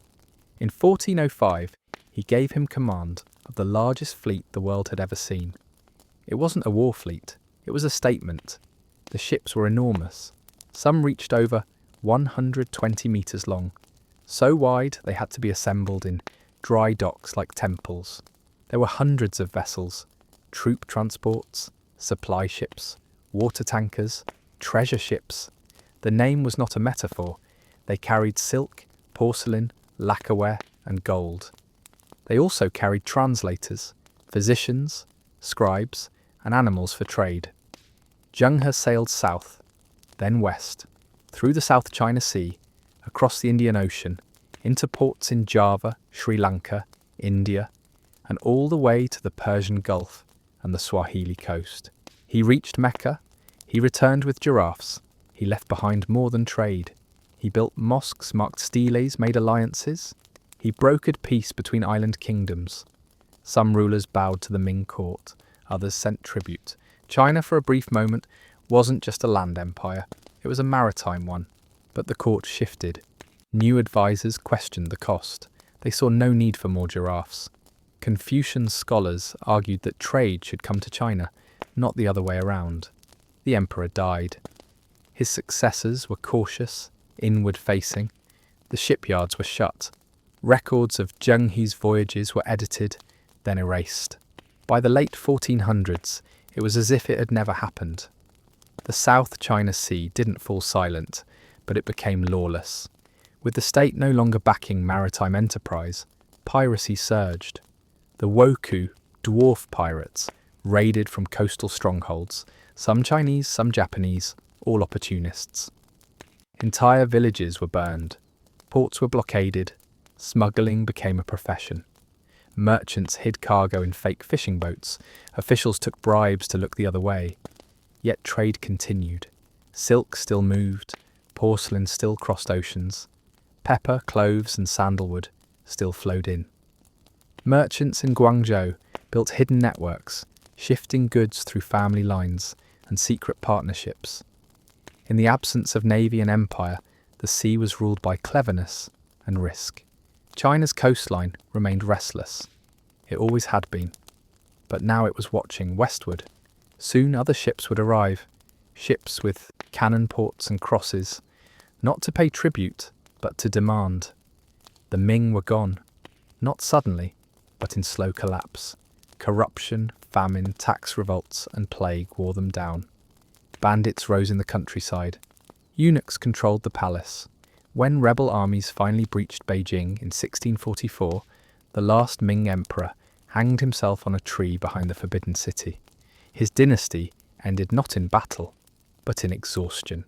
In 1405, he gave him command of the largest fleet the world had ever seen. It wasn't a war fleet, it was a statement. The ships were enormous. Some reached over 120 metres long, so wide they had to be assembled in dry docks like temples. There were hundreds of vessels, troop transports, supply ships, water tankers, treasure ships. The name was not a metaphor. They carried silk, porcelain, lacquerware, and gold. They also carried translators, physicians, scribes, and animals for trade. Zheng He sailed south, then west, through the South China Sea, across the Indian Ocean, into ports in Java, Sri Lanka, India, and all the way to the Persian Gulf and the Swahili coast. He reached Mecca. He returned with giraffes. He left behind more than trade. He built mosques, marked steles, made alliances. He brokered peace between island kingdoms. Some rulers bowed to the Ming court. Others sent tribute. China, for a brief moment, wasn't just a land empire. It was a maritime one. But the court shifted. New advisors questioned the cost. They saw no need for more giraffes. Confucian scholars argued that trade should come to China, not the other way around. The emperor died. His successors were cautious, inward-facing. The shipyards were shut. Records of Zheng He's voyages were edited, then erased. By the late 1400s, it was as if it had never happened. The South China Sea didn't fall silent, but it became lawless. With the state no longer backing maritime enterprise, piracy surged. The Wokou, dwarf pirates, raided from coastal strongholds, Some Chinese, some Japanese, all opportunists. Entire villages were burned, ports were blockaded, smuggling became a profession. Merchants hid cargo in fake fishing boats, officials took bribes to look the other way. Yet trade continued. Silk still moved, porcelain still crossed oceans, pepper, cloves and sandalwood still flowed in. Merchants in Guangzhou built hidden networks, shifting goods through family lines and secret partnerships. In the absence of navy and empire, the sea was ruled by cleverness and risk. China's coastline remained restless. It always had been. But now it was watching westward. Soon other ships would arrive, ships with cannon ports and crosses, not to pay tribute, but to demand. The Ming were gone, not suddenly, but in slow collapse. Corruption, famine, tax revolts, and plague wore them down. Bandits rose in the countryside. Eunuchs controlled the palace. When rebel armies finally breached Beijing in 1644, the last Ming emperor hanged himself on a tree behind the Forbidden City. His dynasty ended not in battle, but in exhaustion.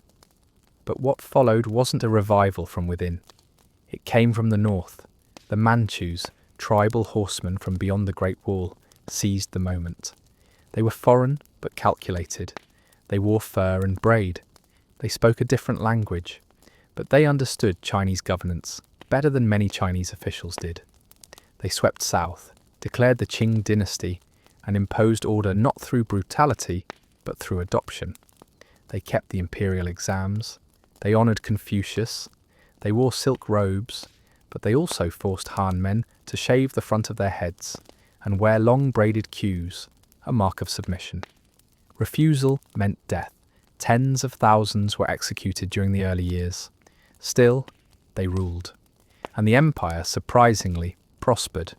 But what followed wasn't a revival from within. It came from the north. The Manchus, tribal horsemen from beyond the Great Wall, seized the moment. They were foreign but calculated. They wore fur and braid. They spoke a different language, but they understood Chinese governance better than many Chinese officials did. They swept south, declared the Qing dynasty, and imposed order not through brutality, but through adoption. They kept the imperial exams. They honoured Confucius. They wore silk robes, but they also forced Han men to shave the front of their heads and wear long braided queues, a mark of submission. Refusal meant death. Tens of thousands were executed during the early years. Still, they ruled. And the empire, surprisingly, prospered.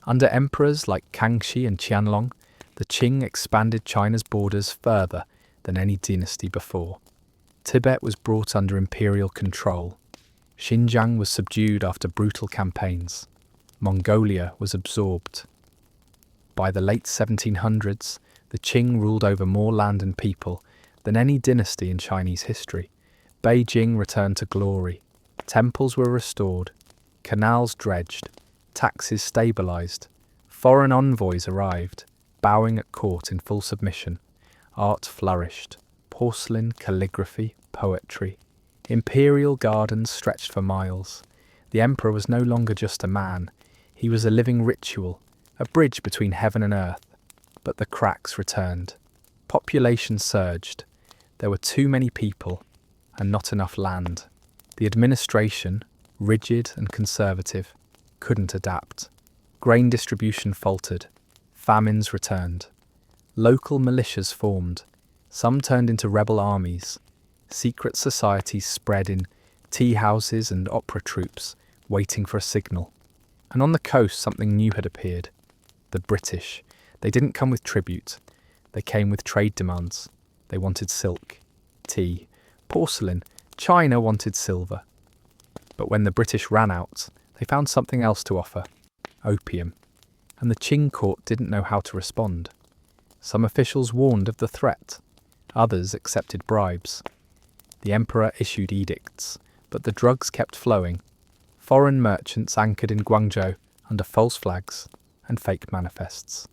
Under emperors like Kangxi and Qianlong, the Qing expanded China's borders further than any dynasty before. Tibet was brought under imperial control. Xinjiang was subdued after brutal campaigns. Mongolia was absorbed. By the late 1700s, the Qing ruled over more land and people than any dynasty in Chinese history. Beijing returned to glory. Temples were restored. Canals dredged. Taxes stabilized. Foreign envoys arrived, bowing at court in full submission. Art flourished. Porcelain, calligraphy, poetry. Imperial gardens stretched for miles. The emperor was no longer just a man. He was a living ritual, a bridge between heaven and earth. But the cracks returned. Population surged. There were too many people and not enough land. The administration, rigid and conservative, couldn't adapt. Grain distribution faltered. Famines returned. Local militias formed. Some turned into rebel armies. Secret societies spread in tea houses and opera troupes, waiting for a signal. And on the coast something new had appeared. The British. They didn't come with tribute. They came with trade demands. They wanted silk, tea, porcelain. China wanted silver. But when the British ran out, they found something else to offer: opium. And the Qing court didn't know how to respond. Some officials warned of the threat. Others accepted bribes. The emperor issued edicts, but the drugs kept flowing. Foreign merchants anchored in Guangzhou under false flags and fake manifests.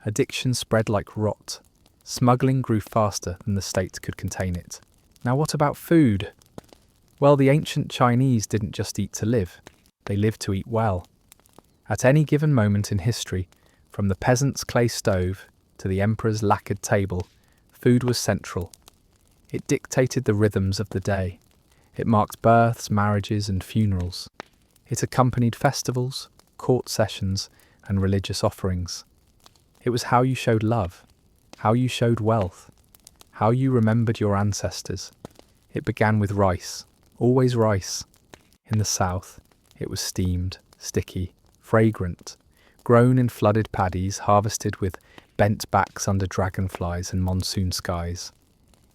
Addiction spread like rot. Smuggling grew faster than the state could contain it. Now what about food? Well, the ancient Chinese didn't just eat to live. They lived to eat well. At any given moment in history, from the peasant's clay stove to the emperor's lacquered table, food was central. It dictated the rhythms of the day. It marked births, marriages, and funerals. It accompanied festivals, court sessions, and religious offerings. It was how you showed love, how you showed wealth, how you remembered your ancestors. It began with rice, always rice. In the south, it was steamed, sticky, fragrant, grown in flooded paddies, harvested with bent backs under dragonflies and monsoon skies.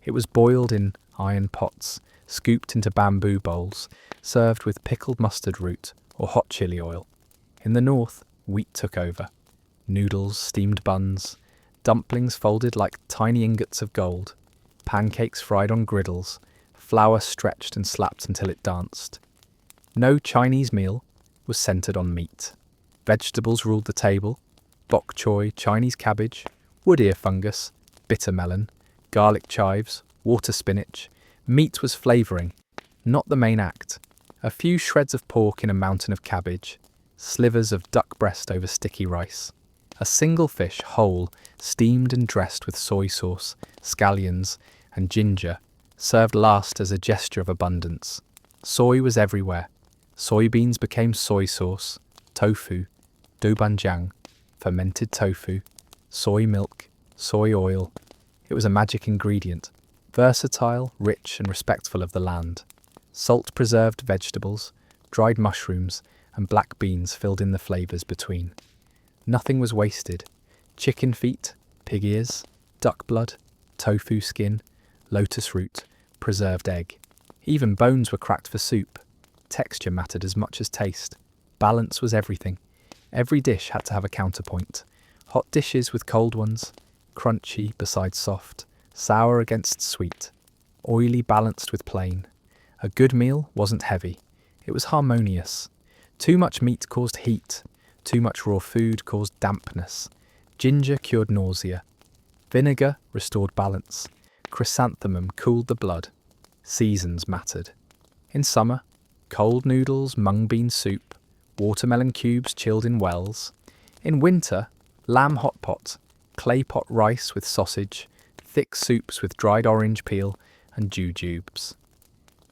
It was boiled in iron pots, scooped into bamboo bowls, served with pickled mustard root or hot chili oil. In the north, wheat took over. Noodles, steamed buns, dumplings folded like tiny ingots of gold, pancakes fried on griddles, flour stretched and slapped until it danced. No Chinese meal was centered on meat. Vegetables ruled the table: bok choy, Chinese cabbage, wood ear fungus, bitter melon, garlic chives, water spinach. Meat was flavouring, not the main act. A few shreds of pork in a mountain of cabbage, slivers of duck breast over sticky rice. A single fish, whole, steamed and dressed with soy sauce, scallions, and ginger, served last as a gesture of abundance. Soy was everywhere. Soybeans became soy sauce, tofu, doubanjiang, fermented tofu, soy milk, soy oil. It was a magic ingredient, versatile, rich, and respectful of the land. Salt-preserved vegetables, dried mushrooms, and black beans filled in the flavours between. Nothing was wasted. Chicken feet, pig ears, duck blood, tofu skin, lotus root, preserved egg. Even bones were cracked for soup. Texture mattered as much as taste. Balance was everything. Every dish had to have a counterpoint. Hot dishes with cold ones, crunchy beside soft, sour against sweet, oily balanced with plain. A good meal wasn't heavy. It was harmonious. Too much meat caused heat. Too much raw food caused dampness. Ginger cured nausea. Vinegar restored balance. Chrysanthemum cooled the blood. Seasons mattered. In summer, cold noodles, mung bean soup, watermelon cubes chilled in wells. In winter, lamb hot pot, clay pot rice with sausage, thick soups with dried orange peel and jujubes.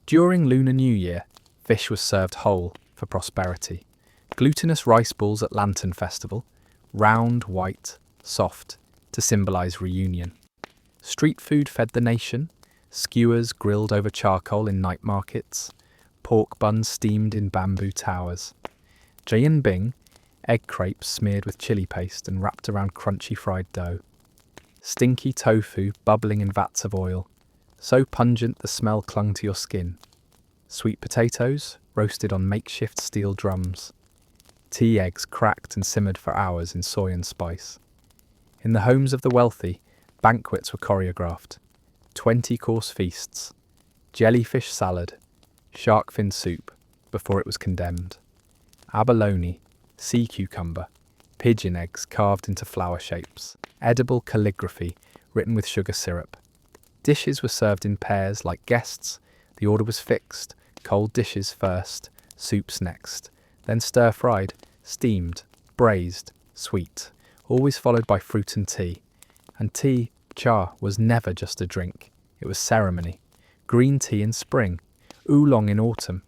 During Lunar New Year, fish was served whole for prosperity. Glutinous rice balls at Lantern Festival, round, white, soft, to symbolise reunion. Street food fed the nation, skewers grilled over charcoal in night markets, pork buns steamed in bamboo towers. Jianbing, egg crepes smeared with chili paste and wrapped around crunchy fried dough. Stinky tofu bubbling in vats of oil, so pungent the smell clung to your skin. Sweet potatoes roasted on makeshift steel drums. Tea eggs cracked and simmered for hours in soy and spice. In the homes of the wealthy, banquets were choreographed. 20-course feasts. Jellyfish salad, shark fin soup, before it was condemned. Abalone, sea cucumber, pigeon eggs carved into flower shapes. Edible calligraphy written with sugar syrup. Dishes were served in pairs like guests. The order was fixed. Cold dishes first, soups next, then stir-fried, steamed, braised, sweet, always followed by fruit and tea. And tea, cha, was never just a drink. It was ceremony. Green tea in spring, oolong in autumn,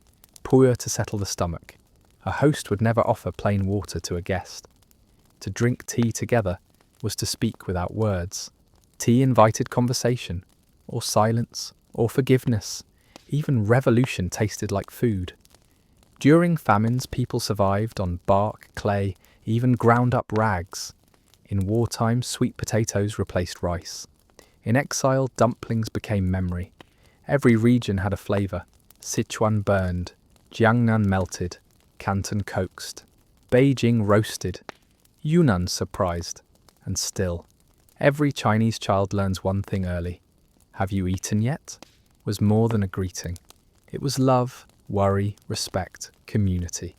pu'er to settle the stomach. A host would never offer plain water to a guest. To drink tea together was to speak without words. Tea invited conversation, or silence, or forgiveness. Even revolution tasted like food. During famines, people survived on bark, clay, even ground-up rags. In wartime, sweet potatoes replaced rice. In exile, dumplings became memory. Every region had a flavour. Sichuan burned, Jiangnan melted, Canton coaxed, Beijing roasted, Yunnan surprised, and still. Every Chinese child learns one thing early. Have you eaten yet? Was more than a greeting. It was love, worry, respect, community.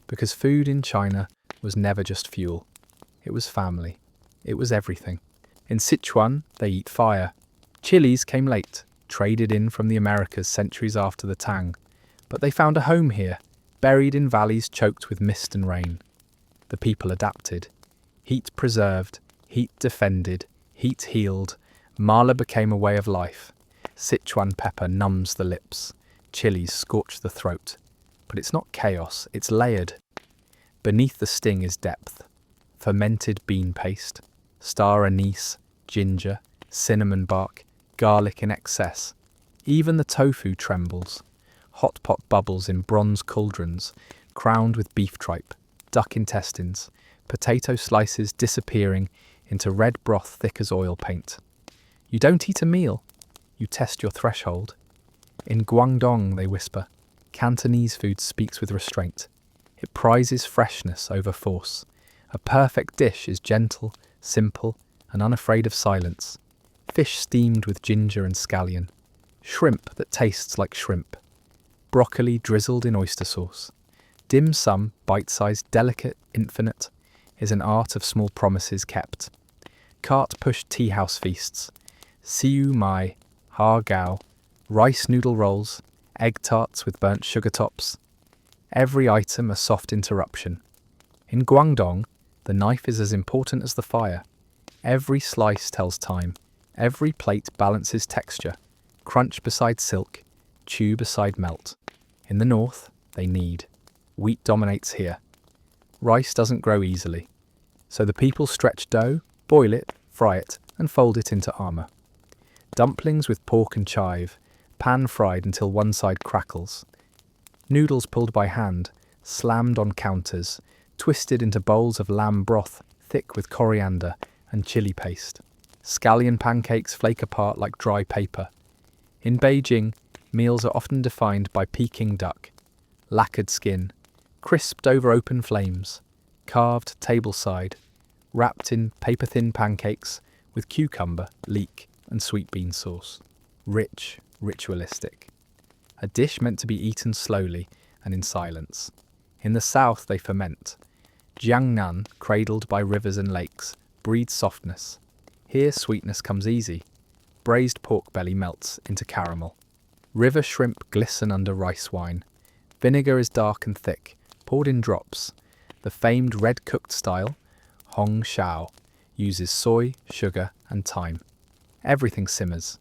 Because food in China was never just fuel. It was family. It was everything. In Sichuan, they eat fire. Chilies came late, traded in from the Americas centuries after the Tang. But they found a home here, buried in valleys choked with mist and rain. The people adapted. Heat preserved, heat defended, heat healed. Mala became a way of life. Sichuan pepper numbs the lips. Chilies scorch the throat. But it's not chaos, it's layered. Beneath the sting is depth. Fermented bean paste, star anise, ginger, cinnamon bark, garlic in excess. Even the tofu trembles. Hot pot bubbles in bronze cauldrons, crowned with beef tripe, duck intestines, potato slices disappearing into red broth thick as oil paint. You don't eat a meal, you test your threshold. In Guangdong, they whisper, Cantonese food speaks with restraint. It prizes freshness over force. A perfect dish is gentle, simple, and unafraid of silence. Fish steamed with ginger and scallion. Shrimp that tastes like shrimp. Broccoli drizzled in oyster sauce. Dim sum, bite-sized, delicate, infinite, is an art of small promises kept. Cart-pushed tea-house feasts. Siu mai, har gao, rice noodle rolls, egg tarts with burnt sugar tops. Every item a soft interruption. In Guangdong, the knife is as important as the fire. Every slice tells time. Every plate balances texture. Crunch beside silk, chew beside melt. In the north, they knead. Wheat dominates here. Rice doesn't grow easily. So the people stretch dough, boil it, fry it, and fold it into armour. Dumplings with pork and chive, pan-fried until one side crackles. Noodles pulled by hand, slammed on counters, twisted into bowls of lamb broth, thick with coriander and chili paste. Scallion pancakes flake apart like dry paper. In Beijing, meals are often defined by Peking duck, lacquered skin, crisped over open flames, carved tableside, wrapped in paper-thin pancakes with cucumber, leek, and sweet bean sauce. Rich, ritualistic. A dish meant to be eaten slowly and in silence. In the south they ferment. Jiangnan, cradled by rivers and lakes, breeds softness. Here sweetness comes easy. Braised pork belly melts into caramel. River shrimp glisten under rice wine. Vinegar is dark and thick, poured in drops. The famed red-cooked style, Hong Shao, uses soy, sugar, and thyme. Everything simmers.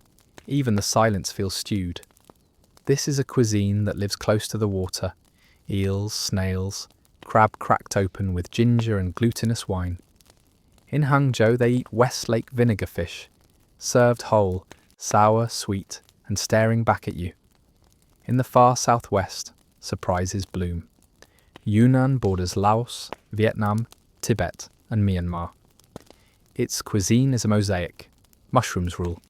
Even the silence feels stewed. This is a cuisine that lives close to the water. Eels, snails, crab cracked open with ginger and glutinous wine. In Hangzhou they eat Westlake vinegar fish, served whole, sour, sweet, and staring back at you. In the far southwest, surprises bloom. Yunnan borders Laos, Vietnam, Tibet, and Myanmar. Its cuisine is a mosaic. Mushrooms rule.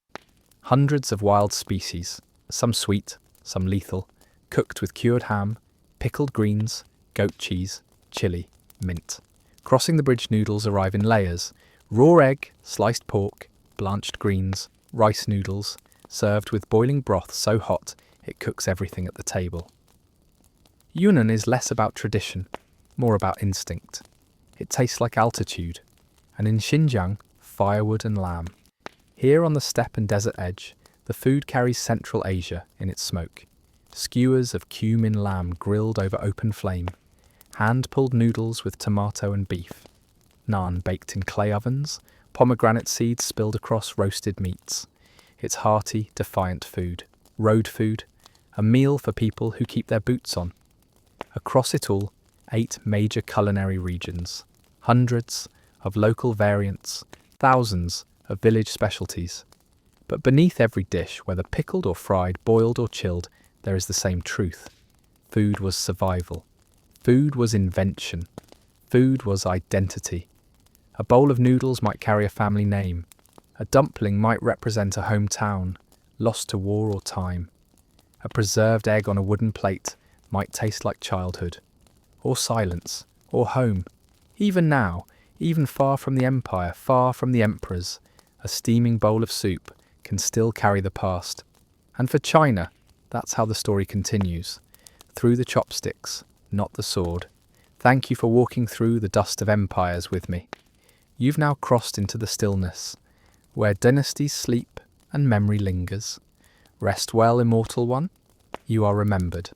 Hundreds of wild species, some sweet, some lethal, cooked with cured ham, pickled greens, goat cheese, chili, mint. Crossing the bridge, noodles arrive in layers. Raw egg, sliced pork, blanched greens, rice noodles, served with boiling broth so hot it cooks everything at the table. Yunnan is less about tradition, more about instinct. It tastes like altitude. And in Xinjiang, firewood and lamb. Here on the steppe and desert edge, the food carries Central Asia in its smoke. Skewers of cumin lamb grilled over open flame. Hand-pulled noodles with tomato and beef. Naan baked in clay ovens. Pomegranate seeds spilled across roasted meats. It's hearty, defiant food. Road food. A meal for people who keep their boots on. Across it all, 8 major culinary regions. Hundreds of local variants. Thousands of village specialties. But beneath every dish, whether pickled or fried, boiled or chilled, there is the same truth. Food was survival. Food was invention. Food was identity. A bowl of noodles might carry a family name. A dumpling might represent a hometown, lost to war or time. A preserved egg on a wooden plate might taste like childhood, or silence, or home. Even now, even far from the empire, far from the emperors, a steaming bowl of soup can still carry the past. And for China, that's how the story continues. Through the chopsticks, not the sword. Thank you for walking through the dust of empires with me. You've now crossed into the stillness, where dynasties sleep and memory lingers. Rest well, immortal one. You are remembered.